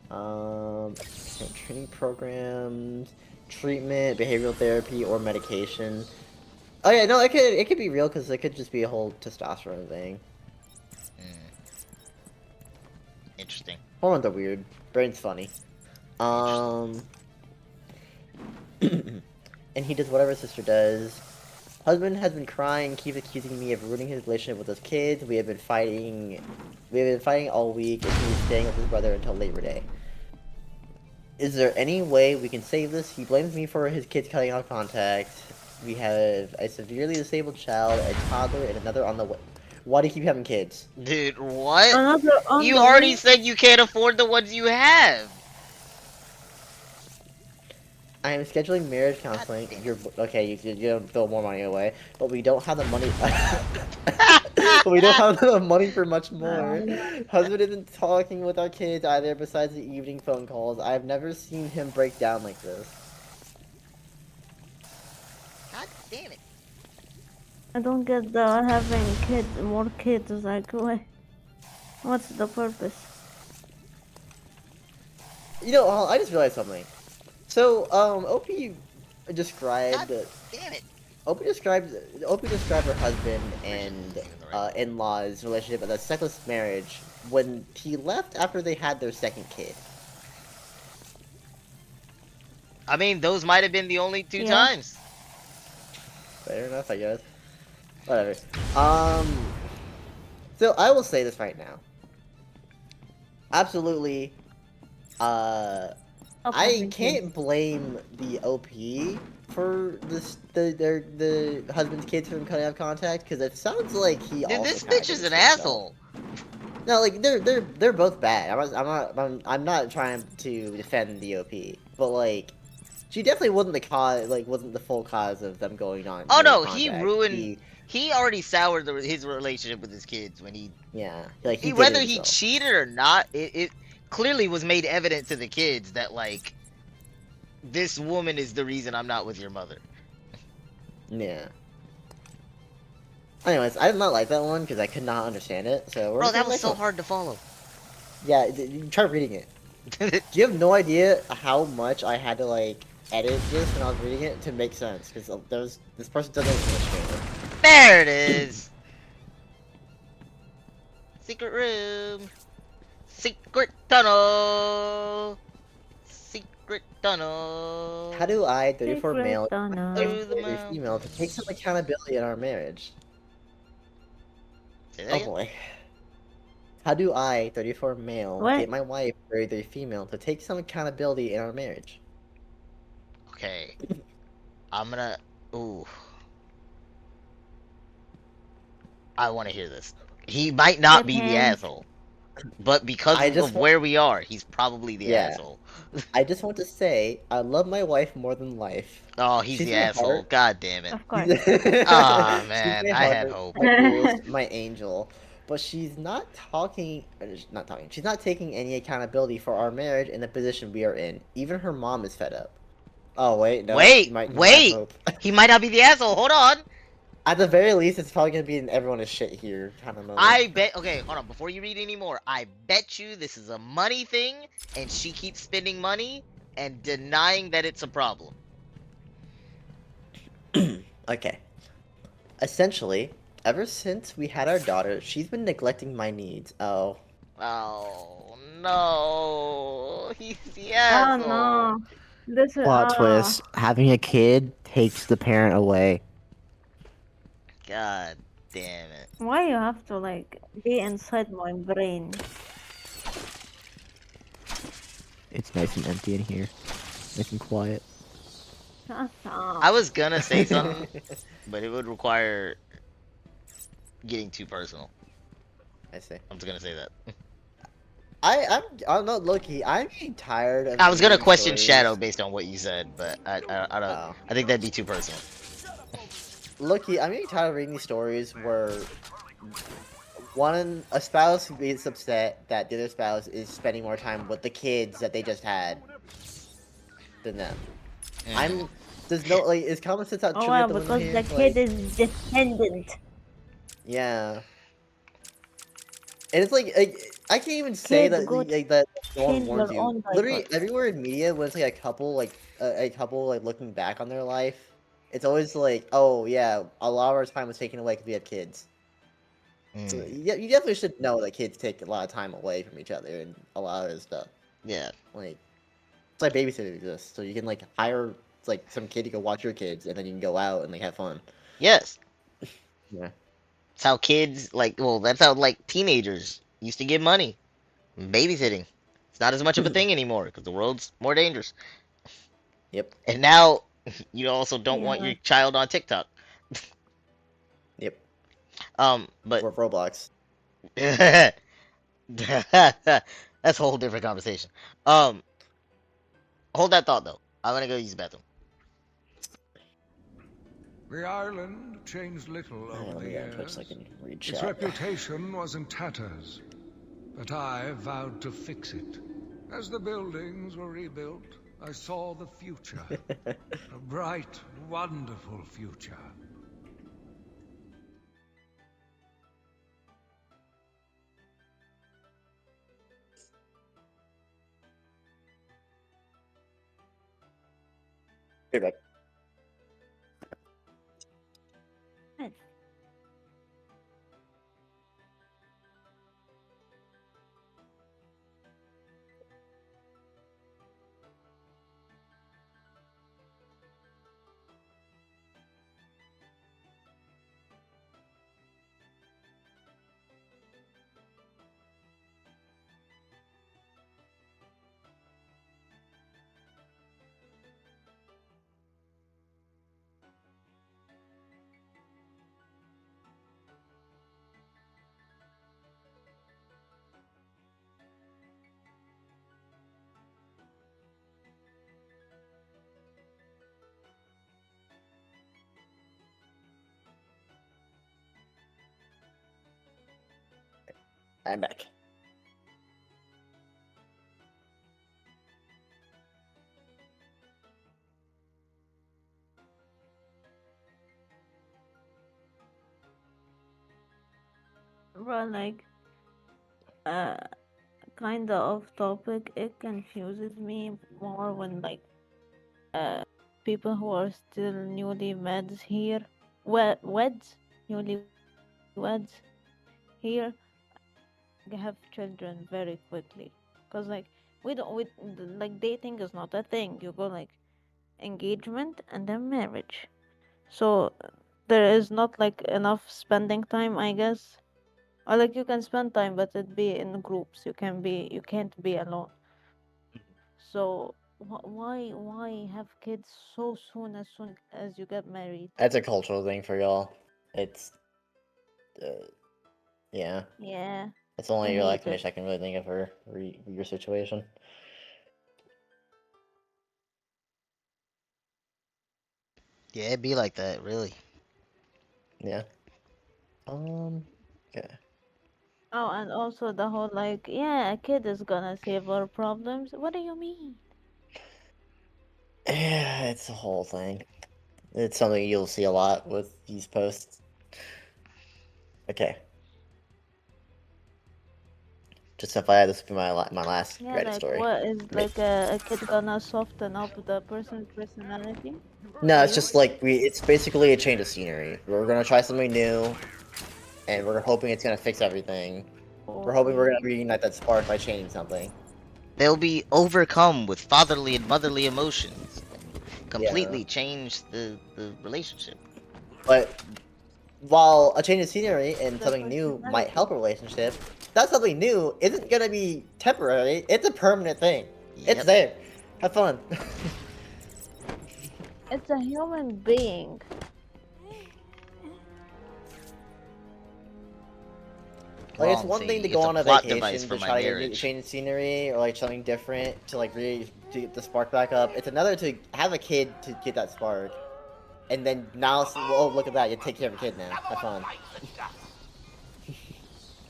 Training programs, treatment, behavioral therapy, or medication. Oh yeah, no, it could be real because it could just be a whole testosterone thing. Interesting. Hormones are weird. Brain's funny. And he does whatever his sister does. Husband has been crying, keeps accusing me of ruining his relationship with his kids. We have been fighting all week, and he's staying with his brother until Labor Day. Is there any way we can save this? He blames me for his kids cutting off contact. We have a severely disabled child, a toddler, and another on the way. Why do you keep having kids? Dude, what? Another on You the already way? said you can't afford the ones you have. I am scheduling marriage counseling. You're okay. You don't throw more money away, but we don't have the money. We don't have the money for much more. Husband isn't talking with our kids either. Besides the evening phone calls, I've never seen him break down like this. God damn it. I don't get the having more kids, like, what's the purpose? You know, I just realized something. So, OP described. God damn it. OP described her husband and in-laws relationship as a sexless marriage when he left after they had their second kid. I mean, those might have been the only two times. Fair enough, I guess. Whatever. So I will say this right now. Absolutely. I can't blame the OP for the husband's kids from cutting off contact because it sounds like he. Dude, also this kinda bitch did is it an to himself. asshole. No, like they're both bad. I'm not trying to defend the OP, but like she definitely wasn't the cause. Like wasn't the full cause of them going on. Oh no, contact. he ruined. He already soured his relationship with his kids when he. Yeah, like he whether did it he himself. cheated or not, it clearly was made evident to the kids that like this woman is the reason I'm not with your mother. Yeah. Anyways, I did not like that one because I could not understand it. So Bro, that was so hard to follow. Yeah, you try reading it. Do you have no idea how much I had to like edit this when I was reading it to make sense? Because this person doesn't understand it. There it is. Secret room. Secret tunnel. Secret tunnel. How do I, 34 Secret male, tunnel. 33 female, to take some accountability in our marriage? Say that Oh again? boy. How do I, 34 male, What? get my wife, 33 female, to take some accountability in our marriage? Okay. I'm gonna. Ooh. I want to hear this. He might not be the Depends. asshole, but because of where we are, he's probably the asshole. I just want to say, I love my wife more than life. Oh, he's She's the my asshole. heart. God damn it. Of course. Ah, She's man, my I had heart, hope. my rules, my angel. But she's not talking, she's not taking any accountability for our marriage and the position we are in. Even her mom is fed up. Oh, wait, no. Wait, you might have wait! hope. He might not be the asshole. Hold on. At the very least, it's probably gonna be an everyone is shit here kind of moment. I bet. Okay, hold on. Before you read any more, I bet you this is a money thing, and she keeps spending money and denying that it's a problem. Okay. Essentially, ever since we had our daughter, she's been neglecting my needs. Oh. Oh no, he's the Oh asshole. no. This is Plot twist. Having a kid takes the parent away. God damn it. Why you have to like be inside my brain? It's nice and empty in here. Nice and quiet. Shut up. I was gonna say something, but it would require getting too personal. I see. I'm just gonna say that. I'm not lucky. I'm getting tired of. I was gonna reading question stories. Shadow based on what you said, but I don't. Oh. I think that'd be too personal. Lucky, I'm getting tired of reading these stories where a spouse gets upset that the other spouse is spending more time with the kids that they just had than them. There's no like is common sense out Oh true wow, at the because moment the here? kid is dependent. Yeah. And it's like I can't even say Kids that go that no one change warns their you. own Literally diapers. everywhere in media when it's like a couple like looking back on their life, it's always like, oh yeah, a lot of our time was taken away because we had kids. So you definitely should know that kids take a lot of time away from each other and a lot of this stuff. Yeah. Like it's like babysitter exists, so you can like hire like some kid to go watch your kids, and then you can go out and like have fun. Yes. Yeah. That's how kids that's how like teenagers used to get money. Babysitting. It's not as much of a thing anymore because the world's more dangerous. Yep. And now you also don't want Yeah. your child on TikTok. Yep. But Or Roblox. that's a whole different conversation. Hold that thought though. I'm gonna go use the bathroom. The island changed little over the years. So I can read Its chat. reputation was in tatters, but I vowed to fix it. As the buildings were rebuilt, I saw the future. A bright, wonderful future. Be right back. I'm back. Well, like, uh, kinda off topic, it confuses me more when, like, people who are still newlyweds here, weds, newlyweds here, have children very quickly. Cause like we don't, we like dating is not a thing. You go like engagement and then marriage. So there is not like enough spending time, I guess. Or like you can spend time, but it be in groups. You can't be alone. So why have kids so soon as you get married? That's a cultural thing for y'all. It's, yeah. Yeah, It's I only your hate like it. I can really think of for your situation. Yeah, it'd be like that, really. Yeah. Okay. Oh, and also the whole like, yeah, a kid is gonna save our problems. What do you mean? Yeah, it's a whole thing. It's something you'll see a lot with these posts. Okay. Just FYI, this will be my last Yeah, Reddit like story. what is like a kid gonna soften up the person's personality No, for it's you? just like it's basically a change of scenery. We're gonna try something new, and we're hoping it's gonna fix everything. We're hoping we're Okay. gonna reunite that spark by changing something. They'll be overcome with fatherly and motherly emotions. Yeah. Completely change the relationship. But while a change of scenery and The something new might personality. help a relationship, that something new isn't gonna be temporary. It's a permanent thing. It's Yep. there. Have fun. It's a human being. Like, it's Long one thing to saying, go it's a on a plot device vacation for to my try to get a new marriage. change of scenery or like something different to like really to get the spark back up. It's another to have a kid to get that spark, and then now, oh look at that, you take care of a kid now. Have fun.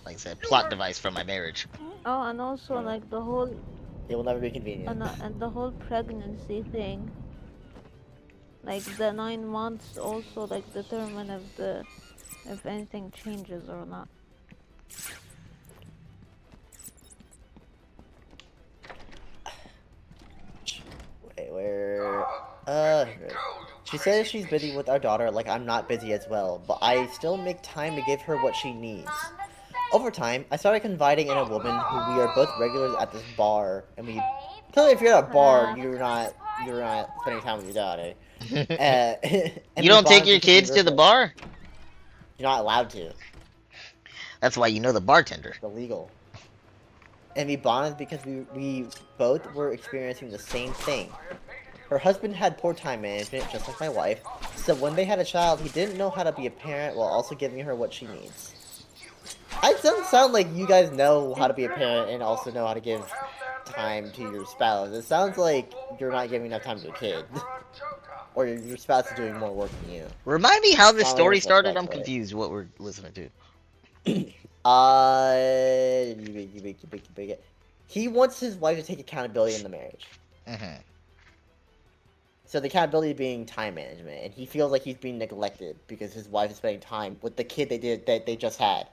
Like I said, plot device for my marriage. Oh, and also like the whole It will never be convenient. and the whole pregnancy thing. Like the 9 months also like determine if anything changes or not. Wait, where? She says she's busy with our daughter, like I'm not busy as well, but I still make time to give her what she needs. Over time, I started confiding in a woman who we are both regulars at this bar, and we. Clearly, if you're at a bar, you're not spending time with your daughter. And You we don't take bonded your because we kids were to the bar? You're not allowed to. That's why you know the bartender. It's illegal. And we bonded because we both were experiencing the same thing. Her husband had poor time management, just like my wife, so when they had a child, he didn't know how to be a parent while also giving her what she needs. It doesn't sound like you guys know how to be a parent and also know how to give time to your spouse. It sounds like you're not giving enough time to your kid. Or your spouse is doing more work than you. Remind me how this Not story like started. that's I'm right. confused what we're listening to. He wants his wife to take accountability in the marriage. So the accountability being time management, and he feels like he's being neglected because his wife is spending time with the kid they just had.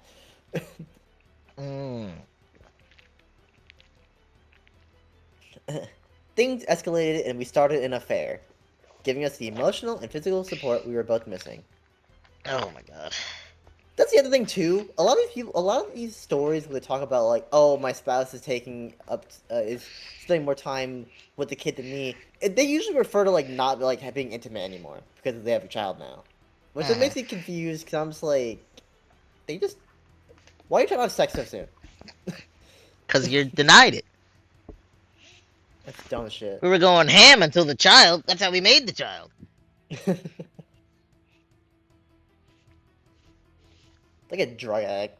Things escalated and we started an affair. giving us the emotional and physical support we were both missing. Oh my god. That's the other thing too. A lot of these stories where they talk about like, oh, my spouse is is spending more time with the kid than me. They usually refer to like not like being intimate anymore because they have a child now, which it makes me confused because I'm just like, why are you trying to have sex so soon? Because you're denied it. That's dumb as shit. We were going ham until the child. That's how we made the child. Like a drug addict.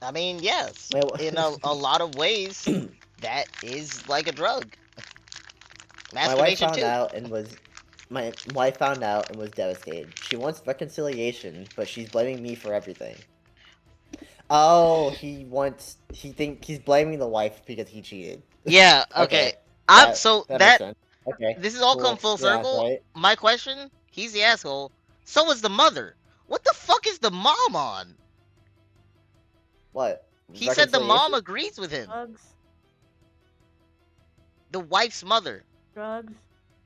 I mean, yes. In a lot of ways, that is like a drug. My wife found out and was devastated. She wants reconciliation, but she's blaming me for everything. Oh, he's blaming the wife because he cheated. Yeah, okay. Okay. This is all come full circle. Yeah, right? My question, he's the asshole. So is the mother. What the fuck is the mom on? What? He said the mom agrees with him. Drugs. The wife's mother. Drugs.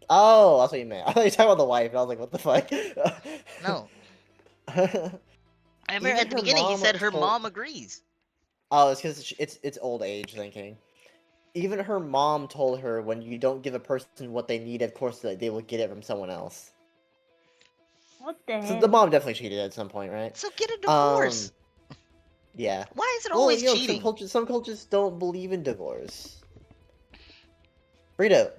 Oh, that's what you meant. I thought you were talking about the wife, and I was like, what the fuck? No. I remember at the beginning he said her mom agrees. Oh, it's because it's old age thinking. Even her mom told her when you don't give a person what they need, of course they will get it from someone else. What the heck? So the mom definitely cheated at some point, right? So get a divorce. Yeah. Why is it always cheating? Some cultures don't believe in divorce. Burrito.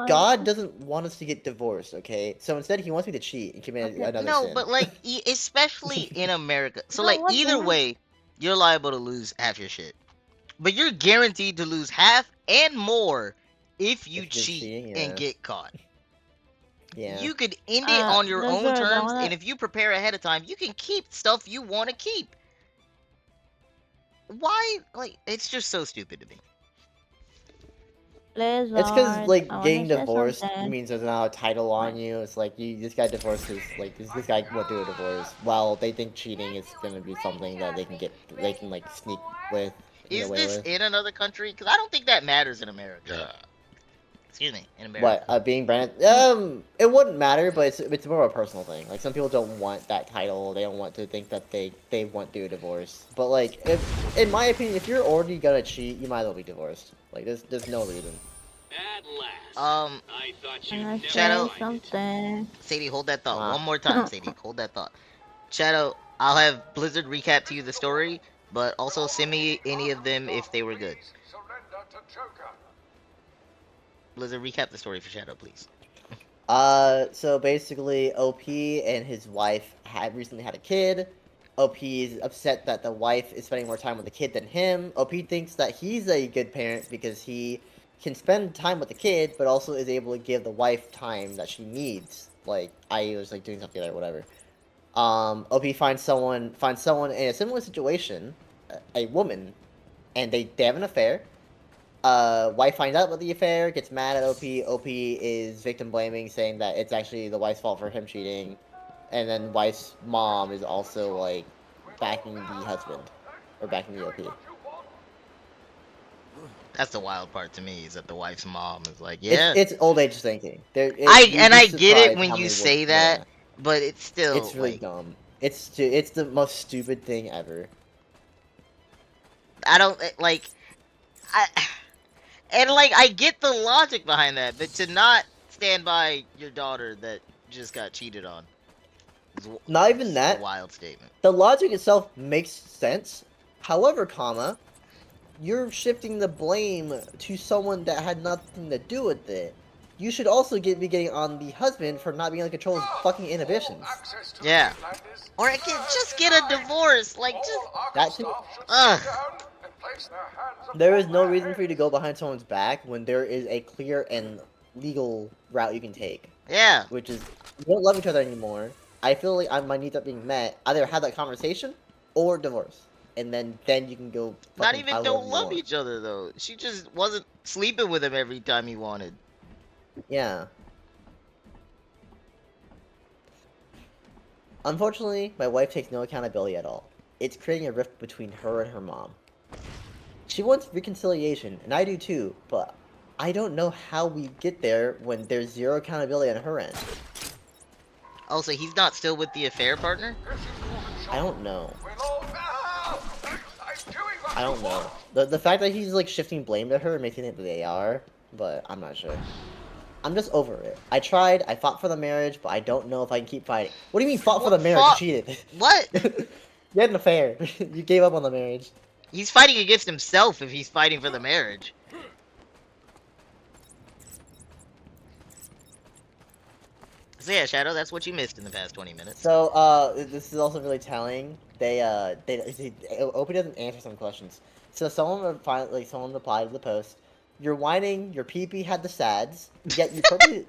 God doesn't want us to get divorced, okay? So instead, he wants me to cheat and commit another sin. But like, especially in America. So like, either way, you're liable to lose half your shit. But you're guaranteed to lose half and more if you cheat and get caught. Yeah. You could end it on your own terms, and if you prepare ahead of time, you can keep stuff you want to keep. Why? Like, it's just so stupid to me. It's because like getting divorced means there's not a title on you. It's like you just got divorced because like this guy won't do a divorce. While they think cheating is gonna be something that they can like sneak with. Is this in another country? Because I don't think that matters in America. Excuse me, in America. What, being branded? It wouldn't matter, but it's more of a personal thing. Like, some people don't want that title. They don't want to think that they won't do a divorce. But, like, in my opinion, if you're already gonna cheat, you might as well be divorced. Like, there's no reason. At last. I thought you Shadow. Something. Sadie, hold that thought. One more time, Sadie. Hold that thought. Shadow, I'll have Blizzard recap to you the story, but also send me any of them if they were good. Blizzard, recap the story for Shadow, please. So basically, OP and his wife had recently had a kid. OP is upset that the wife is spending more time with the kid than him. OP thinks that he's a good parent because he can spend time with the kid, but also is able to give the wife time that she needs. Like, I was like doing something or whatever. OP finds someone in a similar situation, a woman, and they have an affair. Wife finds out about the affair, gets mad at OP. OP is victim blaming, saying that it's actually the wife's fault for him cheating. And then wife's mom is also, like, backing the husband. Or backing the OP. That's the wild part to me, is that the wife's mom is like, yeah. It's old age thinking. I get it when you say that, but it's still, it's really dumb. It's the most stupid thing ever. I don't, like, I get the logic behind that, but to not stand by your daughter that just got cheated on. Not even that. A wild statement. The logic itself makes sense. However, you're shifting the blame to someone that had nothing to do with it. You should also be getting on the husband for not being able to control his fucking inhibitions. Yeah. Or just get a divorce. Like, just... That too. There is no reason for you to go behind someone's back when there is a clear and legal route you can take. Yeah. Which is, you don't love each other anymore. I feel like my needs are being met. Either have that conversation or divorce. And then you can go. Not even don't love each other though. She just wasn't sleeping with him every time he wanted. Yeah. Unfortunately, my wife takes no accountability at all. It's creating a rift between her and her mom. She wants reconciliation, and I do too, but I don't know how we get there when there's zero accountability on her end. Also, he's not still with the affair partner? I don't know. I don't know. The fact that he's like shifting blame to her makes me think that they are, but I'm not sure. I'm just over it. I tried, I fought for the marriage, but I don't know if I can keep fighting. What do you mean fought for the marriage? You cheated. What? You had an affair. You gave up on the marriage. He's fighting against himself if he's fighting for the marriage. So yeah, Shadow, that's what you missed in the past 20 minutes. So, this is also really telling. Opie doesn't answer some questions. So someone replied to the post, "You're whining, your pee-pee had the sads, yet you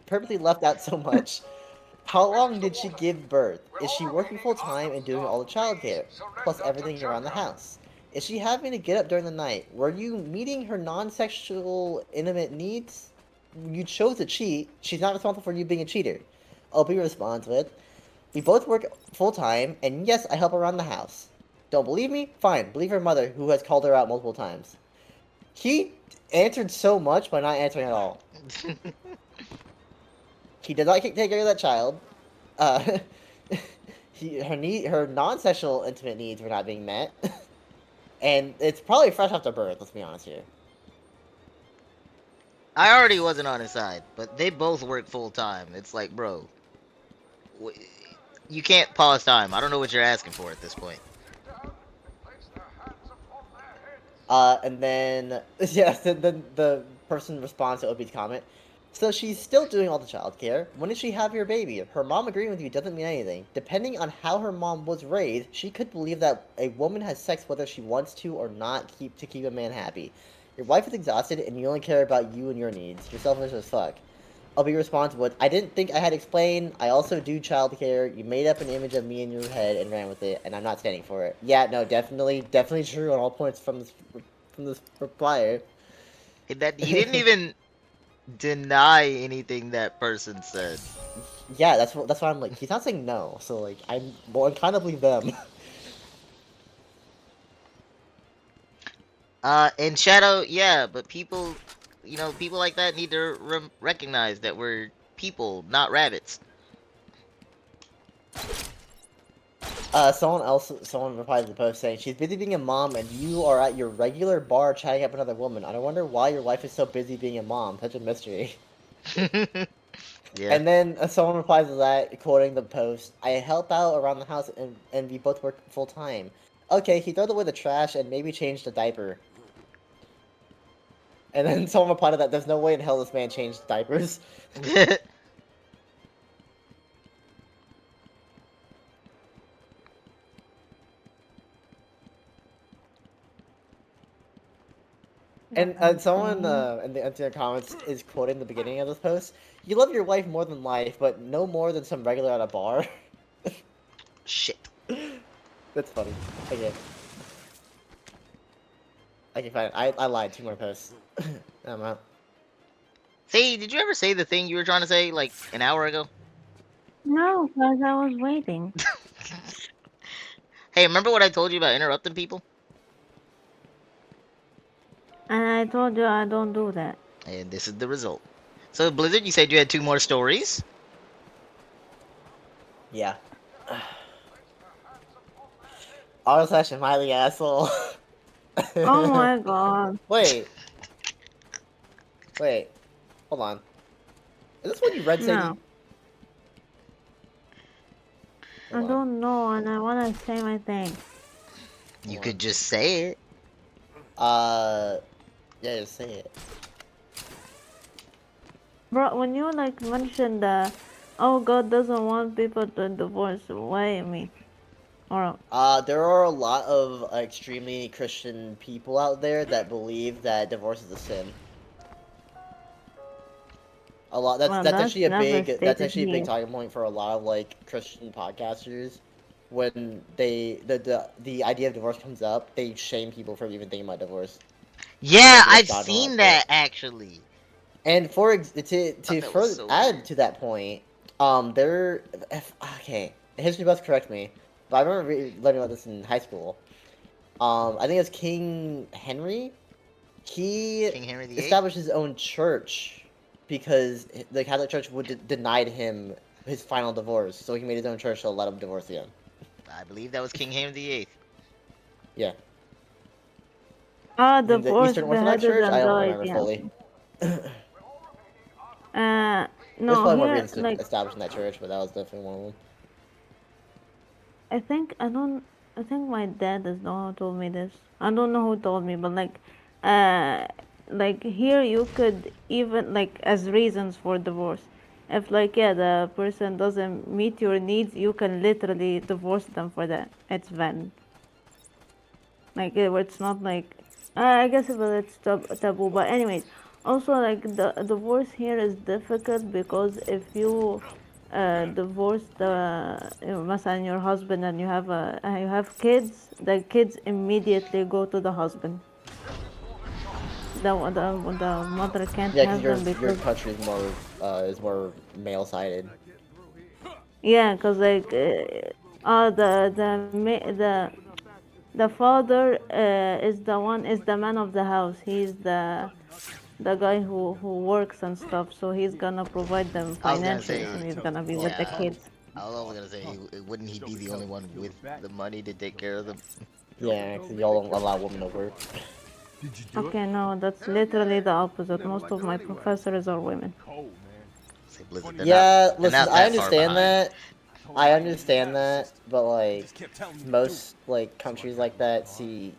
purposely left out so much. How long did she give birth? Is she working full-time and doing all the childcare, plus everything around the house? Is she having to get up during the night? Were you meeting her non-sexual intimate needs? You chose to cheat. She's not responsible for you being a cheater." Opie responds with, "We both work full-time, and yes, I help around the house. Don't believe me? Fine, believe her mother, who has called her out multiple times." He answered so much by not answering at all. He did not take care of that child. Her non-sexual intimate needs were not being met. And it's probably fresh after birth, let's be honest here. I already wasn't on his side, but they both work full-time. It's like, bro, you can't pause time. I don't know what you're asking for at this point. And then, yeah, the person responds to Opie's comment. "So she's still doing all the childcare. When did she have your baby? Her mom agreeing with you doesn't mean anything. Depending on how her mom was raised, she could believe that a woman has sex whether she wants to or not to keep a man happy. Your wife is exhausted and you only care about you and your needs. You're selfish as fuck." Opie responds with, "I didn't think I had explained. I also do childcare. You made up an image of me in your head and ran with it, and I'm not standing for it." Yeah, no, definitely true on all points from this replier. He didn't even deny anything that person said. Yeah, that's why I'm like, he's not saying no, so like I kind of believe them. And Shadow, yeah, but people, people like that need to recognize that we're people, not rabbits. Someone replied to the post saying, "She's busy being a mom and you are at your regular bar chatting up another woman. I wonder why your wife is so busy being a mom. Such a mystery." Yeah. And then someone replies to that, quoting the post, "I help out around the house and we both work full time. Okay, he throws away the trash and maybe changed the diaper." And then someone replied to that, "There's no way in hell this man changed diapers." And someone in the comments is quoting the beginning of this post. "You love your wife more than life, but no more than some regular at a bar." Shit. That's funny. Okay, fine. I lied. 2 more posts. I'm out. Say, did you ever say the thing you were trying to say like an hour ago? No, because I was waiting. Hey, remember what I told you about interrupting people? And I told you I don't do that. And this is the result. So, Blizzard, you said you had 2 more stories? Yeah. R// Miley asshole. Oh my god. Wait. Hold on. Is this what you read, Sadie? No. I don't know, and I want to say my thing. You could just say it. Yeah, just say it. Bro, when you like mentioned that, oh, God doesn't want people to divorce, why me? Or there are a lot of extremely Christian people out there that believe that divorce is a sin. A lot. That's actually a big talking point for a lot of like Christian podcasters. When the idea of divorce comes up, they shame people for even thinking about divorce. Yeah, I've seen that actually. And to further add to that point, history buffs correct me, but I remember learning about this in high school. I think it was King Henry. He King Henry VIII? established his own church because the Catholic Church would denied him his final divorce, so he made his own church to let him divorce again. I believe that was King Henry VIII. Yeah. The The fourth Eastern Orthodox beheaded Church? and I don't died, remember yeah. fully. There's No, probably more here, reasons to like, establish that church, but that was definitely one of them. I think my dad is the one who told me this. I don't know who told me, but like here you could even like as reasons for divorce. If like yeah the person doesn't meet your needs, you can literally divorce them for that. It's valid. Like it's not like I guess it's taboo, but anyways, also like the divorce here is difficult because if you divorce مثلا your husband and you have kids, the kids immediately go to the husband. The mother can't Yeah, have them because your because country is more male sided. yeah, because like the father is the man of the house. He's the guy who works and stuff, so he's gonna provide them I was gonna financially, say, so he's gonna be with the kids. I was also gonna say, wouldn't he be the only one with the money to take care of them? Yeah, because y'all don't allow women to work. Okay, no, that's literally the opposite. Most of my professors are women. Yeah, listen, I understand that. I understand that, but like most like countries like that see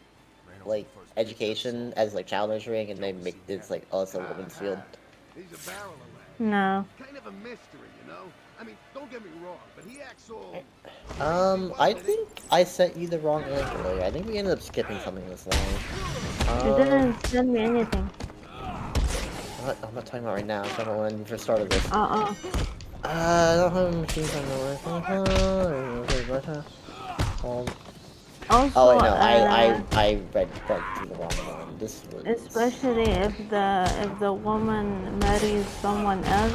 like education as like child nurturing, and they make it's like oh it's a woman's field. No. Kind of a mystery, you know? I mean, don't get me wrong, but he acts all... I think I sent you the wrong link earlier. I think we ended up skipping something this long. You didn't send me anything. I'm not talking about right now. I'm talking about when we first started this. Uh-uh. I don't have a machine gun Also, oh wait, no, I read through the wrong one. This was... especially if the woman marries someone else,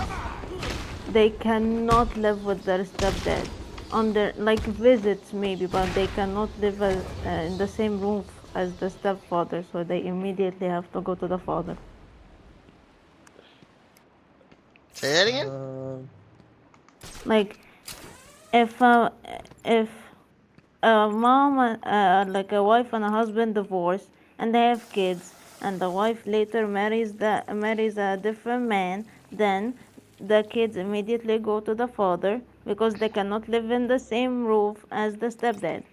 they cannot live with their stepdad. Under like visits maybe, but they cannot live in the same roof as the stepfather, so they immediately have to go to the father. Say that again? Like, if a mom, like a wife and a husband divorce, and they have kids, and the wife later marries a different man, then the kids immediately go to the father because they cannot live in the same roof as the stepdad.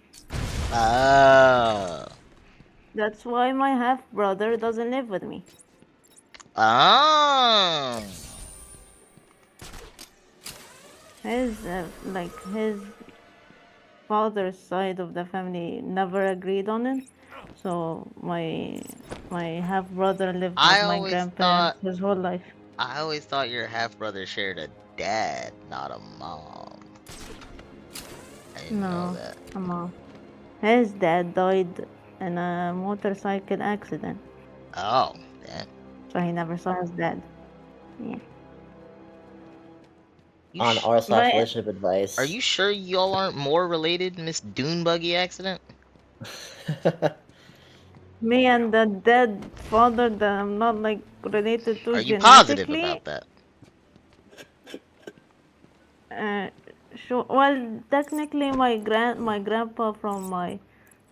Oh. That's why my half brother doesn't live with me. Oh. His his father's side of the family never agreed on it, so my half brother lived with my grandparents his whole life. I always thought your half brother shared a dad, not a mom. I didn't know that. A mom. His dad died in a motorcycle accident. Oh, damn. So he never saw his dad. Yeah. On r/relationship advice. Are you sure y'all aren't more related, Miss Dune Buggy accident? Me and the dead father that I'm not like related to. Are you positive about that? Sure. Well, technically, my grandpa from my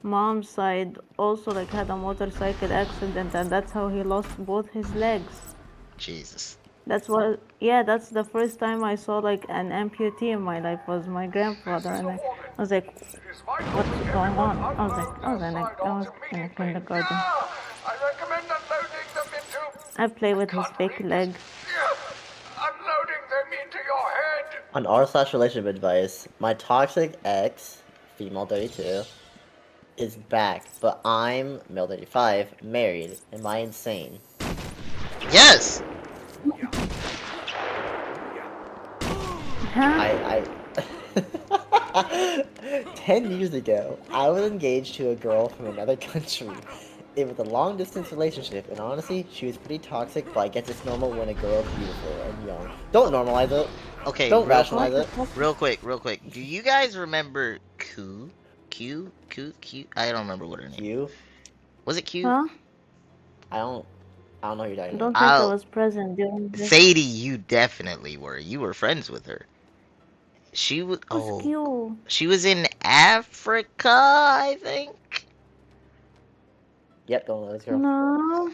mom's side also like had a motorcycle accident, and that's how he lost both his legs. Jesus. That's what. Yeah, that's the first time I saw like an amputee in my life was my grandfather, and I was like, "What's going on?" I was in kindergarten. I recommend unloading them into... I play with his fake leg. Unloading them into your head! On r/relationship advice, my toxic ex, female 32, is back, but I'm, male 35, married. Am I insane? Yes! I 10 years ago, I was engaged to a girl from another country. It was a long-distance relationship, and honestly, she was pretty toxic, but I guess it's normal when a girl is beautiful and young. Don't normalize it. Okay, don't rationalize it. Real quick. Do you guys remember Q? I don't remember what her name. Q? Was it Q? Huh? I don't know who you're I talking don't about. think I was present during this. Sadie, you definitely were. You were friends with her. She was. Who's Oh, Q? she was in Africa, I think. Yep, don't know this girl. No.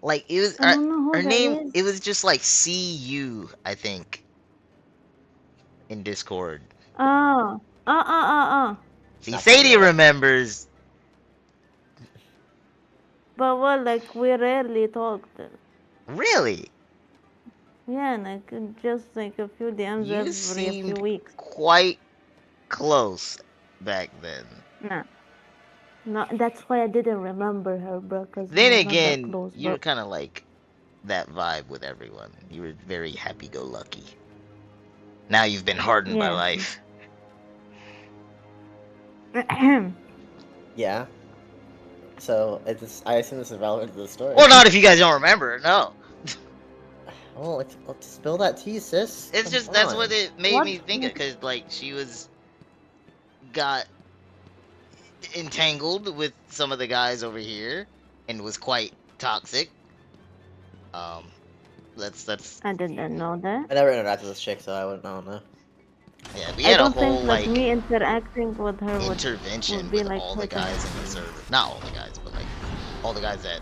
Like it was I don't know who her that name. is. It was just like CU, I think, in Discord. Oh. See, Sadie remembers. But well, like, we rarely talked. Really? Yeah, like, just like a few DMs You every few seemed weeks. quite close back then. Nah. No, that's why I didn't remember her, bro, because Then we're not that again, close, you were but... kind of like that vibe with everyone. You were very happy-go-lucky. Now you've been hardened by Yeah. life. Yeah. So I assume this is relevant to the story. Well, not if you guys don't remember. No. Oh, let's spill that tea, sis. It's Come just that's on. what it made me think of, because like she got entangled with some of the guys over here and was quite toxic. That's I didn't know that. I never interacted with this chick, so I wouldn't know. Yeah, we I had a don't whole think like that me interacting with her intervention would be with like all the hurting. guys in the server. Not all the guys, but like all the guys that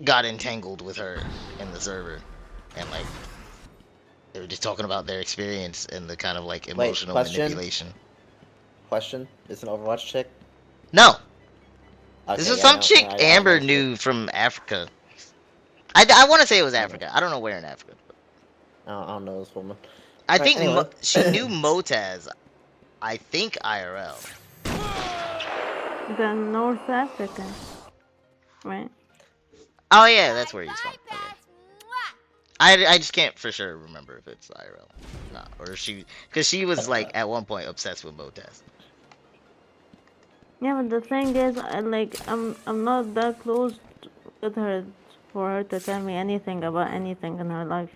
got entangled with her in the server, and like they were just talking about their experience and the kind of like emotional manipulation. Question: Is an Overwatch chick? No. Okay, This is yeah, some no, chick I Amber know. knew from Africa. I want to say it was Africa. I don't know where in Africa. I don't know this woman. I Alright, think anyway. she knew Motaz. I think IRL. The North African, right? Oh yeah, that's where he's from. Okay. I just can't for sure remember if it's IRL, or because she was like at one point obsessed with Motaz. Yeah, but the thing is, I'm not that close with her for her to tell me anything about anything in her life.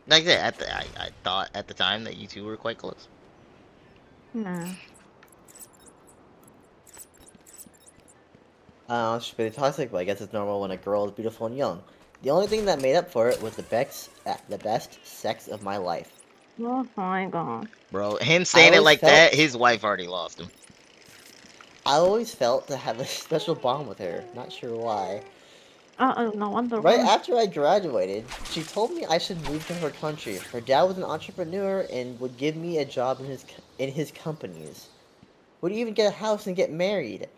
Like that, I thought at the time that you two were quite close. Nah. She's pretty toxic, but I guess it's normal when a girl is beautiful and young. The only thing that made up for it was the best sex of my life. Oh my god. Bro, him saying it always like felt- that, his wife already lost him. I always felt to have a special bond with her. Not sure why. No wonder. Right why. after I graduated, she told me I should move to her country. Her dad was an entrepreneur and would give me a job in his companies. Would even get a house and get married.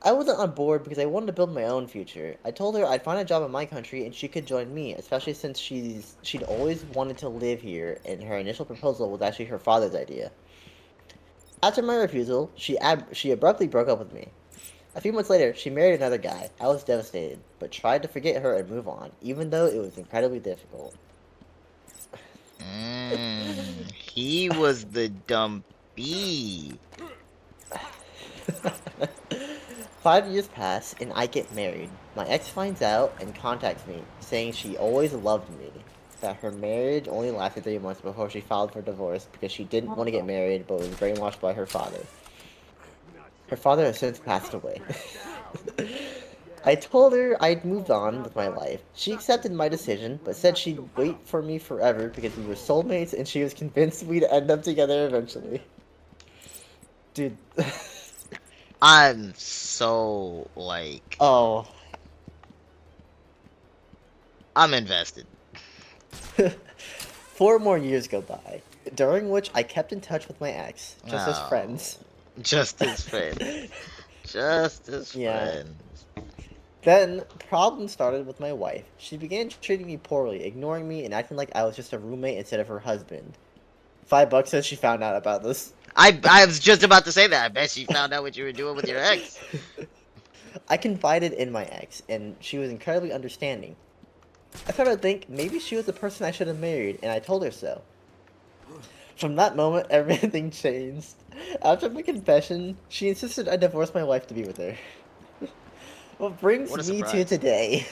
I wasn't on board because I wanted to build my own future. I told her I'd find a job in my country and she could join me, especially since she'd always wanted to live here and her initial proposal was actually her father's idea. After my refusal, she abruptly broke up with me. A few months later, she married another guy. I was devastated, but tried to forget her and move on, even though it was incredibly difficult. He was the dumpy. 5 years pass, and I get married. My ex finds out and contacts me, saying she always loved me. That her marriage only lasted 3 months before she filed for divorce because she didn't want to get married but was brainwashed by her father. Her father has since passed away. I told her I'd moved on with my life. She accepted my decision, but said she'd wait for me forever because we were soulmates and she was convinced we'd end up together eventually. Dude. I'm so like. Oh. I'm invested. 4 more years go by, during which I kept in touch with my ex, just as Oh. friends. Just as friends. Just as friends. Then, problems started with my wife. She began treating me poorly, ignoring me, and acting like I was just a roommate instead of her husband. $5 says she found out about this. I was just about to say that. I bet she found out what you were doing with your ex. I confided in my ex, and she was incredibly understanding. I started to think maybe she was the person I should have married, and I told her so. From that moment, everything changed. After my confession, she insisted I divorce my wife to be with her. What brings What a me to surprise. today.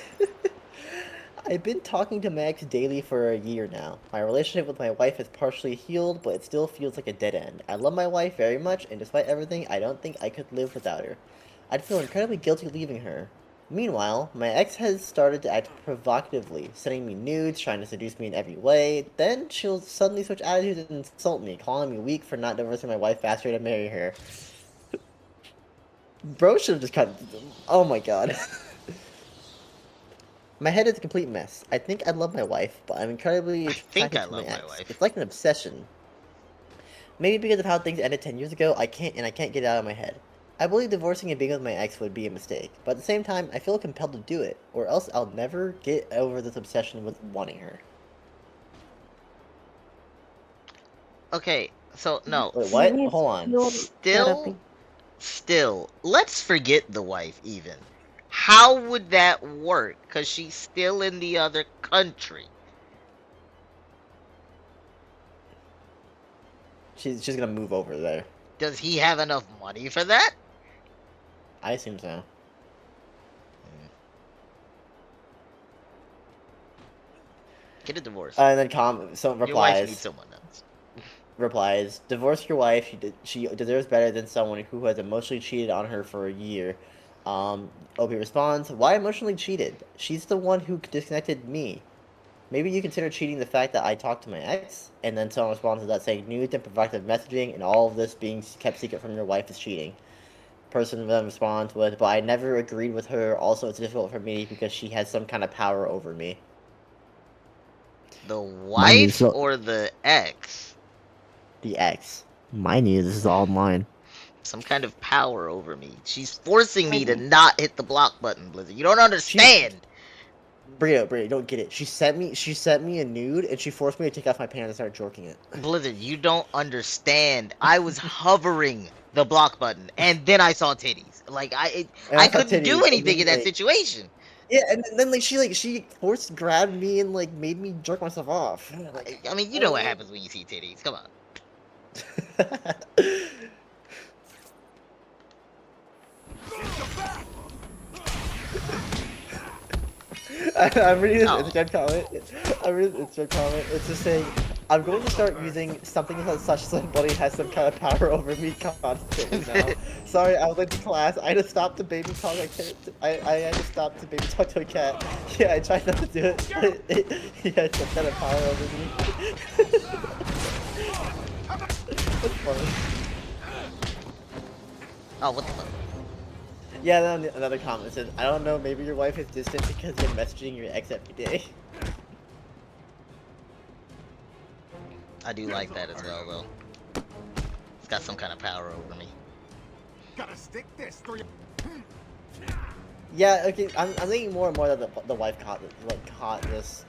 I've been talking to my ex daily for a year now. My relationship with my wife is partially healed, but it still feels like a dead end. I love my wife very much, and despite everything, I don't think I could live without her. I'd feel incredibly guilty leaving her. Meanwhile, my ex has started to act provocatively, sending me nudes, trying to seduce me in every way. Then she'll suddenly switch attitudes and insult me, calling me weak for not divorcing my wife faster to marry her. Bro should have just cut. Oh my god. My head is a complete mess. I think I love my wife, but I'm incredibly attracted to my ex. It's like an obsession. Maybe because of how things ended 10 years ago, I can't get it out of my head. I believe divorcing and being with my ex would be a mistake, but at the same time, I feel compelled to do it, or else I'll never get over this obsession with wanting her. Okay, so no. Wait, what? Hold on. Still, let's forget the wife even. How would that work? Because she's still in the other country. She's gonna move over there. Does he have enough money for that? I assume so. Get a divorce. And then someone replies. Your wife needs someone else. Replies, divorce your wife. She deserves better than someone who has emotionally cheated on her for a year. OP responds, why emotionally cheated? She's the one who disconnected me. Maybe you consider cheating the fact that I talked to my ex? And then someone responds to that saying, nudes and provocative messaging and all of this being kept secret from your wife is cheating. Person then responds with, but I never agreed with her. Also, it's difficult for me because she has some kind of power over me. The wife or the ex? The ex. Mind you, this is all mine. Some kind of power over me. She's forcing me to not hit the block button, Blizzard. You don't understand. Brio, you don't get it. She sent me a nude and she forced me to take off my pants and start jorking it. Blizzard, you don't understand. I was hovering the block button and then I saw titties. Like I couldn't do anything in that situation. Yeah, and then she grabbed me and like made me jerk myself off. I mean, you know what happens when you see titties. Come on. I'm reading this Instagram comment. It's just saying, I'm going to start using something such somebody has some kind of power over me constantly now. Sorry, I was late to class. I had to stop to baby talk. I had to stop to baby talk to a cat. Yeah, I tried not to do it. He had some kind of power over me. That's funny. Oh, what the fuck? Yeah, then another comment says, I don't know, maybe your wife is distant because you're messaging your ex every day. I do like that as well, though. It's got some kind of power over me. Gotta stick this through your... Yeah, okay, I'm thinking more and more that the wife caught this.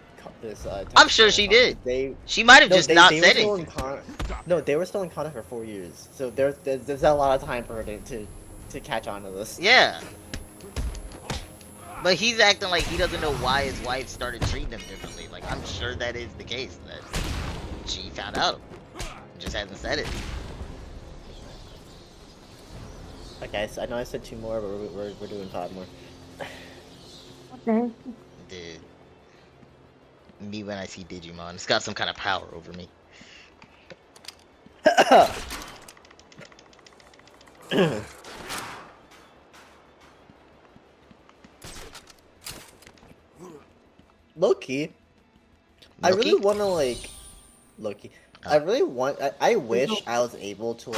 I'm sure she did. She might have just not said anything. No, they were still in contact for 4 years, so there's a lot of time for her to catch on to this. Yeah. But he's acting like he doesn't know why his wife started treating him differently. Like, I'm sure that is the case. That she found out. Just hasn't said it. Okay, so I know I said 2 more, but we're doing 5 more. Okay. Dude. Me when I see Digimon. It's got some kind of power over me. Low-key, I really want to, like... Low-key. I really want... I wish I was able to,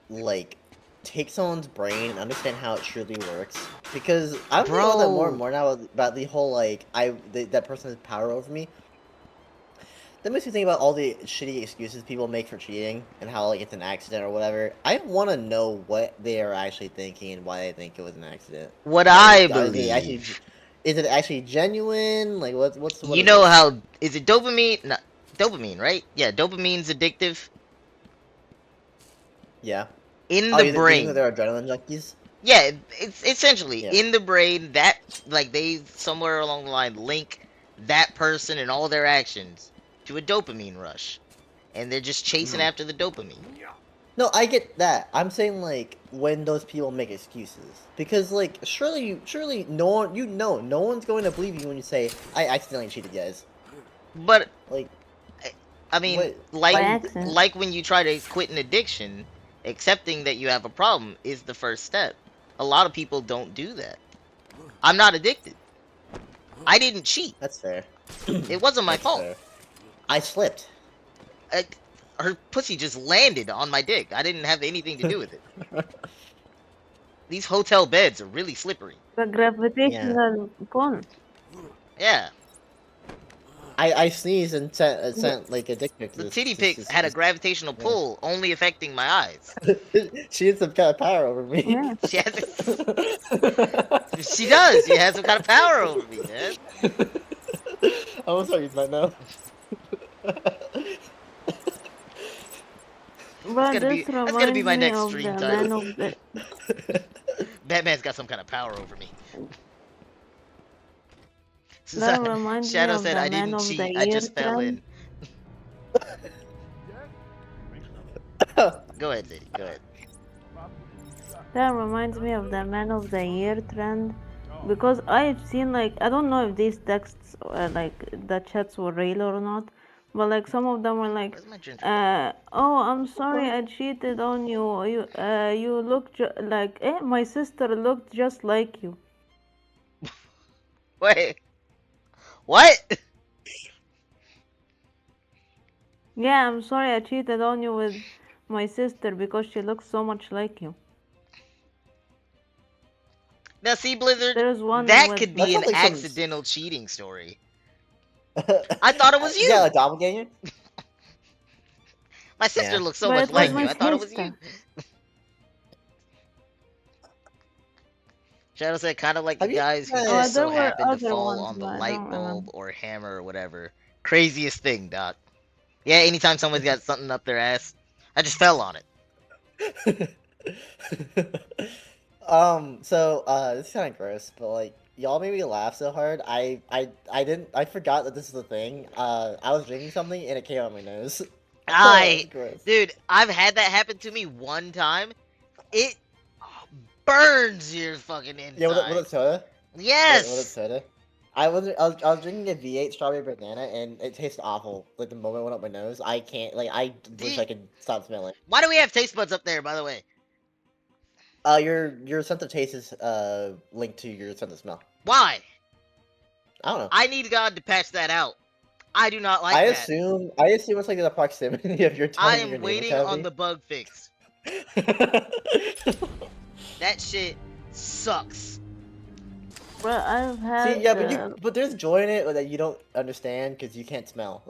like... take someone's brain and understand how it truly works. Because I'm know that more and more now about the whole, like... that person has power over me. That makes me think about all the shitty excuses people make for cheating, and how, like, it's an accident or whatever. I want to know what they are actually thinking and why they think it was an accident. What I believe... Is it actually genuine? Like, what you know how... Is it dopamine? No, dopamine, right? Yeah, dopamine's addictive. Yeah. In the brain. They're adrenaline junkies? Yeah, it's essentially in the brain that, like, they somewhere along the line link that person and all their actions to a dopamine rush. And they're just chasing after the dopamine. No, I get that. I'm saying, like, when those people make excuses. Because, like, surely no one, no one's going to believe you when you say, I accidentally cheated, guys. But, like, I mean, like when you try to quit an addiction, accepting that you have a problem is the first step. A lot of people don't do that. I'm not addicted. I didn't cheat. That's fair. It wasn't my fault. Fair. I slipped. Her pussy just landed on my dick. I didn't have anything to do with it. These hotel beds are really slippery. The gravitational pull. Yeah. I sneezed and sent like a dick pic. The titty pic had a gravitational pull, only affecting my eyes. She has some kind of power over me. Yeah. She has. She does. She has some kind of power over me, man. I was sorry, but no. But That's gonna be my next stream title. the... Batman's got some kind of power over me. That reminds Shadow me of said the I Man didn't of cheat, the I Year just fell trend. in. Go ahead, Zadie, go ahead. That reminds me of the Man of the Year trend, because I've seen, like, I don't know if these texts, like, the chats were real or not, but like some of them were like, oh, I'm sorry I cheated on you. You look like, my sister looked just like you. Wait. What? Yeah, I'm sorry I cheated on you with my sister because she looks so much like you. Now see, Blizzard, There's one that with- could That be an sounds like some- accidental cheating story. I thought it was you. Yeah, a doppelganger. My sister Yeah. looks so But much it was like my you. I thought it was sister. you. Shadow said, kind of like the Have you guys who tried- just there so were happen to other fall ones, on the but I light don't bulb remember. or hammer or whatever. Craziest thing, Doc. Yeah, anytime someone's got something up their ass, I just fell on it. So this is kind of gross, but like y'all made me laugh so hard. I forgot that this is the thing. I was drinking something and it came out my nose. Gross. Dude, I've had that happen to me one time. It burns your fucking inside. Yeah, was it soda? Yes. Was it soda? I was drinking a V8 strawberry banana and it tasted awful. Like the moment it went up my nose, I can't. Like I wish I could stop smelling. Why do we have taste buds up there, by the way? Your sense of taste is linked to your sense of smell. Why? I don't know. I need God to patch that out. I do not like I that. assume it's like the proximity of your tongue. I and your am nasal waiting on cavity. the bug fix. That shit sucks. But I've had. See, yeah, but there's joy in it that you don't understand because you can't smell.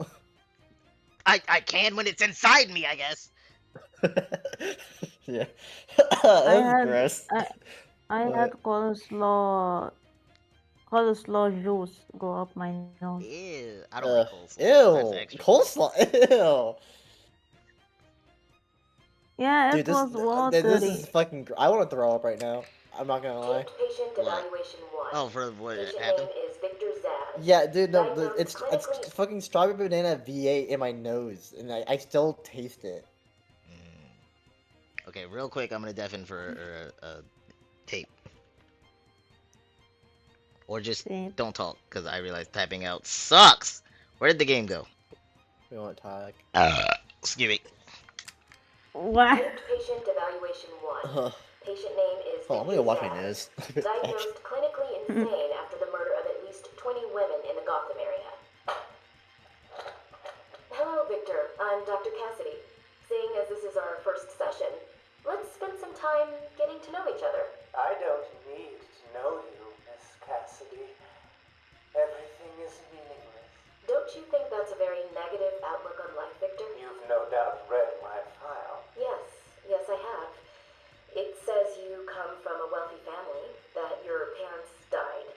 I can when it's inside me, I guess. Yeah, I that's had, gross. I had coleslaw juice go up my nose. Ew, I don't like coleslaw. That's Ew, extra. coleslaw. Ew. Yeah, it Dude, this was watery. this is fucking. I want to throw up right now. I'm not gonna lie. Patient evaluation 1. Oh, for what Patient happened? name is Victor Zad. Yeah, dude, no, Diagnosed it's clinically- fucking strawberry banana V8 in my nose, and I still taste it. Okay, real quick, I'm gonna deafen for a tape. Or just Tape. don't talk, because I realize typing out sucks. Where did the game go? We want to talk. Excuse me. What? Patient evaluation 1. Patient name is Hold on, I'm Victor gonna wash my Zad. nose. Diagnosed clinically insane after the murder of at least 20 women in the Gotham area. Hello, Victor. I'm Dr. Cassidy. Seeing as this is our first session, let's spend some time getting to know each other. I don't need to know you, Miss Cassidy. Everything is meaningless. Don't you think that's a very negative outlook on life, Victor? You've no doubt read my file. Yes, I have. It says you come from a wealthy family, that your parents died,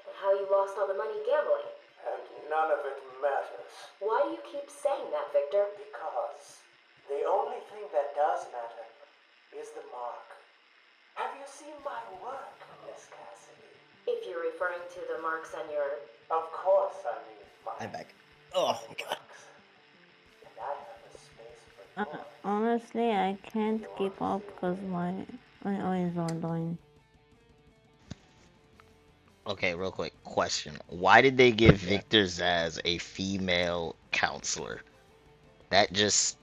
and how you lost all the money gambling. And none of it matters. Why do you keep saying that, Victor? Because the only thing that does matter is the mark. Have you seen my work, Miss Cassidy? If you're referring to the marks on your... Of course I mean my I'm back. Oh my god. and I have a space for yours. Honestly, I can't keep up because my eyes are dying. Okay, real quick question. Why did they give Victor Zaz a female counselor? That just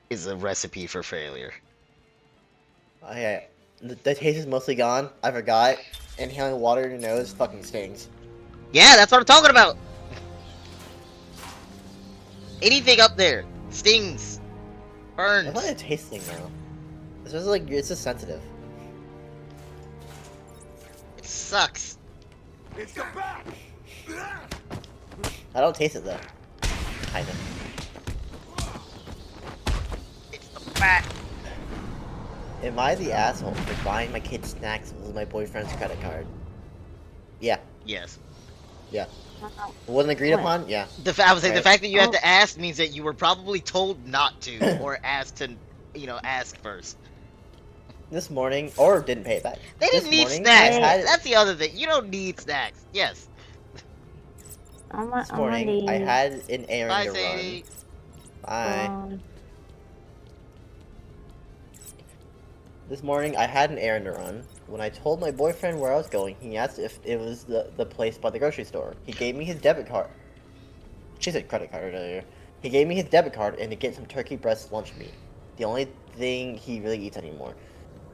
is a recipe for failure. Okay, the taste is mostly gone. I forgot. inhaling water in your nose fucking stings. Yeah, that's what I'm talking about. Anything up there stings, burns. It's not a taste thing though. It's just like it's just sensitive. It sucks. It's the bat! I don't taste it though. Kind of. It's the bat. Am I the asshole for buying my kids snacks with my boyfriend's credit card? Yeah. Yes. Yeah. Wasn't agreed upon? Yeah. I would say the Right. fact that you have to ask means that you were probably told not to, or asked to, ask first. This morning, or didn't pay it back. They This didn't need morning, snacks. I had- That's the other thing. You don't need snacks. Yes. This morning, I had an errand Bye, to run. Sadie. Bye. This morning, I had an errand to run. When I told my boyfriend where I was going, he asked if it was the place by the grocery store. He gave me his debit card. She said credit card earlier. He gave me his debit card and to get some turkey breast lunch meat. The only thing he really eats anymore.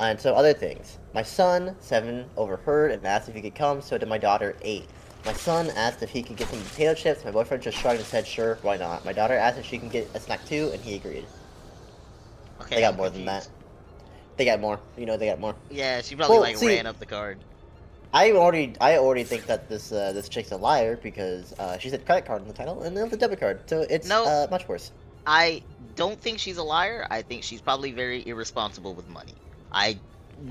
And some other things. My son, 7, overheard and asked if he could come, so did my daughter, 8. My son asked if he could get some potato chips. My boyfriend just shrugged and said, sure, why not? My daughter asked if she can get a snack too, and he agreed. Okay. They got I'm more confused. than that. They got more. You know they got more. Yeah, she probably Well, see, ran up the card. I already think that this chick's a liar because she said credit card in the title and then the debit card, so it's much worse. I don't think she's a liar. I think she's probably very irresponsible with money. I'm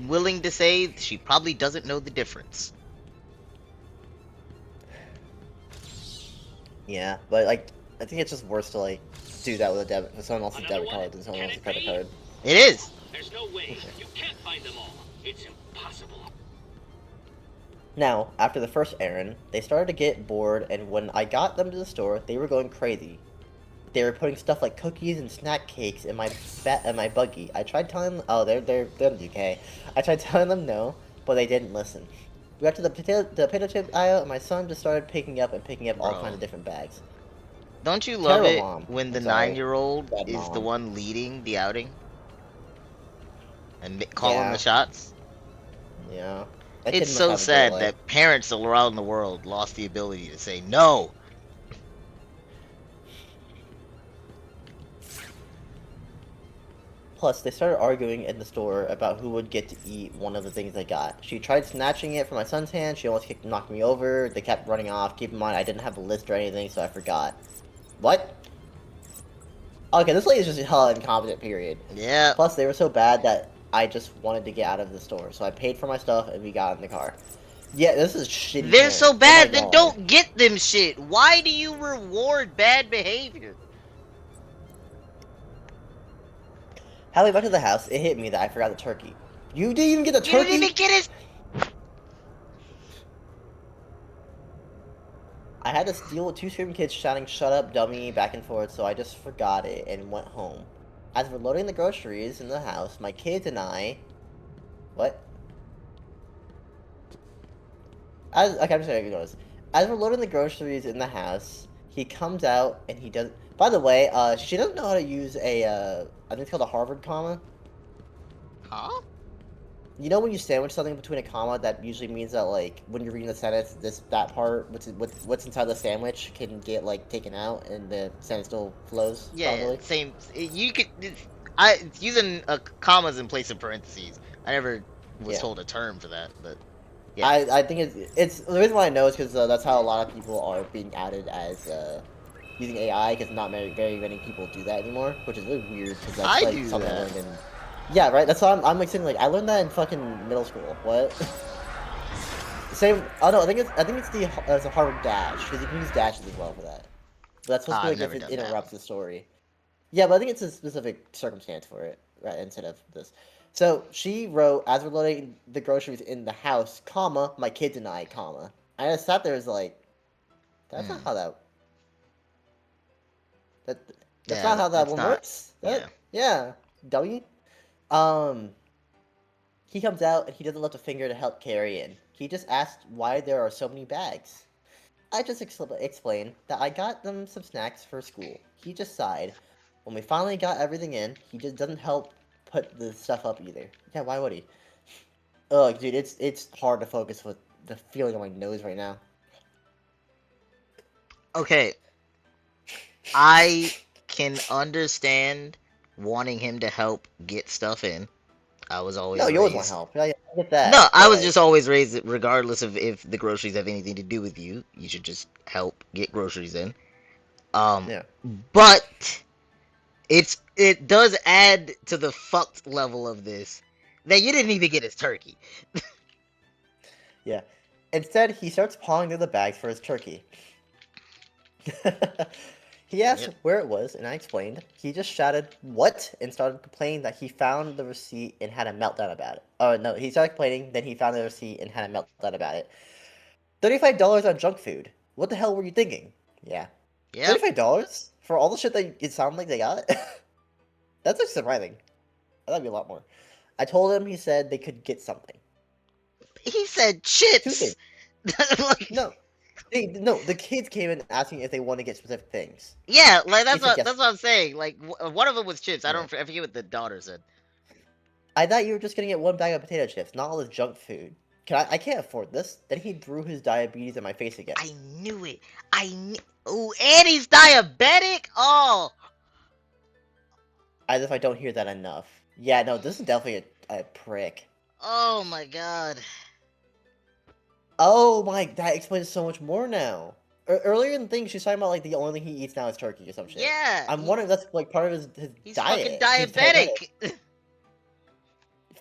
willing to say she probably doesn't know the difference. Yeah, but like I think it's just worse to like do that with someone else's debit card than someone else's credit card. It is. There's no way. You can't find them all. It's impossible. Now, after the first errand, they started to get bored, and when I got them to the store, they were going crazy. They were putting stuff like cookies and snack cakes in my buggy. I tried telling them, they're in the UK. I tried telling them no, but they didn't listen. We got to the potato chip aisle, and my son just started picking up all Bro. kinds of different bags. Don't you love Terrible it mom. when the I'm sorry. 9-year-old Bad is the mom. one leading the outing and calling Yeah. the shots? Yeah. That kid It's must so have a sad great life. that parents around the world lost the ability to say no. Plus, they started arguing in the store about who would get to eat one of the things they got. She tried snatching it from my son's hand, she almost knocked me over, they kept running off. Keep in mind, I didn't have a list or anything, so I forgot. What? Okay, this lady's just hella incompetent, period. Yeah. Plus, they were so bad that I just wanted to get out of the store, so I paid for my stuff and we got in the car. Yeah, this is shitty. They're parents. so Oh my bad, then God. don't get them shit. Why do you reward bad behavior? Halfway back to the house, it hit me that I forgot the turkey. You didn't even get the You turkey? didn't even get his. I had to deal with 2 screaming kids shouting "shut up, dummy" back and forth, so I just forgot it and went home. As we're loading the groceries in the house, my kids and I... What? Okay, I'm just gonna ignore this. As we're loading the groceries in the house, he comes out and he does... By the way, she doesn't know how to use a, I think it's called a Harvard comma. Huh? You know when you sandwich something between a comma, that usually means that, like, when you're reading the sentence, that part, what's inside the sandwich can get, like, taken out, and the sentence still flows, Yeah, probably? same. You could. It's using commas in place of parentheses. I never was Yeah. told a term for that, but yeah. I think it's the reason why I know is because that's how a lot of people are being outed as using AI, because not very many people do that anymore, which is really weird because that's I like do something I that. learned in. Yeah, right. That's why I'm like saying, like, I learned that in fucking middle school. What? Same. Oh no, I think it's a Harvard dash because you can use dashes as well for that. But that's supposed to I've be like never if done it that. interrupts the story. Yeah, but I think it's a specific circumstance for it, right? Instead of this. So she wrote, as we're loading the groceries in the house, comma, my kids and I, comma. I just sat there as like, that's not how that. That's Yeah, not how that that's one not- works. Yeah, dummy. He comes out and he doesn't lift a finger to help carry in. He just asked why there are so many bags. I just explained that I got them some snacks for school. He just sighed. When we finally got everything in, he just doesn't help put the stuff up either. Yeah, why would he? Ugh, dude, it's hard to focus with the feeling on my nose right now. Okay. I can understand wanting him to help get stuff in. I was always No, you always want raised. help. Yeah, I get that. No, I but, was like, just always raised regardless of if the groceries have anything to do with you. You should just help get groceries in. Yeah. But it does add to the fucked level of this that you didn't even get his turkey. Yeah. Instead, he starts pawing through the bags for his turkey. He asked where it was, and I explained. He just shouted, "What?" and started complaining that he found the receipt and had a meltdown about it. Oh, no, he started complaining, then he found the receipt and had a meltdown about it. $35 on junk food. What the hell were you thinking? Yeah. Yeah. $35? For all the shit that it sounded like they got? That's like surprising. That'd be a lot more. I told him, he said they could get something. He said chips! 2 things. No. No, the kids came in asking if they want to get specific things. Yeah, like that's He said what yes. that's what I'm saying. Like one of them was chips. I forget what the daughter said. I thought you were just gonna get 1 bag of potato chips, not all this junk food. I can't afford this. Then he threw his diabetes in my face again. I knew it. Oh, and he's diabetic. Oh. As if I don't hear that enough. Yeah, no, this is definitely a prick. Oh my god. Oh my, that explains so much more now. Earlier in the thing, she's talking about like the only thing he eats now is turkey or some shit. Yeah. I'm wondering if that's like part of his He's diet. fucking diabetic.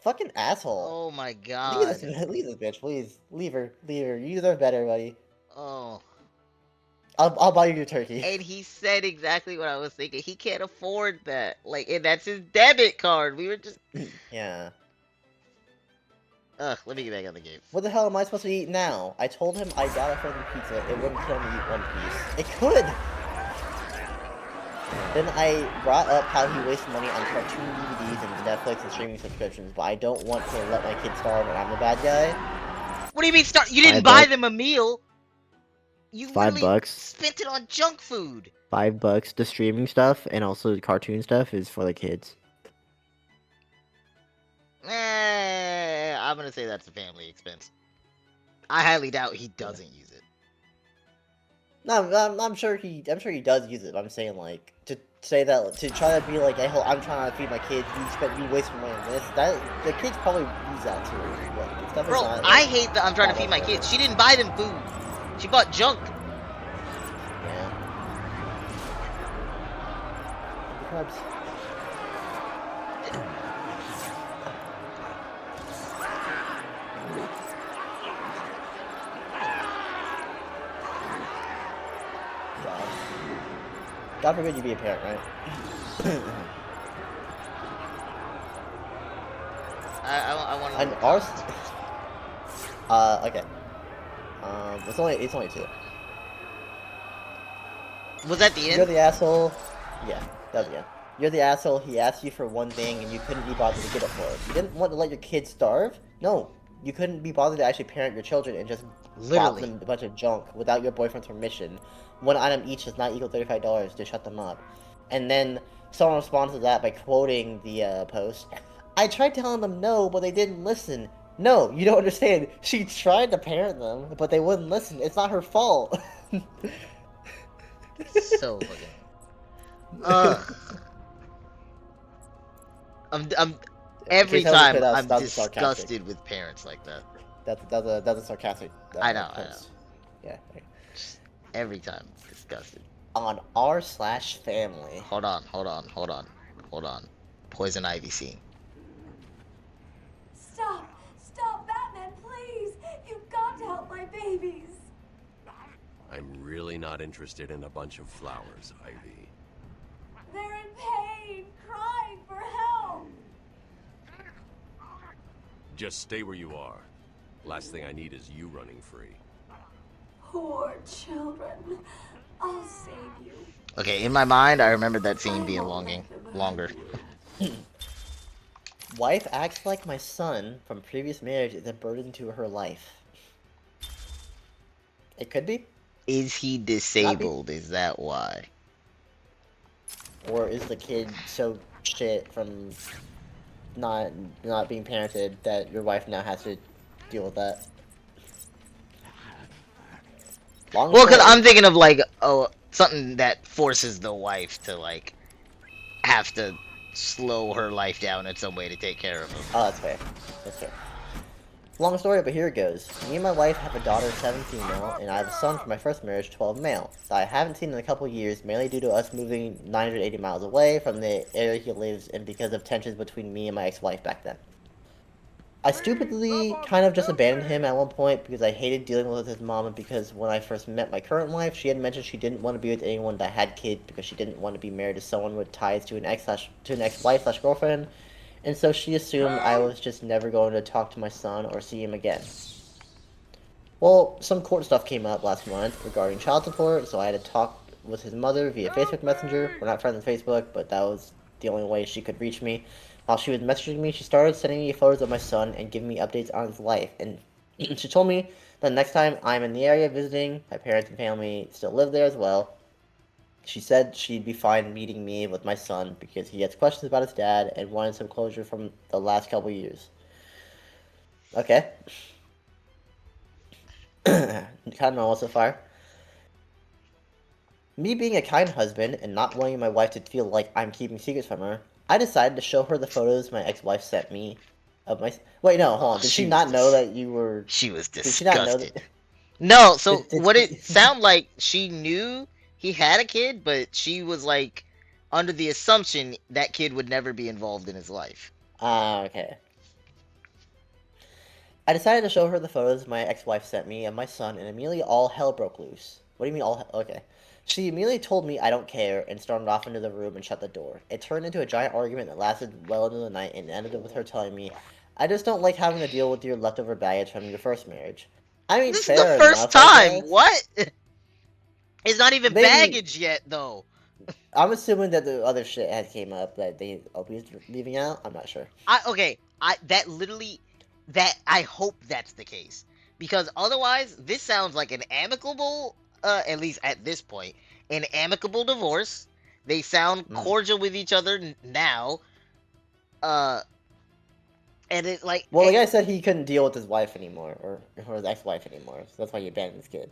Fucking asshole. Oh my god. Leave this bitch, please. Leave her. You deserve better, buddy. Oh. I'll buy you your turkey. And he said exactly what I was thinking. He can't afford that. Like, and that's his debit card. We were just. Yeah. Ugh, let me get back on the game. What the hell am I supposed to eat now? I told him I got a frozen pizza. It wouldn't kill me to eat 1 piece. It could! Then I brought up how he wasted money on cartoon DVDs and Netflix and streaming subscriptions, but I don't want to let my kids starve and I'm the bad guy. What do you mean starve? You didn't buy them a meal. You literally $5. spent it on junk food. $5. The streaming stuff and also the cartoon stuff is for the kids. I'm gonna say that's a family expense. I highly doubt he doesn't use it. No, I'm sure he does use it. I'm saying like to say that to try to be like, hey, I'm trying to feed my kids. You wasting money on this. That the kids probably use that too. Like, stuff Bro, is not, I hate that I'm trying to feed my kids. She didn't buy them food. She bought junk. Yeah. Perhaps. God forbid you be a parent, right? I want to. And ours. Okay. It's only 2. Was that the end? You're the asshole. Yeah, that was the end. You're the asshole. He asked you for one thing and you couldn't be bothered to get it for him. You didn't want to let your kids starve? No. You couldn't be bothered to actually parent your children and just bought them a bunch of junk without your boyfriend's permission. 1 item each does not equal $35 to shut them up. And then someone responds to that by quoting the post. I tried telling them no, but they didn't listen. No, you don't understand. She tried to parent them, but they wouldn't listen. It's not her fault. So fucking. Ugh. I'm every time I'm disgusted with parents like that. That's a sarcastic. I know. Yeah. Every time, disgusted. On r/family. Hold on. Poison Ivy scene. Stop, Batman, please! You've got to help my babies. I'm really not interested in a bunch of flowers, Ivy. They're in pain, crying for help. Just stay where you are. Last thing I need is you running free. Poor children. I'll save you. Okay, in my mind, I remember that scene being longer. Wife acts like my son from previous marriage is a burden to her life. It could be. Is he disabled? Is that why? Or is the kid so shit from not being parented that your wife now has to deal with that? Long Well, because story. I'm thinking of like something that forces the wife to like have to slow her life down in some way to take care of him. Oh, that's fair. That's fair. Long story, but here it goes. Me and my wife have a daughter, 7 female, and I have a son from my first marriage, 12 male, that I haven't seen in a couple years, mainly due to us moving 980 miles away from the area he lives in because of tensions between me and my ex-wife back then. I stupidly kind of just abandoned him at one point because I hated dealing with his mom, and because when I first met my current wife, she had mentioned she didn't want to be with anyone that had kids because she didn't want to be married to someone with ties to an ex-wife/girlfriend, and so she assumed I was just never going to talk to my son or see him again. Well, some court stuff came up last month regarding child support, so I had to talk with his mother via Facebook Messenger. We're not friends on Facebook, but that was the only way she could reach me. While she was messaging me, she started sending me photos of my son and giving me updates on his life. And she told me that next time I'm in the area visiting, my parents and family still live there as well. She said she'd be fine meeting me with my son because he has questions about his dad and wanted some closure from the last couple years. Okay. Kind of normal so far. Me being a kind husband and not wanting my wife to feel like I'm keeping secrets from her, I decided to show her the photos my ex-wife sent me of my... Wait, no, hold on. Did she not know that you were... She was Did she not know disgusted. that... No, so what it sound like, she knew he had a kid, but she was like under the assumption that kid would never be involved in his life. Ah, okay. I decided to show her the photos my ex-wife sent me of my son, and immediately all hell broke loose. What do you mean all hell? Okay. She immediately told me I don't care and stormed off into the room and shut the door. It turned into a giant argument that lasted well into the night and ended with her telling me, I just don't like having to deal with your leftover baggage from your first marriage. I mean, This is fair the first enough, time. I guess. What? It's not even Maybe- baggage yet, though. I'm assuming that the other shit had came up that they always leaving out. I'm not sure. I hope that's the case, because otherwise this sounds like an amicable, at least at this point, an amicable divorce. They sound cordial with each other now. And it like... Well, the guy said he couldn't deal with his wife anymore, or his ex-wife anymore, so that's why he abandoned his kid.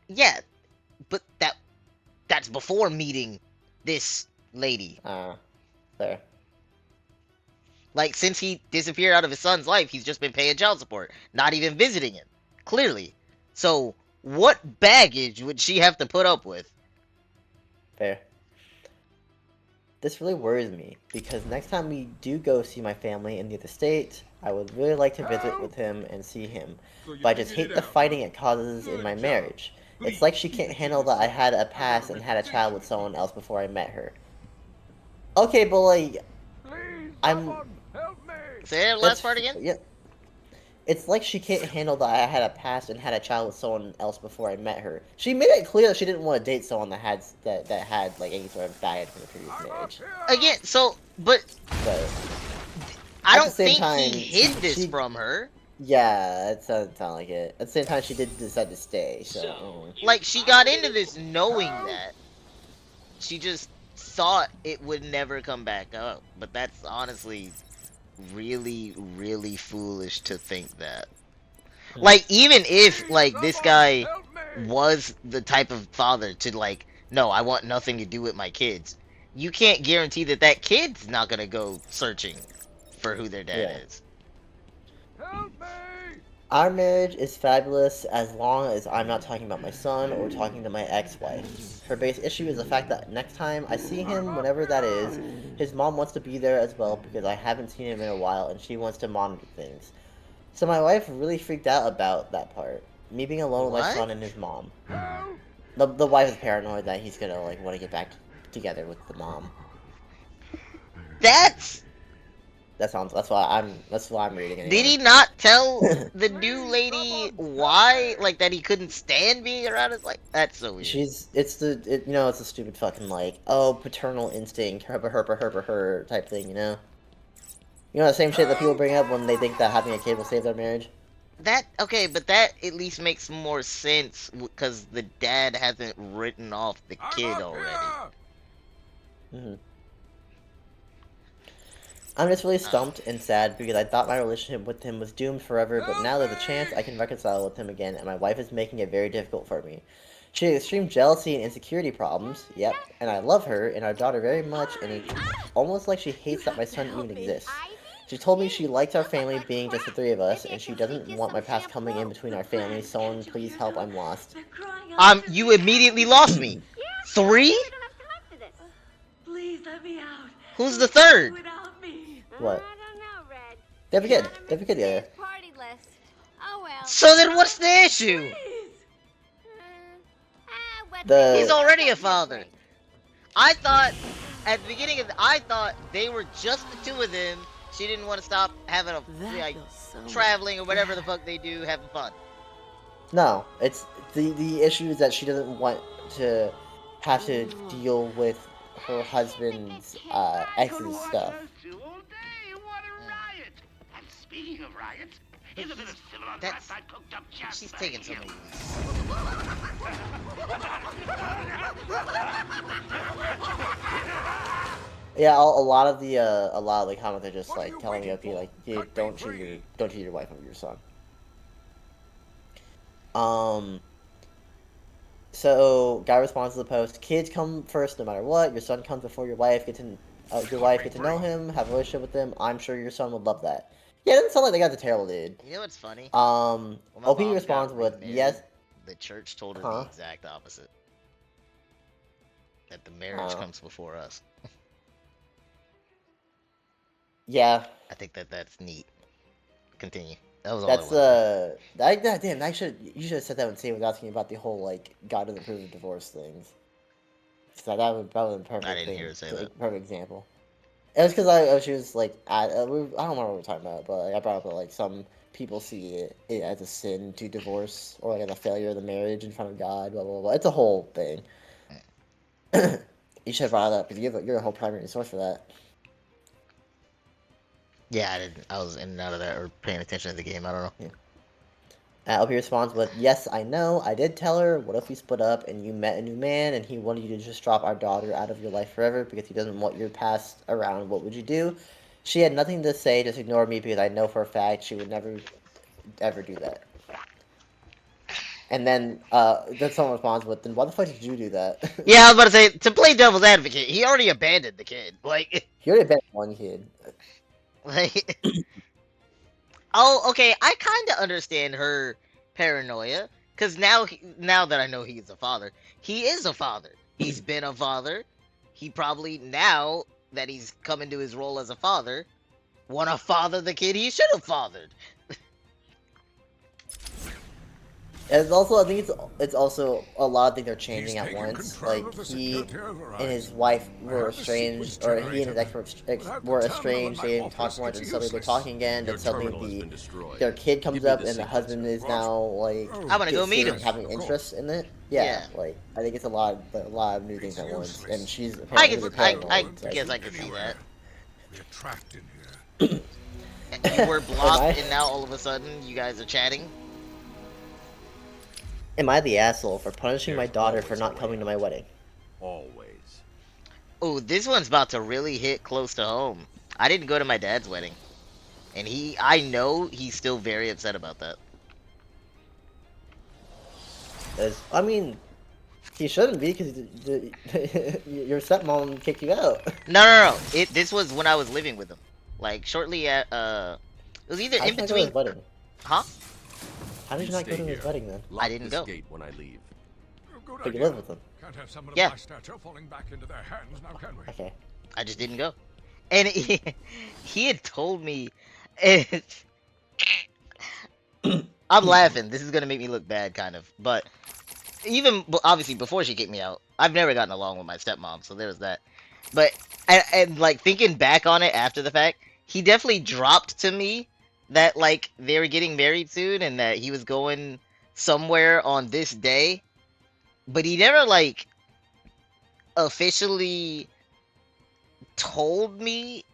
Yeah, but that's before meeting this lady. Fair. Like, since he disappeared out of his son's life, he's just been paying child support, not even visiting him, clearly. So, what baggage would she have to put up with? Fair. This really worries me, because next time we do go see my family in the other state, I would really like to visit with him and see him, but I just hate the fighting it causes in my marriage. It's like she can't handle that I had a past and had a child with someone else before I met her. Okay, but like, Say the last part again? Yeah. It's like she can't handle that I had a past and had a child with someone else before I met her. She made it clear that she didn't want to date someone that had like any sort of baggage from the previous marriage. Again, so, but I at don't the same think time, he hid this she- from her. Yeah, it doesn't sound like it. At the same time, she did decide to stay, so... Like, she got into this knowing that. She just thought it would never come back up. But that's honestly really, really foolish to think that. Like, even if, like, this guy was the type of father to, like, no, I want nothing to do with my kids, you can't guarantee that that kid's not gonna go searching for who their dad is. Our marriage is fabulous as long as I'm not talking about my son or talking to my ex-wife. Her biggest issue is the fact that next time I see him, whenever that is, his mom wants to be there as well because I haven't seen him in a while and she wants to monitor things. So my wife really freaked out about that part. Me being alone with my son and his mom. The wife is paranoid that he's gonna like want to get back together with the mom. That's why I'm reading it. Did he not tell the new lady why, like, that he couldn't stand being around us? Like, that's so weird. It's a stupid fucking like, oh, paternal instinct, her type thing, you know? You know the same shit that people bring up when they think that having a kid will save their marriage? Okay, but that at least makes more sense because the dad hasn't written off the kid already. I'm just really stumped and sad because I thought my relationship with him was doomed forever, but now there's a chance I can reconcile with him again, and my wife is making it very difficult for me. She has extreme jealousy and insecurity problems, yep, and I love her and our daughter very much, and it's almost like she hates that my son even exists. She told me she likes our family being just the three of us, and she doesn't want my past coming in between our families. Someone please help, I'm lost. You immediately lost me. 3? Please let me out. Who's the third? Without me. What? They have a kid. They have a kid together. Party list. Oh well. So then what's the issue? He's already a father. I thought, at the beginning of I thought they were just the two of them. She didn't want to stop having a, like, traveling or whatever the fuck they do, having fun. No, it's the issue is that she doesn't want to have to deal with her husband's ex's stuff. Speaking of riots, here's a bit of civil unrest I cooked up just She's taking so many Yeah, a lot of the comments are just like telling me, okay, like, dude, don't cheat your wife over your son. So guy responds to the post: kids come first no matter what. Your son comes before your wife. Get to know him, have a relationship with him. I'm sure your son would love that. Yeah, it doesn't sound like they got the terrible dude. You know what's funny? OP responds with yes. The church told her the exact opposite. That the marriage comes before us. Yeah. I think that's neat. Continue. That was all. Damn. You should have said that when Sam was asking about the whole like God doesn't approve of divorce things. So that would have been perfect. I didn't hear her say that. Perfect example. It was because she was like, I don't remember what we were talking about, but like, I brought up that like some people see it as a sin to divorce or like as a failure of the marriage in front of God. Blah blah blah. It's a whole thing. You should have brought it up because you're a whole primary source for that. Yeah, I didn't. I was in and out of that or paying attention to the game. I don't know. Yeah. OP responds with, yes, I know. I did tell her. What if we split up and you met a new man and he wanted you to just drop our daughter out of your life forever because he doesn't want your past around? What would you do? She had nothing to say. Just ignore me because I know for a fact she would never, ever do that. And then someone responds with, then why the fuck did you do that? Yeah, I was about to say, to play devil's advocate, he already abandoned the kid. Like, he already abandoned one kid. Like, oh, okay. I kind of understand her paranoia because now that I know he's a father, he is a father. He's been a father. He probably, now that he's come into his role as a father, want to father the kid he should have fathered. And it's also, I think it's also a lot of things are changing at once. Like he and his wife were estranged, or he and his ex were estranged. They didn't talk much, and suddenly they're talking again. Then suddenly their kid comes up, and the husband is now like I'm gonna go meet him, having interest in it. Yeah, like I think it's a lot of new things at once, and she's I guess I can see that. We're trapped in here. You were blocked, and now all of a sudden you guys are chatting. Am I the asshole for punishing my daughter for not coming to my wedding? Always. Oh, this one's about to really hit close to home. I didn't go to my dad's wedding. And I know he's still very upset about that. I mean, he shouldn't be because your stepmom kicked you out. No. This was when I was living with him. Like, shortly at, it was either in between. His wedding? Huh? How did you not go to his wedding then? I didn't go. Gate when I leave. But you live with them. Can't have someone Yeah. of my stature falling back into their hands now, can we? Okay. I just didn't go. And he had told me. I'm laughing. This is gonna make me look bad, kind of. But even obviously before she kicked me out, I've never gotten along with my stepmom, so there's that. But and like thinking back on it after the fact, he definitely dropped to me that like they were getting married soon and that he was going somewhere on this day, but he never like officially told me.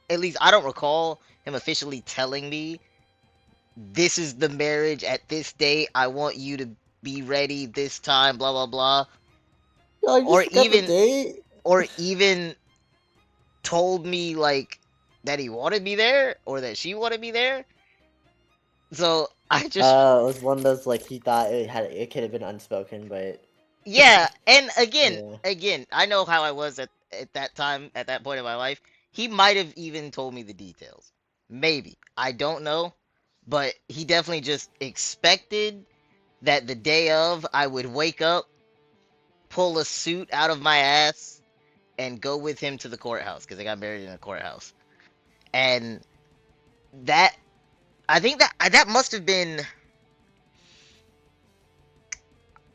At least I don't recall him officially telling me, this is the marriage at this date, I want you to be ready this time, blah blah blah. Or even told me like that he wanted me there or that she wanted me there. So I just it was one of those like he thought it could have been unspoken, but yeah. And again, Yeah. again, I know how I was at that time, at that point in my life. He might have even told me the details. Maybe. I don't know. But he definitely just expected that the day of I would wake up, pull a suit out of my ass, and go with him to the courthouse because I got married in a courthouse. And that, I think that must have been.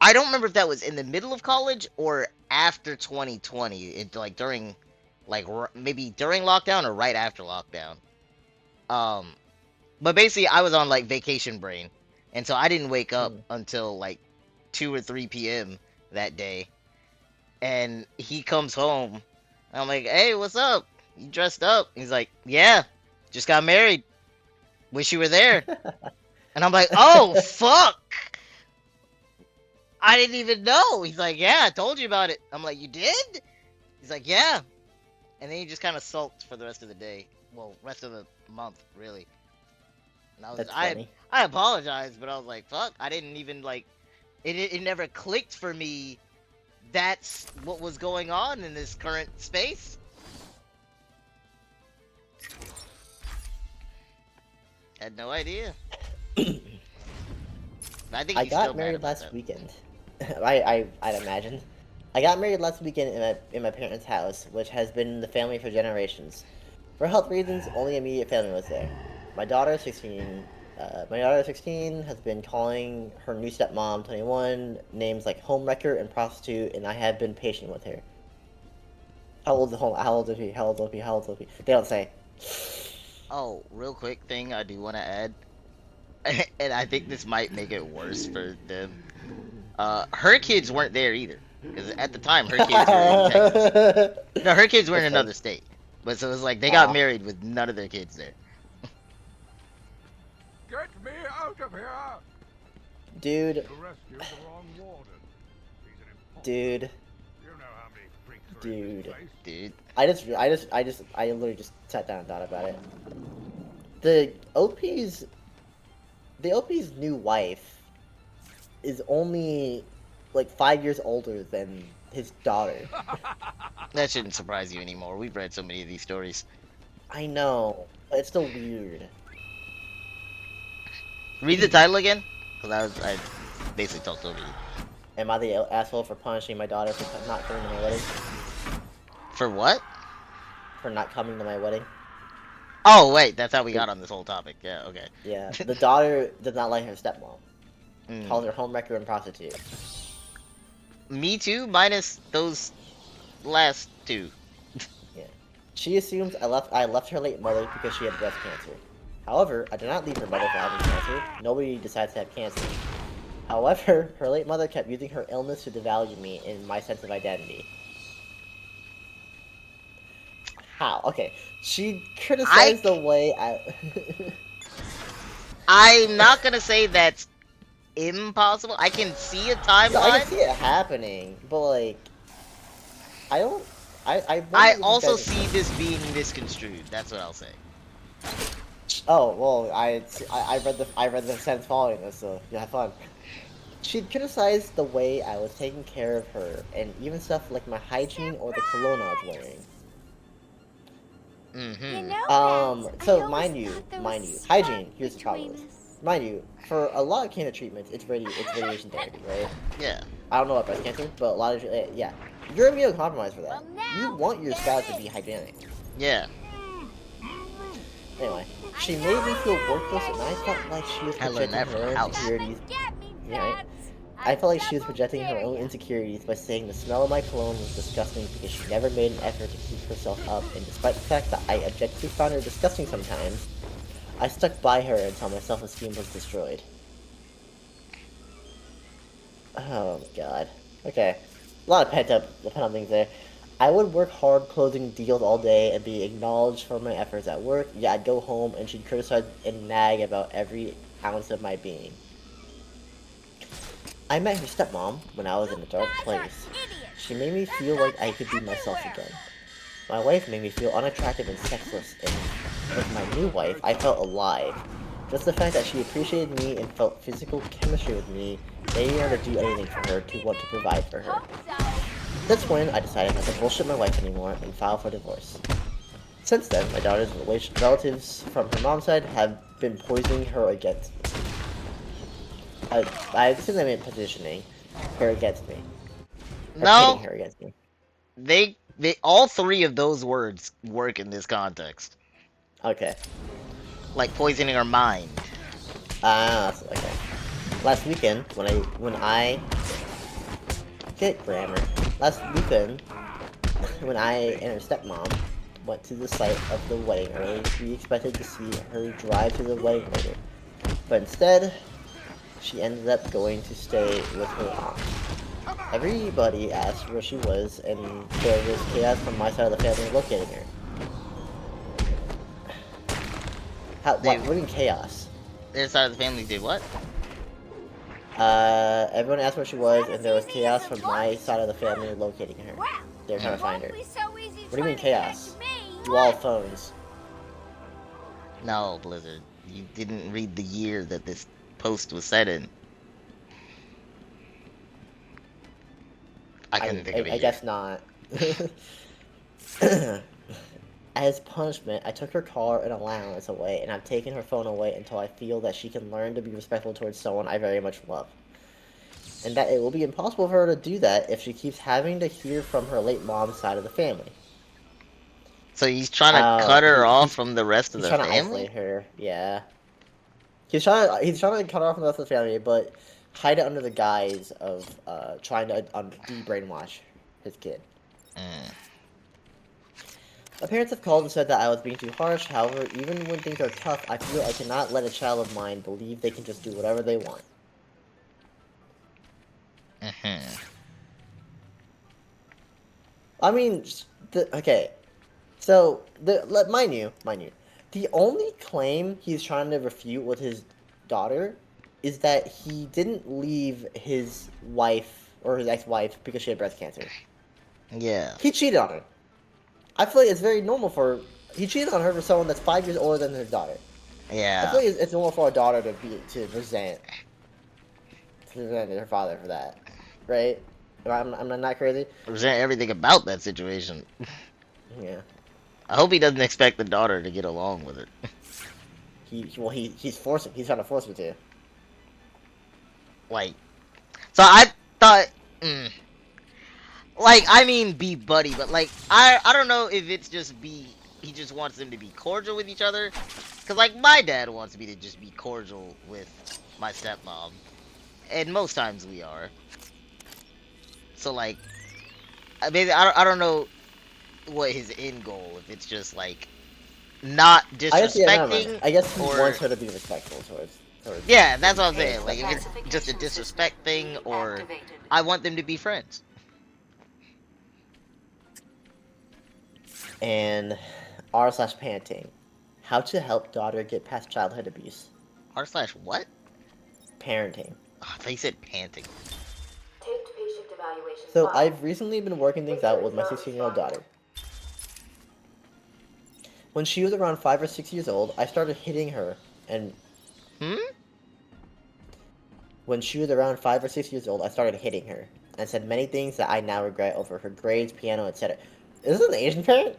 I don't remember if that was in the middle of college or after 2020. It like during, like maybe during lockdown or right after lockdown. But basically I was on like vacation brain, and so I didn't wake up until like 2 or 3 p.m. that day. And he comes home. And I'm like, hey, what's up? You dressed up? He's like, yeah, just got married. Wish you were there. And I'm like, oh, fuck. I didn't even know. He's like, yeah, I told you about it. I'm like, you did? He's like, yeah. And then he just kind of sulked for the rest of the day. Well, rest of the month, really. And I was, I apologized, but I was like, fuck, I didn't even, like, it never clicked for me. That's what was going on in this current space. Had no idea. I think I got married last weekend. I'd imagine. I got married last weekend in my parents' house, which has been in the family for generations. For health reasons, only immediate family was there. My daughter, 16, has been calling her new stepmom, 21, names like homewrecker and prostitute, and I have been patient with her. How old is he? They don't say. Oh, real quick thing I do want to add, and I think this might make it worse for them. Her kids weren't there either, because at the time her kids were in Texas. No, her kids were in another state, but so it was like they got married with none of their kids there. Get me out of here! Dude. Dude. I literally just sat down and thought about it. The OP's new wife is only like 5 years older than his daughter. That shouldn't surprise you anymore. We've read so many of these stories. I know, but it's still weird. Read the title again, because I basically talked over you. Am I the asshole for punishing my daughter for not coming to my wedding? For what? For not coming to my wedding. Oh wait, that's how we got on this whole topic. Yeah, okay. Yeah, the daughter did not like her stepmom. Called her homewrecker and prostitute. Me too, minus those last two. Yeah. She assumes I left her late mother because she had breast cancer. However, I did not leave her mother for having cancer. Nobody decides to have cancer. However, her late mother kept using her illness to devalue me in my sense of identity. How? Okay. She criticized the way I'm not gonna say that's impossible. I can see a timeline. No, I can see it happening, but like, I don't. I also see this being misconstrued. That's what I'll say. Oh well, I read the sentence following this, so you have fun. She criticized the way I was taking care of her, and even stuff like my hygiene or the cologne I was wearing. So mind you, hygiene. Here's the problem. Mind you, for a lot of cancer treatments, it's radiation therapy, right? Yeah. I don't know about breast cancer, but a lot of yeah, you're immunocompromised for that. You want your spouse to be hygienic. Yeah. Anyway, she made me feel worthless, and I felt like she was projecting her own insecurities. Yeah, I felt like she was projecting her own insecurities by saying the smell of my cologne was disgusting because she never made an effort to keep herself up, and despite the fact that I objectively found her disgusting sometimes, I stuck by her until my self-esteem was destroyed. Oh god. Okay. A lot of pent-up things there. I would work hard closing deals all day and be acknowledged for my efforts at work, yet I'd go home and she'd criticize and nag about every ounce of my being. I met her stepmom when I was in a dark place. She made me feel like I could be myself again. My wife made me feel unattractive and sexless, and with my new wife, I felt alive. Just the fact that she appreciated me and felt physical chemistry with me made me want to do anything for her to want to provide for her. That's when I decided not to bullshit my wife anymore and file for divorce. Since then, my daughter's relatives from her mom's side have been poisoning her against me. I assume they meant positioning her against me. No, pitting her against me. They all three of those words work in this context. Okay. Like poisoning her mind. Okay. Last weekend, when I get grammar. Last weekend, when I and her stepmom went to the site of the wedding early, we expected to see her drive to the wedding later. But instead, she ended up going to stay with her aunt. Everybody asked where she was, and there was chaos from my side of the family locating her. What do you mean chaos? Their side of the family did what? Everyone asked where she was, and there was chaos from my side of the family locating her. They're trying to find her. What do you mean chaos? You all have phones. No, Blizzard. You didn't read the year that this post was set in. I couldn't think of it. I guess not. As punishment, I took her car and allowance away, and I've taken her phone away until I feel that she can learn to be respectful towards someone I very much love. And that it will be impossible for her to do that if she keeps having to hear from her late mom's side of the family. So he's trying to cut her off from the rest of the family? He's trying to isolate her, yeah. He's trying to cut her off from the rest of the family, but hide it under the guise of trying to de-brainwash his kid. My parents have called and said that I was being too harsh. However, even when things are tough, I feel I cannot let a child of mine believe they can just do whatever they want. I mean, okay. So, mind you, the only claim he's trying to refute with his daughter is that he didn't leave his wife or his ex-wife because she had breast cancer. Yeah. He cheated on her. I feel like it's very normal he cheated on her for someone that's 5 years older than his daughter. Yeah. I feel like it's normal for a daughter to resent her father for that, right? I'm not crazy. Resent everything about that situation. Yeah. I hope he doesn't expect the daughter to get along with it. He's forcing. He's trying to force her to. Like, so I thought, like, I mean, be buddy, but like, I don't know if it's just he just wants them to be cordial with each other, cause like my dad wants me to just be cordial with my stepmom, and most times we are. So like, I don't know what his end goal, if it's just like not disrespecting. I guess he wants her to be respectful towards. Yeah, that's what I'm saying. Like, if it's just a disrespect thing, or I want them to be friends. And r/panting. How to help daughter get past childhood abuse. r/what? Parenting. Oh, they said panting. So I've recently been working things out with my 16-year-old daughter. When she was around 5 or 6 years old, I started hitting her and... When she was around 5 or 6 years old, I started hitting her and said many things that I now regret over her grades, piano, etc. Is this an Asian parent?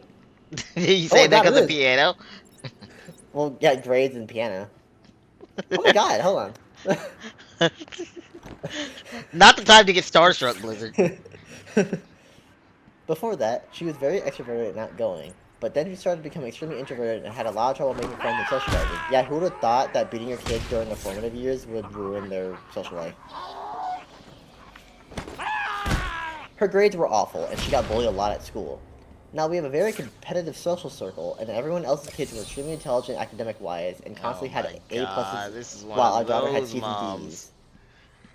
You say that because of piano? Well, yeah, grades and piano. Oh my god, hold on. Not the time to get starstruck, Blizzard. Before that, she was very extroverted and outgoing. But then she started becoming extremely introverted and had a lot of trouble making friends and socializing. Yeah, who would have thought that beating your kids during the formative years would ruin their social life? Her grades were awful, and she got bullied a lot at school. Now, we have a very competitive social circle, and everyone else's kids were extremely intelligent academic-wise, and constantly had A+, while our daughter had C's and D's.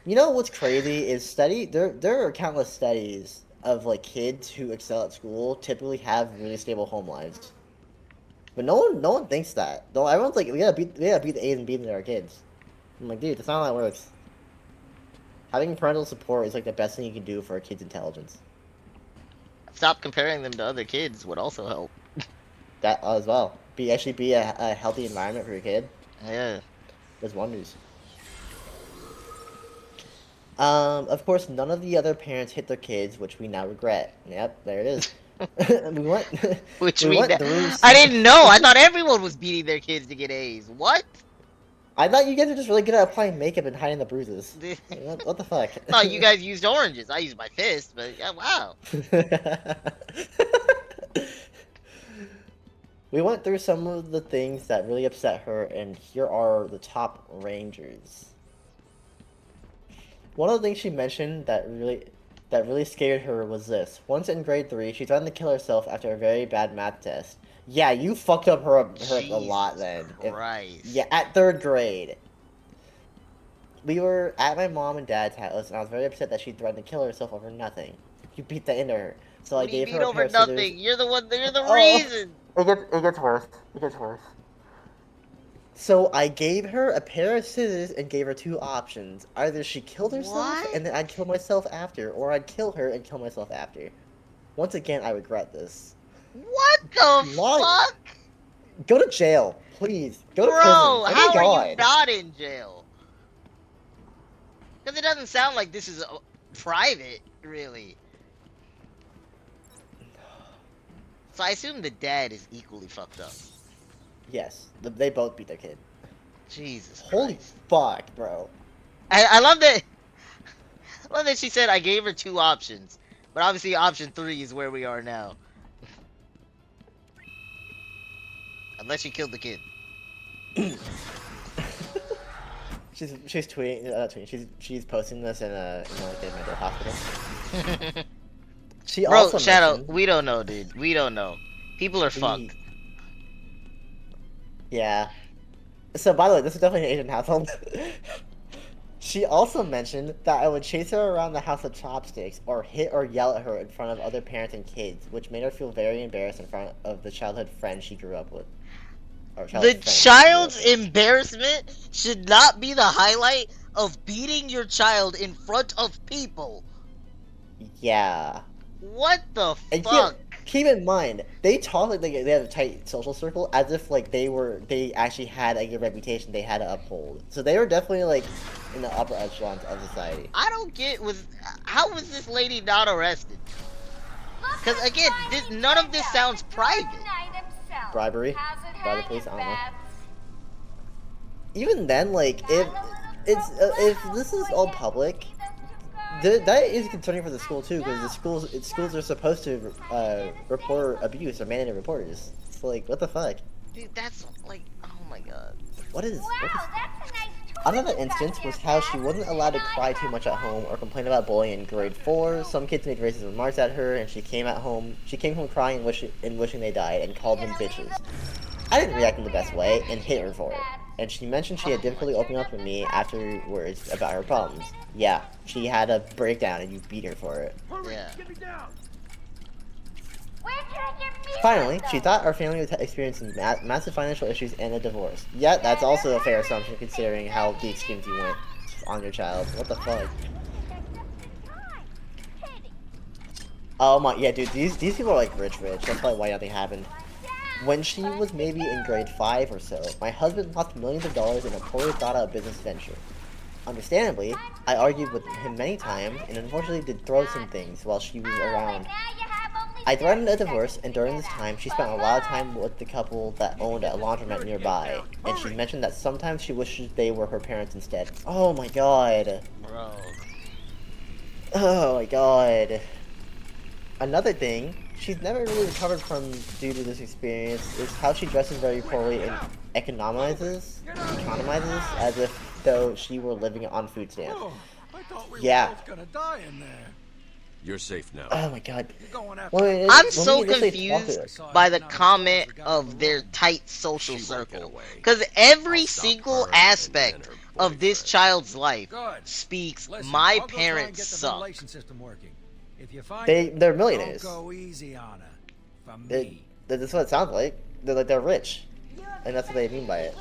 You know what's crazy is there are countless studies of like kids who excel at school typically have really stable home lives. But no one thinks that. No, everyone's like, we gotta beat the A's and B's in our kids. I'm like, dude, that's not how that works. Having parental support is like the best thing you can do for a kid's intelligence. Stop comparing them to other kids would also help. That as well. actually be a healthy environment for your kid. Yeah. Does wonders. Of course, none of the other parents hit their kids, which we now regret. Yep, there it is. we went. Which we went through. I didn't know. I thought everyone was beating their kids to get A's. What? I thought you guys were just really good at applying makeup and hiding the bruises. What the fuck? I thought you guys used oranges. I used my fist, but yeah, wow. We went through some of the things that really upset her, and here are the top rangers. One of the things she mentioned that really scared her was this. Once in grade 3, she threatened to kill herself after a very bad math test. Yeah, you fucked up her a lot then. Christ. Yeah, at 3rd grade. We were at my mom and dad's house, and I was very upset that she threatened to kill herself over nothing. You beat that into her. So I gave her a pair of nothing? scissors. You're the reason. It gets worse. It gets worse. So I gave her a pair of scissors and gave her 2 options. Either she killed herself and then I'd kill myself after, or I'd kill her and kill myself after. Once again, I regret this. What the fuck? Go to jail, please. Go to Bro, prison. Oh my how God. are you not in jail? Because it doesn't sound like this is private, really. So I assume the dad is equally fucked up. Yes, they both beat their kid. Jesus Holy fuck, bro. I love that. I love that she said I gave her 2 options, but obviously option 3 is where we are now. Unless she killed the kid. she's tweeting. She's posting this in like a mental hospital. She Bro, also Shadow, mentioned- we don't know, dude. We don't know. People are fucked. Yeah. So, by the way, this is definitely an Asian household. She also mentioned that I would chase her around the house with chopsticks or hit or yell at her in front of other parents and kids, which made her feel very embarrassed in front of the childhood friend she grew up with. The child's embarrassment should not be the highlight of beating your child in front of people. Yeah. What the And fuck? keep in mind, they talk like they have a tight social circle as if like they actually had a good reputation they had to uphold. So they were definitely like in the upper echelons of society. I don't get how was this lady not arrested? Because again, none of this sounds private. Bribery by the police. I don't know. Even then, like if this is all public, that is concerning for the school too, because the schools are supposed to report abuse or mandated reporters. It's like, what the fuck? Dude, that's like, oh my god. What is? Another instance was how she wasn't allowed to cry too much at home or complain about bullying in grade 4. Some kids made racist remarks at her, and she came home crying and wishing they died, and called them bitches. I didn't react in the best way and hit her for it. And she mentioned she had difficulty opening up to me afterwards about her problems. Yeah, she had a breakdown and you beat her for it. Yeah. Finally, she thought our family was experiencing massive financial issues and a divorce. Yeah, that's also a fair assumption considering how the extremes you went on your child. What the fuck? Oh my, yeah, dude, these people are like rich. That's probably why nothing happened. When she was maybe in grade 5 or so, my husband lost millions of dollars in a poorly thought out business venture. Understandably, I argued with him many times and unfortunately did throw some things while she was around. I threatened a divorce, and during this time, she spent a lot of time with the couple that owned a laundromat nearby, and she mentioned that sometimes she wishes they were her parents instead. Oh my god. Bro. Oh my god. Another thing she's never really recovered from due to this experience is how she dresses very poorly and economizes as if though she were living on food stamps. Oh, I thought we Yeah. were both gonna die in there. You're safe now. Oh my god. I'm so confused by the comment of their tight social circle. Because every single aspect of this child's life speaks, my parents suck. They're millionaires. Go easy on her. For me. That's what it sounds like. They're rich. And that's what they mean by it.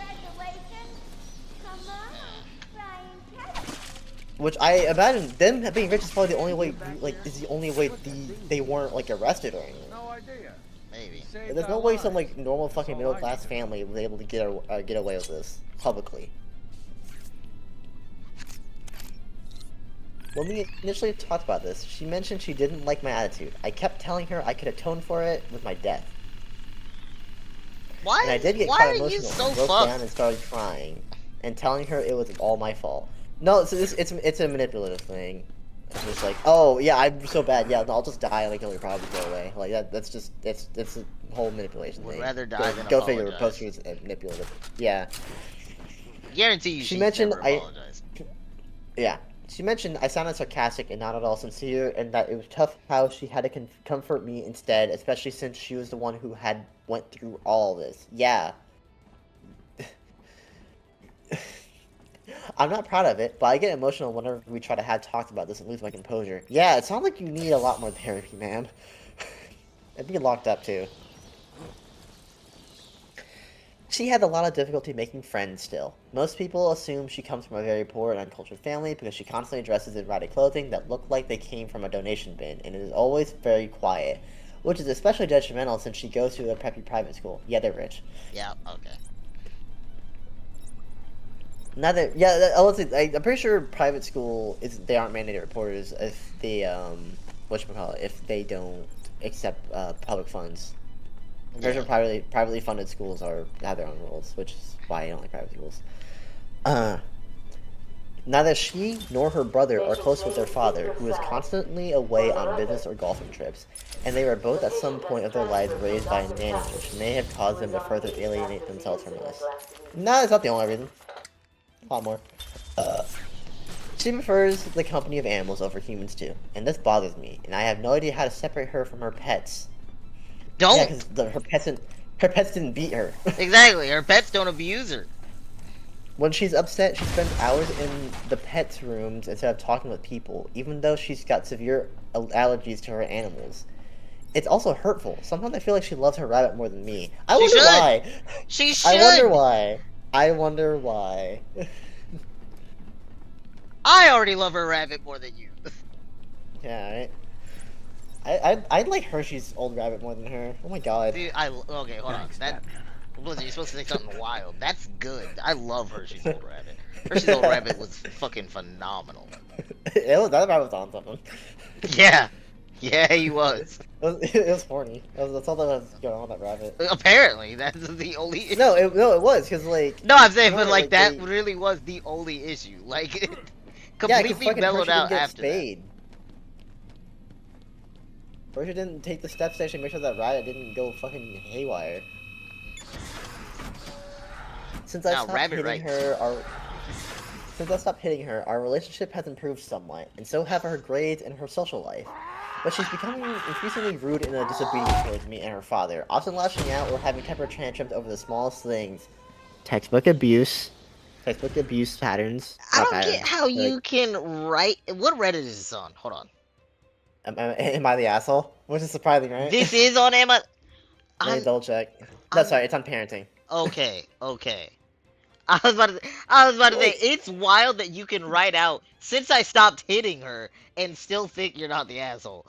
Which I imagine them being rich is probably the only way, like, is the only way they weren't, like, arrested or anything. No idea. Maybe. There's no way some like normal fucking middle class family was able to get away with this publicly. When we initially talked about this, she mentioned she didn't like my attitude. I kept telling her I could atone for it with my death. Why? And I did get Why quite are emotional. you so and broke fucked? down and started crying, and telling her it was all my fault. No, it's a manipulative thing. It's just like, oh yeah, I'm so bad. Yeah, no, I'll just die and like all your problems go away. Like that's just it's a whole manipulation Would thing. rather die than go figure. apologize. Post was manipulative. Yeah. Guarantee you She she's mentioned never apologized. Yeah. She mentioned I sounded sarcastic and not at all sincere, and that it was tough how she had to comfort me instead, especially since she was the one who had went through all this. Yeah. I'm not proud of it, but I get emotional whenever we try to have talks about this and lose my composure. Yeah, it sounds like you need a lot more therapy, man. I'd be locked up, too. She had a lot of difficulty making friends still. Most people assume she comes from a very poor and uncultured family because she constantly dresses in ratty clothing that look like they came from a donation bin, and is always very quiet, which is especially detrimental since she goes to a preppy private school. Yeah, they're rich. Yeah, okay. I'm pretty sure private school they aren't mandated reporters if they if they don't accept public funds. I'm pretty sure privately funded schools have their own rules, which is why I don't like private schools. Neither she nor her brother are close with their father, who is constantly away on business or golfing trips, and they were both at some point of their lives raised by nannies, which may have caused them to further alienate themselves from us. No, it's not the only reason. A lot more. She prefers the company of animals over humans too, and this bothers me, and I have no idea how to separate her from her pets. Don't! Yeah, because her pets didn't beat her. Exactly, her pets don't abuse her. When she's upset, she spends hours in the pets' rooms instead of talking with people, even though she's got severe allergies to her animals. It's also hurtful. Sometimes I feel like she loves her rabbit more than me. I wonder why. She should. I wonder why. I already love her rabbit more than you. Yeah, right? I'd like Hershey's old rabbit more than her. Oh my god. Dude, okay, hold on. That was you're supposed to say something wild. That's good. I love Hershey's old rabbit. Hershey's old rabbit was fucking phenomenal. That rabbit was on something. Yeah. Yeah, he was. It was horny. That's all that was going on with that rabbit. Apparently, that's the only issue. No, it was, because, like... No, I'm saying, but, like, that really was the only issue. Like, it completely mellowed out after that. Hershey didn't take the steps to actually make sure that rabbit didn't go fucking haywire. Since I stopped hitting her, our relationship has improved somewhat, and so have her grades and her social life. But she's becoming increasingly rude and disobedient towards me and her father, often lashing out or having temper tantrums over the smallest things. Textbook abuse patterns. I don't get how you can write. What Reddit is this on? Hold on. Am I the asshole? Which is surprising, right? This is on Emma. Let me double check. No, sorry, it's on parenting. Okay. I was about to say, it's wild that you can write out, since I stopped hitting her, and still think you're not the asshole.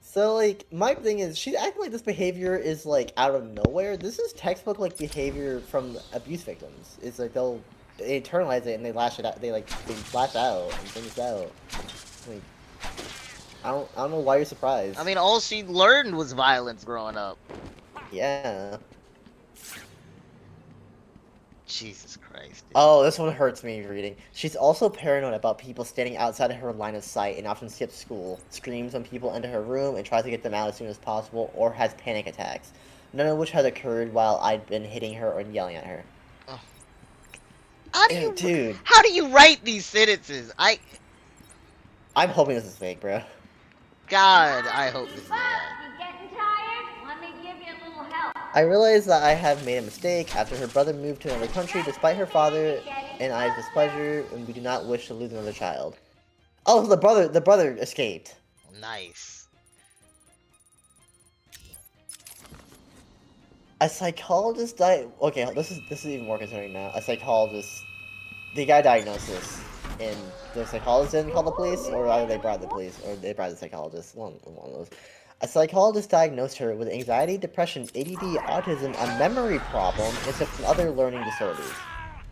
So, like, my thing is, she's acting like this behavior is, like, out of nowhere. This is textbook, like, behavior from abuse victims. It's like, they internalize it and they lash it out, they lash out and things out. Like, I don't know why you're surprised. I mean, all she learned was violence growing up. Yeah. Jesus Christ. Dude. Oh, this one hurts me reading. She's also paranoid about people standing outside of her line of sight and often skips school, screams when people enter her room and tries to get them out as soon as possible, or has panic attacks. None of which has occurred while I'd been hitting her or yelling at her. Oh. How do you write these sentences? I'm hoping this is fake, bro. God, I hope this is AI. You getting tired? Let me give you a little help. I realize that I have made a mistake after her brother moved to another country despite her father and I's displeasure, and we do not wish to lose another child. Oh, so the brother escaped. Nice. A psychologist okay, this is even more concerning now. A psychologist, the guy diagnosed this, and the psychologist didn't call the police, or either they bribed the police, or they bribed the psychologist. One of those. A psychologist diagnosed her with anxiety, depression, ADD, autism, a memory problem, and some other learning disorders.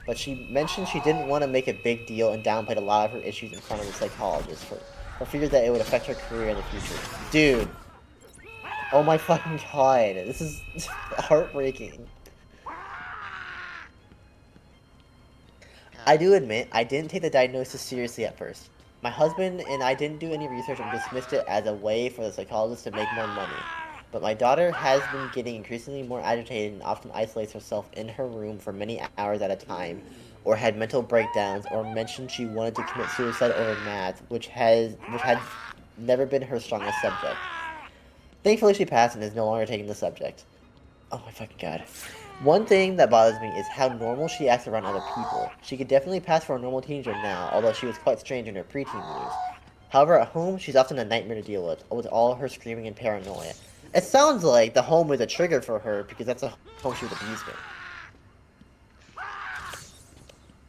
But she mentioned she didn't want to make a big deal and downplayed a lot of her issues in front of the psychologist for fear that it would affect her career in the future. Dude. Oh my fucking god. This is heartbreaking. I do admit, I didn't take the diagnosis seriously at first. My husband and I didn't do any research and dismissed it as a way for the psychologist to make more money. But my daughter has been getting increasingly more agitated and often isolates herself in her room for many hours at a time, or had mental breakdowns, or mentioned she wanted to commit suicide over math, which had never been her strongest subject. Thankfully she passed and is no longer taking the subject. Oh my fucking god. One thing that bothers me is how normal she acts around other people. She could definitely pass for a normal teenager now, although she was quite strange in her preteen years. However, at home, she's often a nightmare to deal with all her screaming and paranoia. It sounds like the home was a trigger for her, because that's a home she was abused in.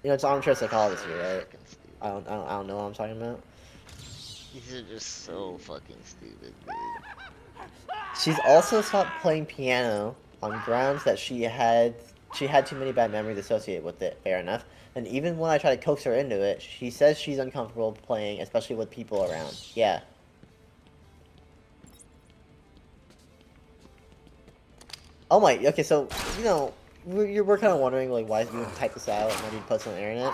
You know, it's armchair psychologist here, right? I don't know what I'm talking about. These are just so fucking stupid, dude. She's also stopped playing piano on grounds that she had too many bad memories associated with it, fair enough. And even when I try to coax her into it, she says she's uncomfortable playing, especially with people around. Yeah. Oh my, okay, so, you know, we're kind of wondering, like, why you type this out and why you post it on the internet.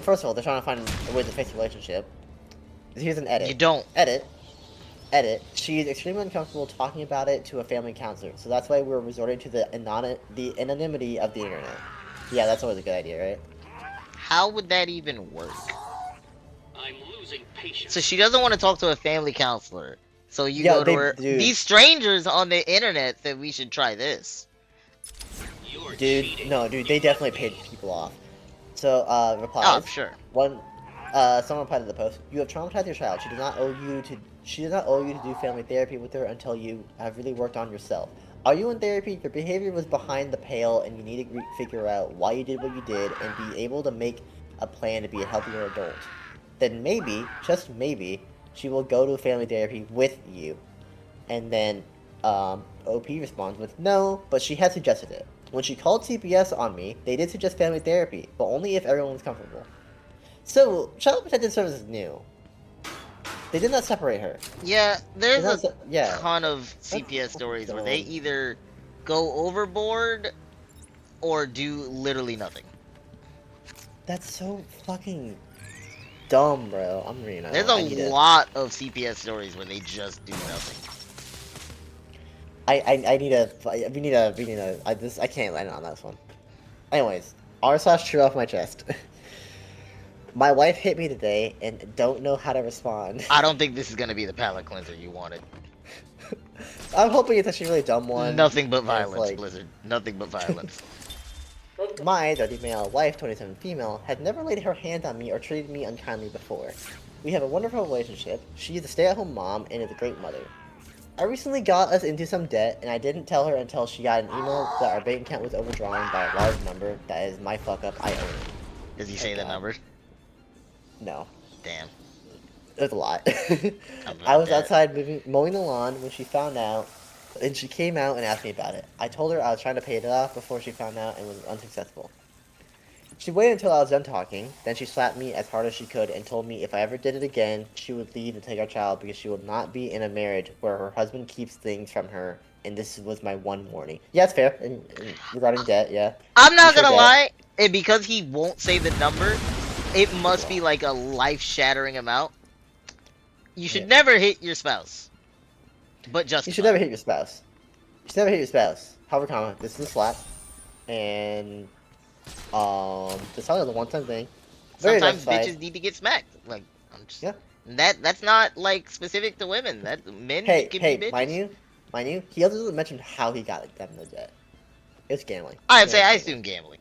First of all, they're trying to find a way to fix the relationship. Here's an edit. You don't. Edit. She's extremely uncomfortable talking about it to a family counselor, so that's why we're resorting to the anonymity of the internet. Yeah, that's always a good idea, right? How would that even work? I'm losing patience. So she doesn't want to talk to a family counselor. So you go to her. Dude. These strangers on the internet said we should try this. Dude, no, dude, they definitely paid people off. So, replies. Oh, sure. Someone replied to the post. You have traumatized your child. She does not owe you to do family therapy with her until you have really worked on yourself. Are you in therapy? Your behavior was behind the pale, and you need to figure out why you did what you did, and be able to make a plan to be a healthier adult. Then maybe, just maybe, she will go to family therapy with you. And then, OP responds with, no, but she had suggested it. When she called CPS on me, they did suggest family therapy, but only if everyone was comfortable. So, Child Protective Services knew. They did not separate her. Yeah, there's a ton of CPS stories where they either go overboard or do literally nothing. That's so fucking dumb, bro. I'm reading it. There's a lot of CPS stories where they just do nothing. I can't land on this one. Anyways, r/true off my chest. My wife hit me today and don't know how to respond. I don't think this is gonna be the palate cleanser you wanted. I'm hoping it's actually a really dumb one. Nothing but violence, Blizzard. Nothing but violence. My 30 male wife, 27 female, had never laid her hand on me or treated me unkindly before. We have a wonderful relationship. She is a stay-at-home mom and is a great mother. I recently got us into some debt, and I didn't tell her until she got an email that our bank account was overdrawn by a large number. That is my fuck up. I own it. Does he say the number? No. Damn. There's a lot. I was outside mowing the lawn when she found out, and she came out and asked me about it. I told her I was trying to pay it off before she found out and was unsuccessful. She waited until I was done talking, then she slapped me as hard as she could and told me if I ever did it again, she would leave and take our child because she would not be in a marriage where her husband keeps things from her, and this was my one warning. Yeah, it's fair, and regarding debt, yeah. I'm not gonna lie, and because he won't say the number, it must be like a life-shattering amount. You should never hit your spouse. But just you should never hit your spouse. You should never hit your spouse. However, this is a slap, and it's probably the one-time thing. Sometimes bitches need to get smacked. Like, I'm just that's not like specific to women. That men can be bitches. mind you, he also doesn't mention how he got them in the debt. It's gambling. I assume gambling.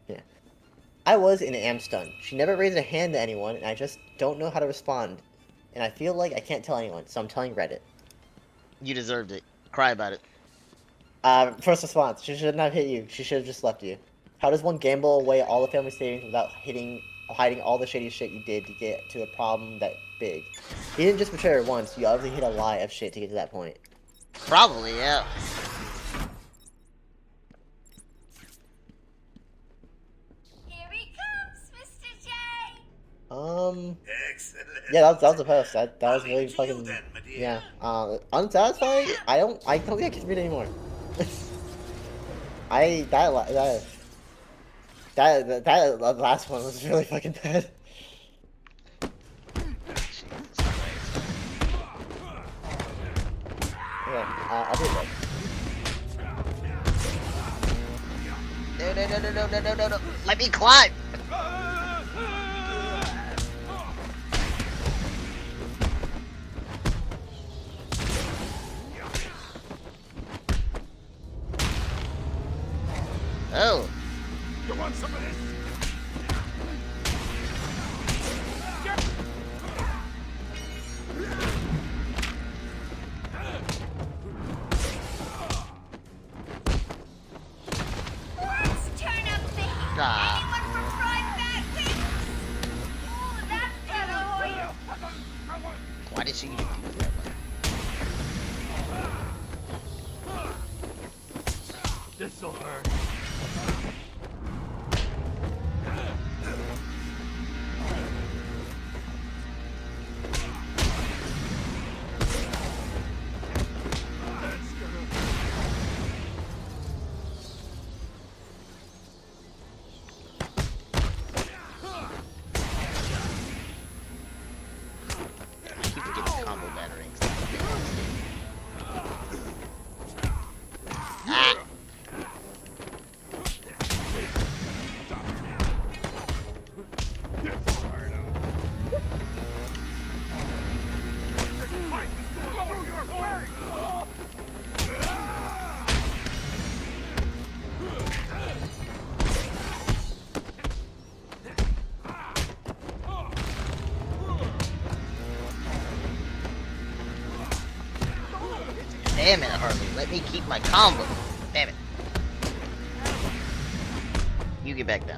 Yeah. I was and am stunned. She never raised a hand to anyone, and I just don't know how to respond. And I feel like I can't tell anyone, so I'm telling Reddit. You deserved it. Cry about it. First response. She shouldn't have hit you. She should have just left you. How does one gamble away all the family savings without hiding all the shady shit you did to get to a problem that big. He didn't just betray her once. You obviously hit a lot of shit to get to that point. Probably, yeah. Here he comes, Mr. J. Excellent. Yeah, that was the post. That was really fucking. Yeah. Unsatisfying. I don't think I can read anymore. That last one was really fucking bad. Yeah, I'll do that. No. Let me climb. Oh. You want some of this? Let's turn up the heat. Anyone for fried bat wings? Ooh, that's better for you. Why did she do that way? This'll hurt. Combo batterings. Damn it, Harley. Let me keep my combo. Damn it. You get back down.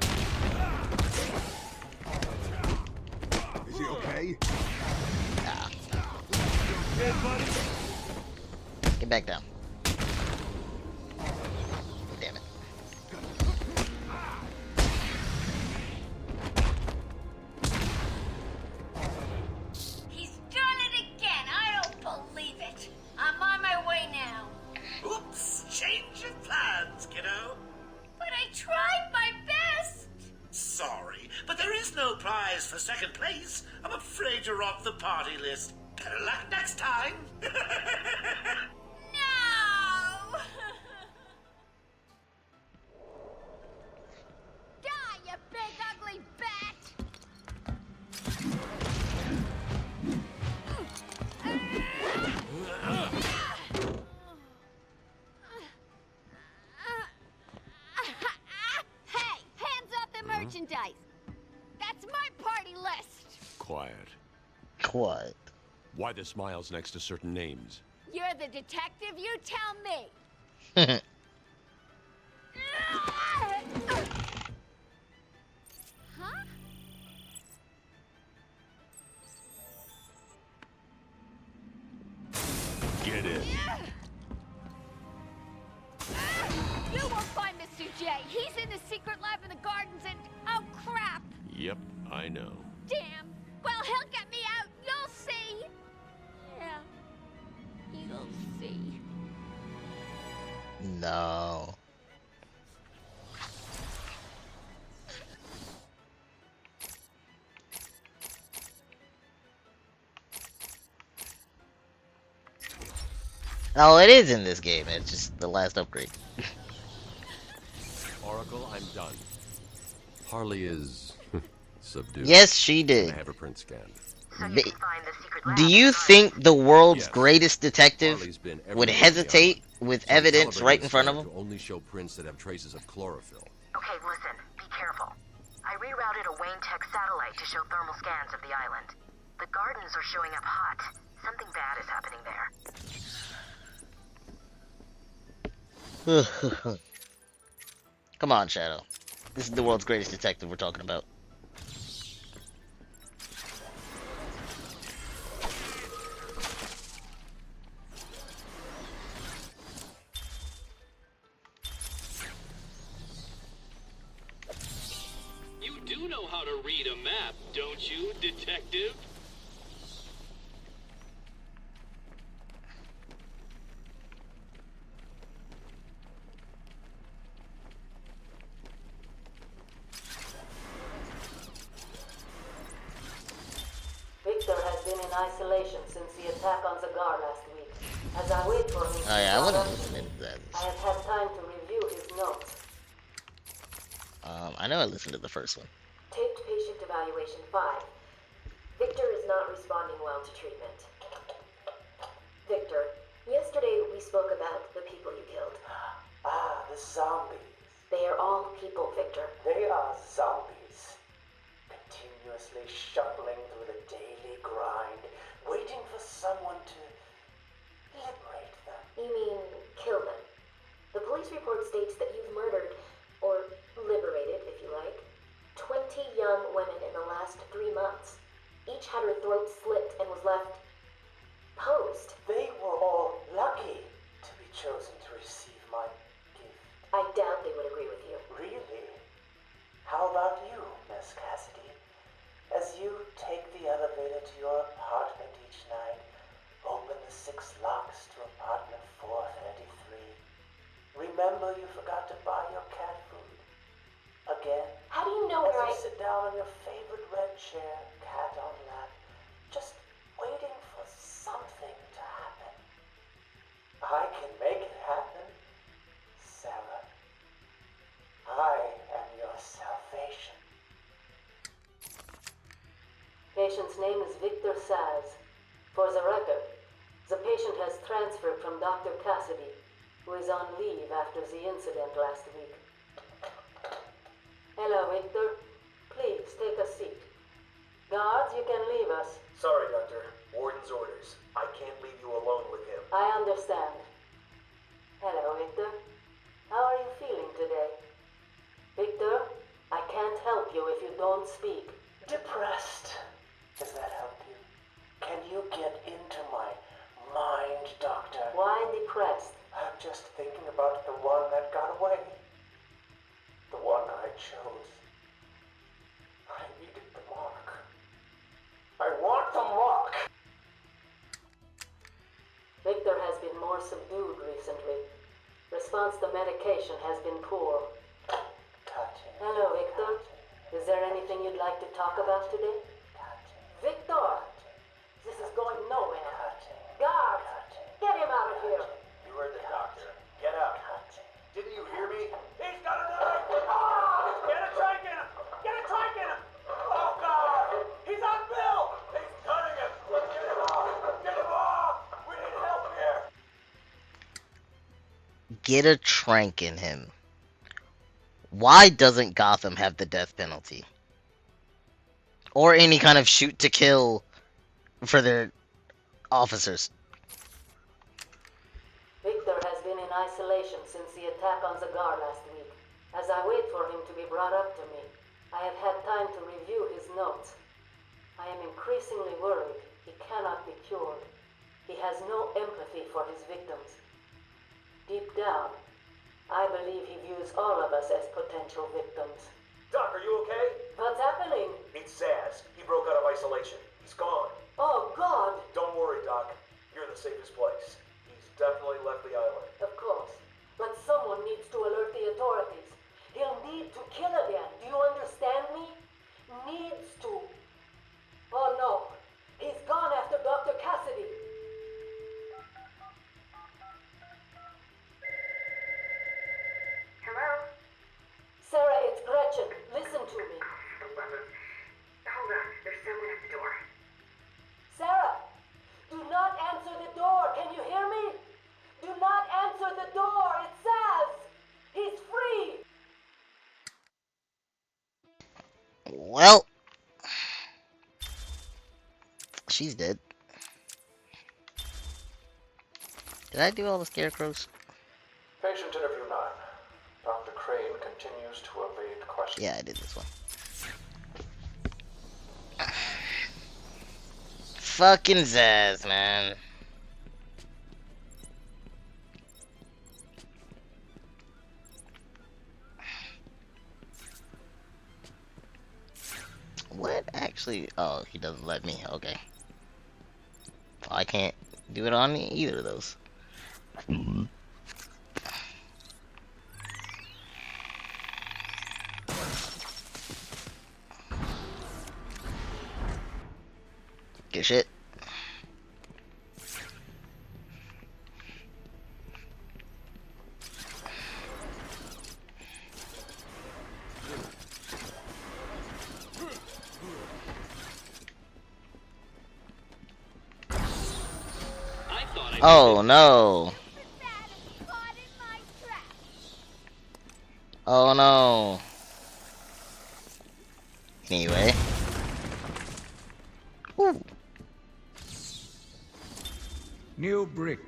Is he okay? Get back down. Damn it. He's done it again. I don't believe it. I'm on my way now. Oops, change of plans, kiddo. But I tried my best. Sorry, but there is no prize for second place. I'm afraid you're off the party list. Better luck next time. No! Die, you big ugly bat! Hey, hands off the merchandise. That's my party list. Quiet. What? Why the smiles next to certain names? You're the detective, you tell me. Huh? Get in. You won't find Mr. J. He's in the secret lab in the gardens and... oh, crap. Yep, I know. Damn. Well, he'll get me out. You'll see. Yeah. You'll see. No. Oh, it is in this game. It's just the last upgrade. Oracle, I'm done. Harley is subdued. Yes, she did. I have her print scanned. Do you think the world's Yes. greatest detective Harley's been would everywhere hesitate with So I'm evidence celebrating right in this front of plan him? to only show prints that have traces of chlorophyll. Okay, listen. Be careful. I rerouted a Wayne Tech satellite to show thermal scans of the island. The gardens are showing up hot. Something bad is happening there. Come on, Shadow. This is the world's greatest detective we're talking about. how to read a map, don't you, detective? Victor has been in isolation since the attack on Zagar last week. As I wait for him to Oh yeah, I brought wasn't up to listening me, to that. I have had time to review his notes. I know I listened to the first one. Taped patient evaluation 5. Victor is not responding well to treatment. Victor, yesterday we spoke about the people you killed. Ah, the zombies. They are all people, Victor. They are zombies. Continuously shuffling through the daily grind, waiting for someone to liberate them. You mean kill them? The police report states that you've murdered, or liberated, if you like, 20 young women in the last 3 months. Each had her throat slit and was left posed. They were all lucky to be chosen to receive my gift. I doubt they would agree with you. Really? How about you, Miss Cassidy? As you take the elevator to your apartment each night, open the 6 locks to apartment 433. Remember you forgot to buy your cat food. Again? How do you know as where you sit down on your favorite red chair, cat on lap, just waiting for something to happen. I can make it happen, Sarah. I am your salvation. Patient's name is Victor Saz. For the record, the patient has transferred from Dr. Cassidy, who is on leave after the incident last week. Hello, Victor. Please take a seat. Guards, you can leave us. Sorry, Doctor. Warden's orders. I can't leave you alone with him. I understand. Hello, Victor. How are you feeling today? Victor, I can't help you if you don't speak. Depressed. Does that help you? Can you get into my mind, Doctor? Why depressed? I'm just thinking about the one that got away. The one I chose. I needed the mark. I want the mark! Victor has been more subdued recently. Response to medication has been poor. Hello, Victor. Is there anything you'd like to talk about today? Victor! This is going nowhere. Guards! Get him out of here! You heard the doctor. Get out. Didn't you hear me? He's got a knife! Ah! Get a trike in him! Get a trike in him! Oh, God! He's on Bill! He's cutting him! Get him off! Get him off! We need help here! Get a trank in him. Why doesn't Gotham have the death penalty? Or any kind of shoot to kill for their officers? Victor has been in isolation since the attack on Zagar last week. As I wait for him to be brought up to me, I have had time to review his notes. I am increasingly worried he cannot be cured. He has no empathy for his victims. Deep down, I believe he views all of us as potential victims. Doc, are you okay? What's happening? It's Zaz. He broke out of isolation. He's gone. Oh, God! Don't worry, Doc. You're in the safest place. He's definitely left the island. Of course. But someone needs to alert the authorities. He'll need to kill again. Do you understand me? Needs to. Oh, no. He's gone after Dr. Cassidy. Hello? Sarah, it's Gretchen. Listen to me. Hold on. There's someone at the door. Sarah! Do not answer the door. Can you hear me? Do not answer the door. It says he's free. Well, she's dead. Did I do all the scarecrows? Patient interview 9. Dr. Crane continues to evade questions. Yeah, I did this one. Fucking Zaz, man. What actually? Oh, he doesn't let me. Okay. I can't do it on either of those. Get shit. Oh no. Oh no. Anyway. Ooh. New brick,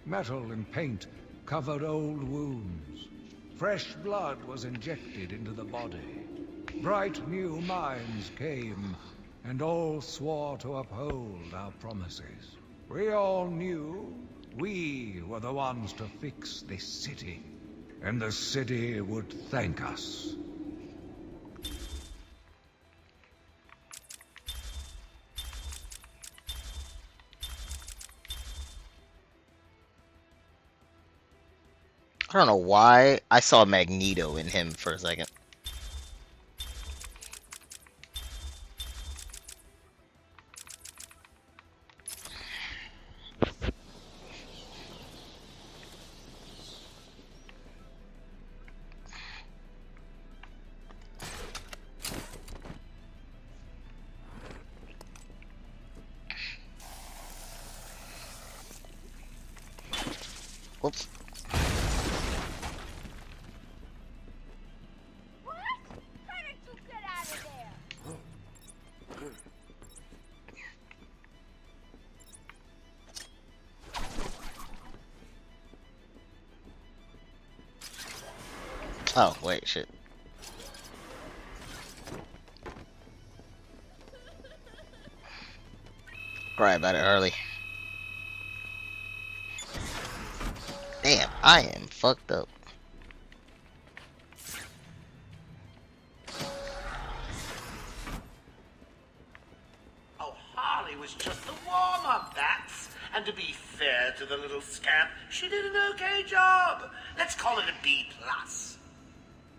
metal and paint covered old wounds. Fresh blood was injected into the body. Bright new minds came, and all swore to uphold our promises. We all knew we were the ones to fix this city, and the city would thank us. I don't know why I saw Magneto in him for a second. Whoops. Oh, wait, shit. Cry about it, Harley. Damn, I am fucked up. Oh, Harley was just the warm-up, that's. And to be fair to the little scamp, she did an okay job. Let's call it a B+.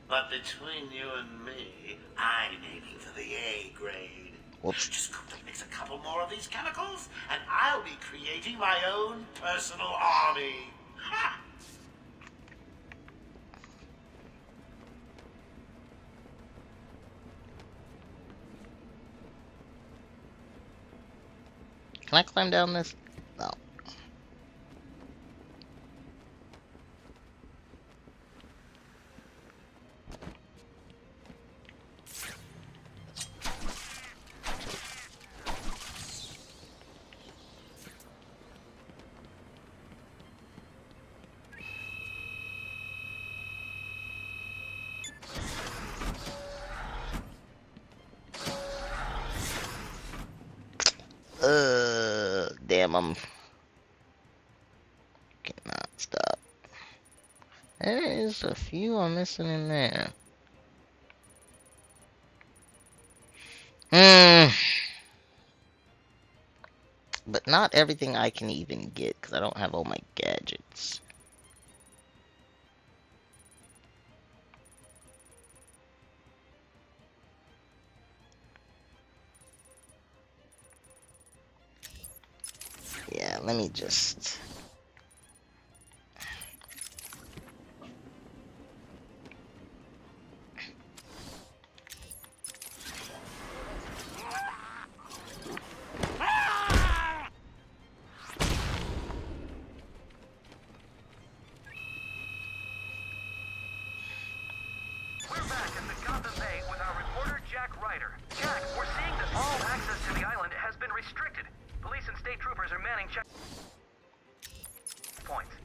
But between you and me, I'm aiming for the A grade. Whoops. Just got to mix a couple more of these chemicals, and I'll be creating my own personal army. Ha! Can I climb down this? No. Damn, I'm cannot stop. There is a few I'm missing in there. But not everything I can even get because I don't have all my gadgets. Yeah, let me just...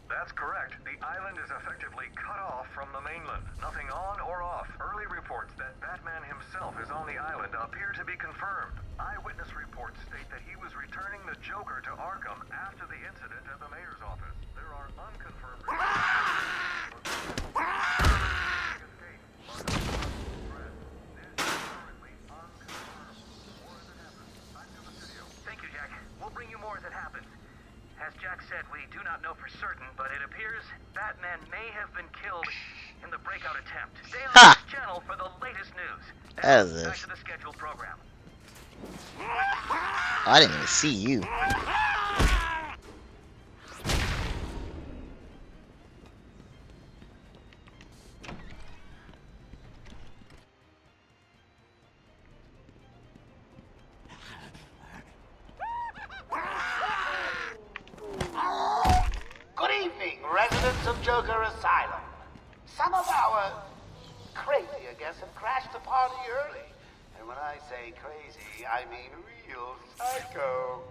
That's correct. The island is effectively cut off from the mainland. Nothing on or off. Early reports that Batman himself is on the island appear to be confirmed. Eyewitness reports state that he was returning the Joker to Arkham after the incident at the mayor's office. There are unconfirmed Jack said, we do not know for certain, but it appears Batman may have been killed in the breakout attempt. Stay on this channel for the latest news. As Back if. to the scheduled program. I didn't even see you. Good evening, residents of Joker Asylum. Some of our crazy, I guess, have crashed the party early. And when I say crazy, I mean real psycho.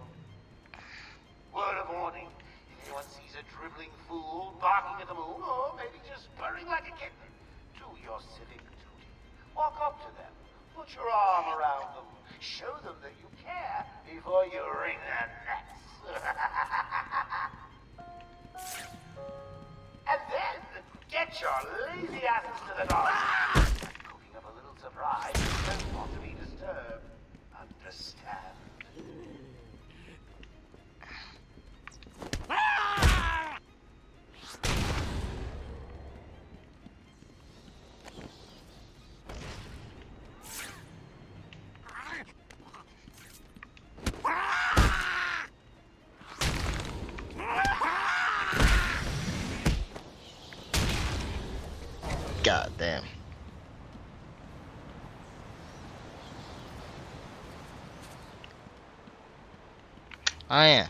Word of warning, if anyone sees a dribbling fool barking at the moon, or maybe just purring like a kitten, do your civic duty. Walk up to them, put your arm around them, show them that you care before you wring their necks. And then, get your lazy asses to the door. Cooking up a little surprise. Don't want to be disturbed. Understand? God damn. Oh yeah.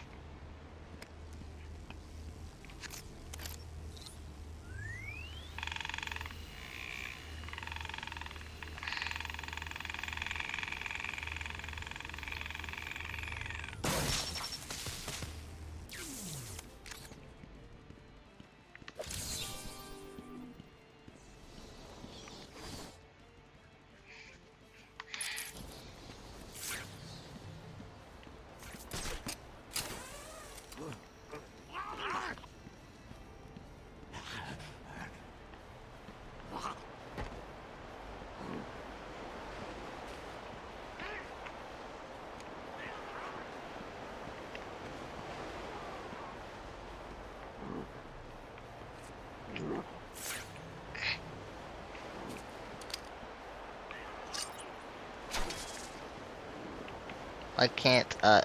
I can't, oh,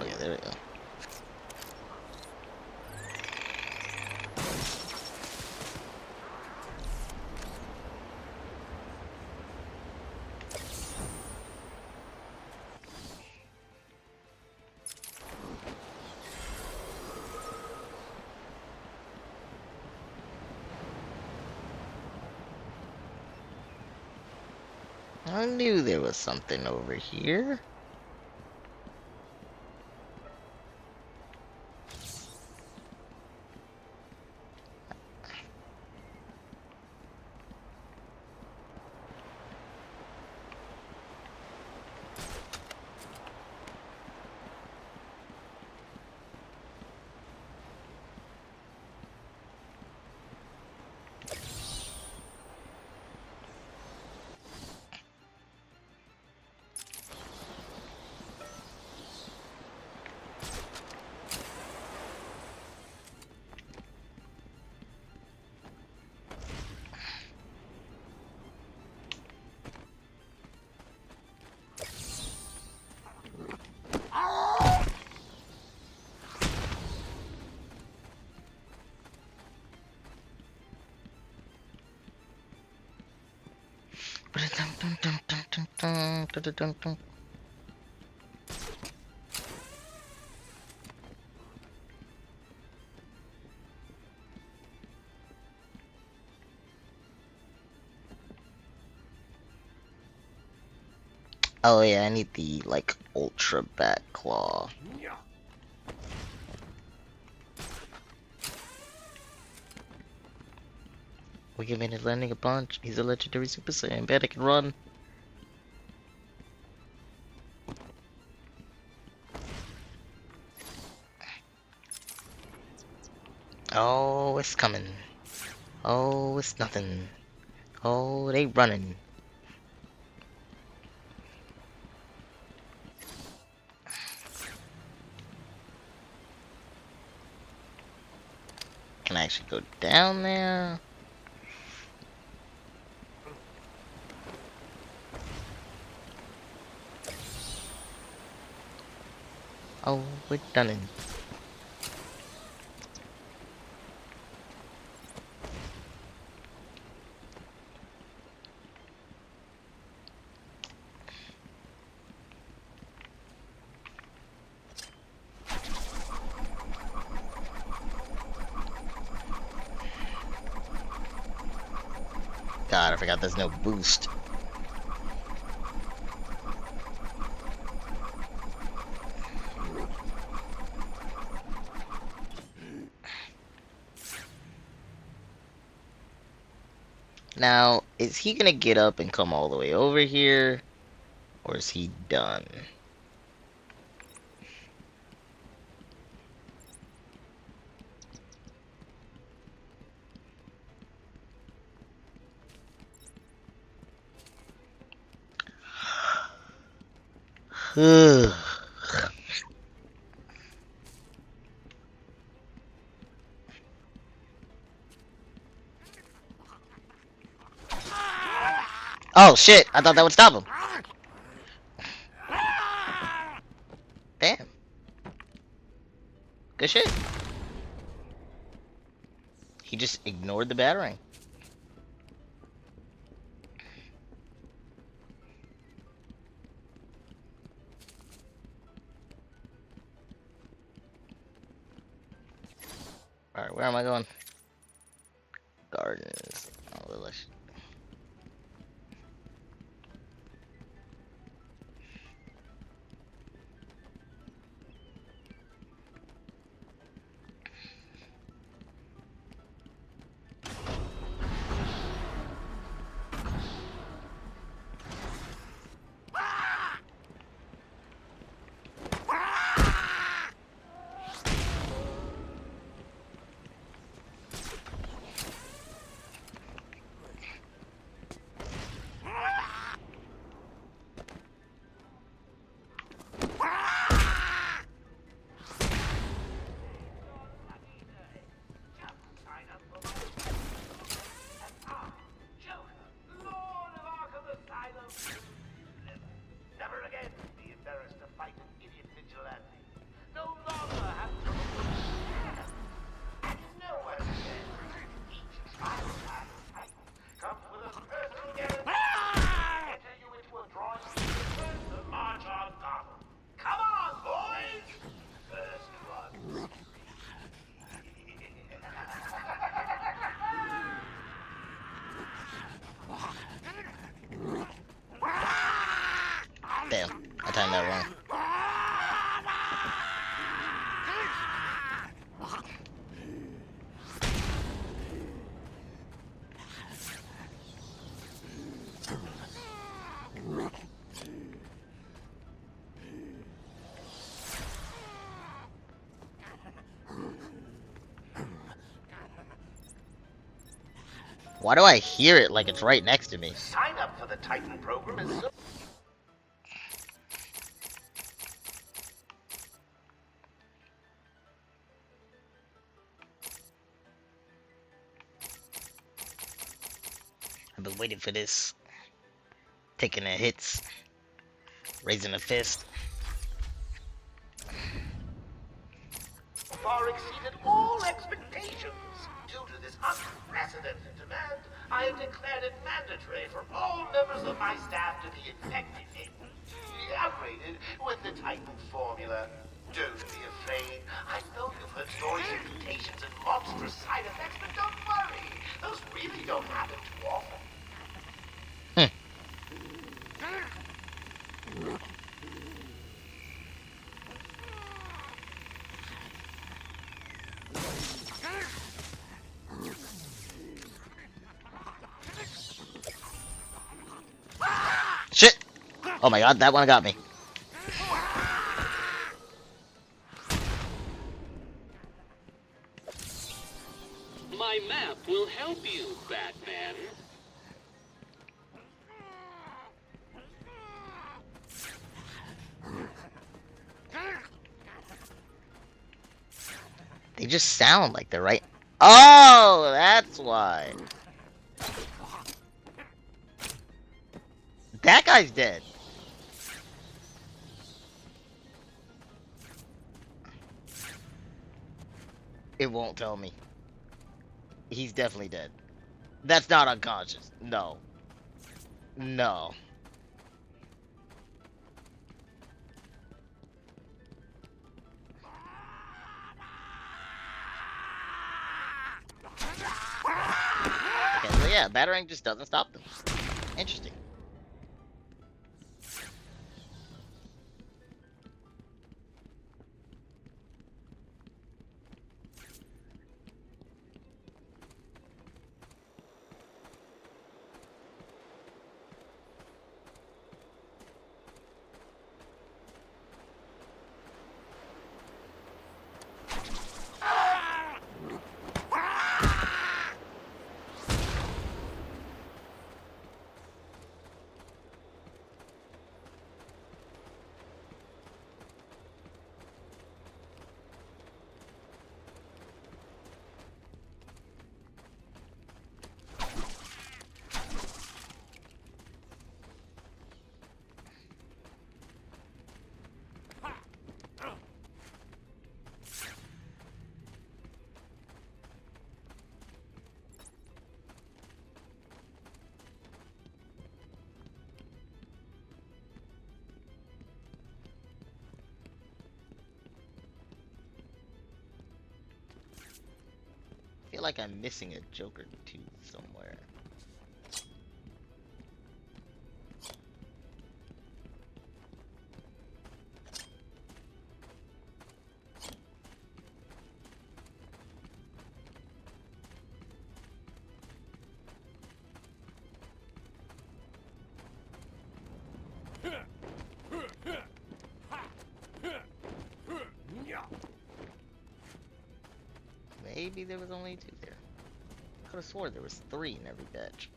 yeah, there we go. I knew there was something over here. Oh yeah, I need the, like, ultra bat claw. Wicked Man is landing a punch. He's a legendary Super Saiyan. Bet I can run. Oh, it's coming. Oh, it's nothing. Oh, they running. Can I actually go down there? Oh, we're done in. God, I forgot there's no boost. Now, is he gonna get up and come all the way over here? Or is he done? Oh shit, I thought that would stop him. Damn. Good shit. He just ignored the battering. Alright, where am I going? Gardens. Oh, let's... Never again be embarrassed to fight an idiot vigilante. No longer have to and nowhere to end. Each trial comes with a personal guarantee. Enter you into a drawing room to march on Gotham. Come on, boys! First one. Damn, I timed that wrong. Why do I hear it like it's right next to me? Sign up for the Titan program is so... I've been waiting for this. Taking the hits. Raising a fist. Far exceeded all expectations. Due to this unprecedented demand, I have declared it mandatory for all members of my staff to be infected and upgraded with the Titan formula. Don't be afraid. I know you've heard stories of mutations and monstrous side effects, but don't worry. Those really don't happen too often. Shit! Oh my god, that one got me. My map will help you, Batman. They just sound like they're right Oh, that's why. That guy's dead. It won't tell me. He's definitely dead. That's not unconscious. No. No. Okay, so yeah, battering just doesn't stop them. Interesting. I feel like I'm missing a Joker tooth somewhere. Maybe there was only 2 there. I could have swore there was 3 in every batch.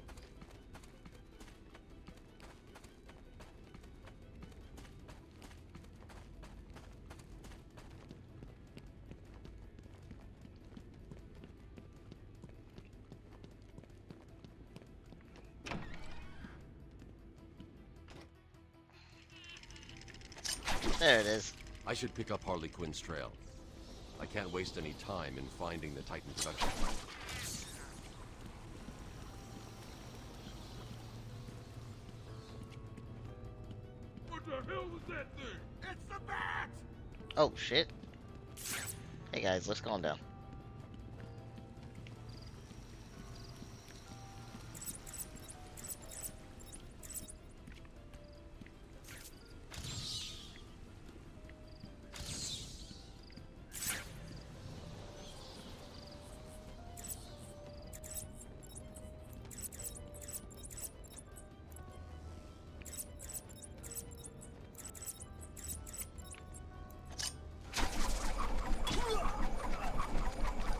There it is. I should pick up Harley Quinn's trail. I can't waste any time in finding the Titan production plant. What the hell was that thing? It's the bat! Oh shit. Hey guys, let's calm down.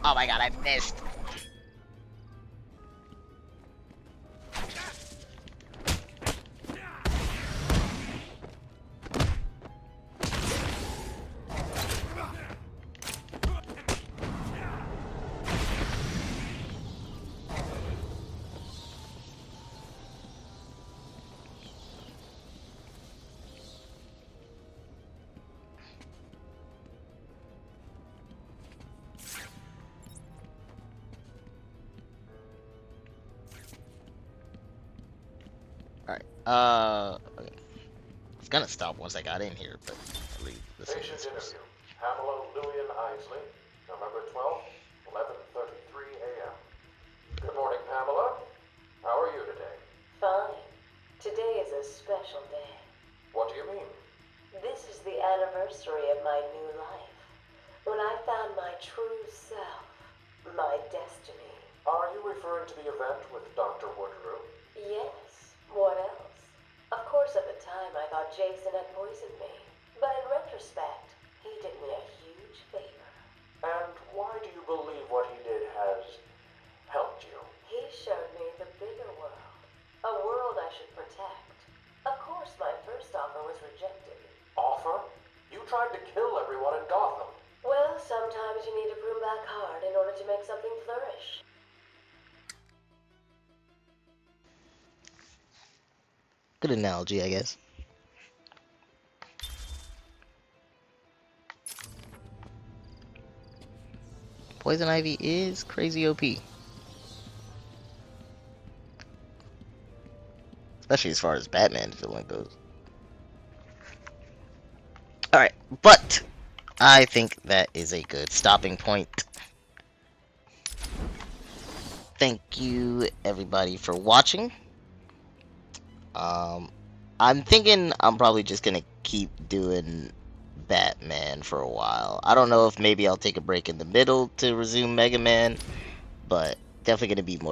Oh my god, I missed. Alright, okay. It's gonna stop once I got in here, but I'll leave this one. Patient interview. Pamela Lillian Isley, November 12th, 11:33 a.m. Good morning, Pamela. How are you today? Fine. Today is a special day. What do you mean? This is the anniversary of my new life. When I found my true self, my destiny. Are you referring to the event with Dr. Woodrue? Yes. What else? Of course, at the time, I thought Jason had poisoned me. But in retrospect, he did me a huge favor. And why do you believe what he did has helped you? He showed me the bigger world. A world I should protect. Of course, my first offer was rejected. Offer? You tried to kill everyone in Gotham. Well, sometimes you need to prove back hard in order to make something flourish. Good analogy, I guess. Poison Ivy is crazy OP. Especially as far as Batman villain goes. Alright, but I think that is a good stopping point. Thank you everybody for watching. I'm thinking I'm probably just gonna keep doing Batman for a while. I don't know if maybe I'll take a break in the middle to resume Mega Man, but definitely gonna be more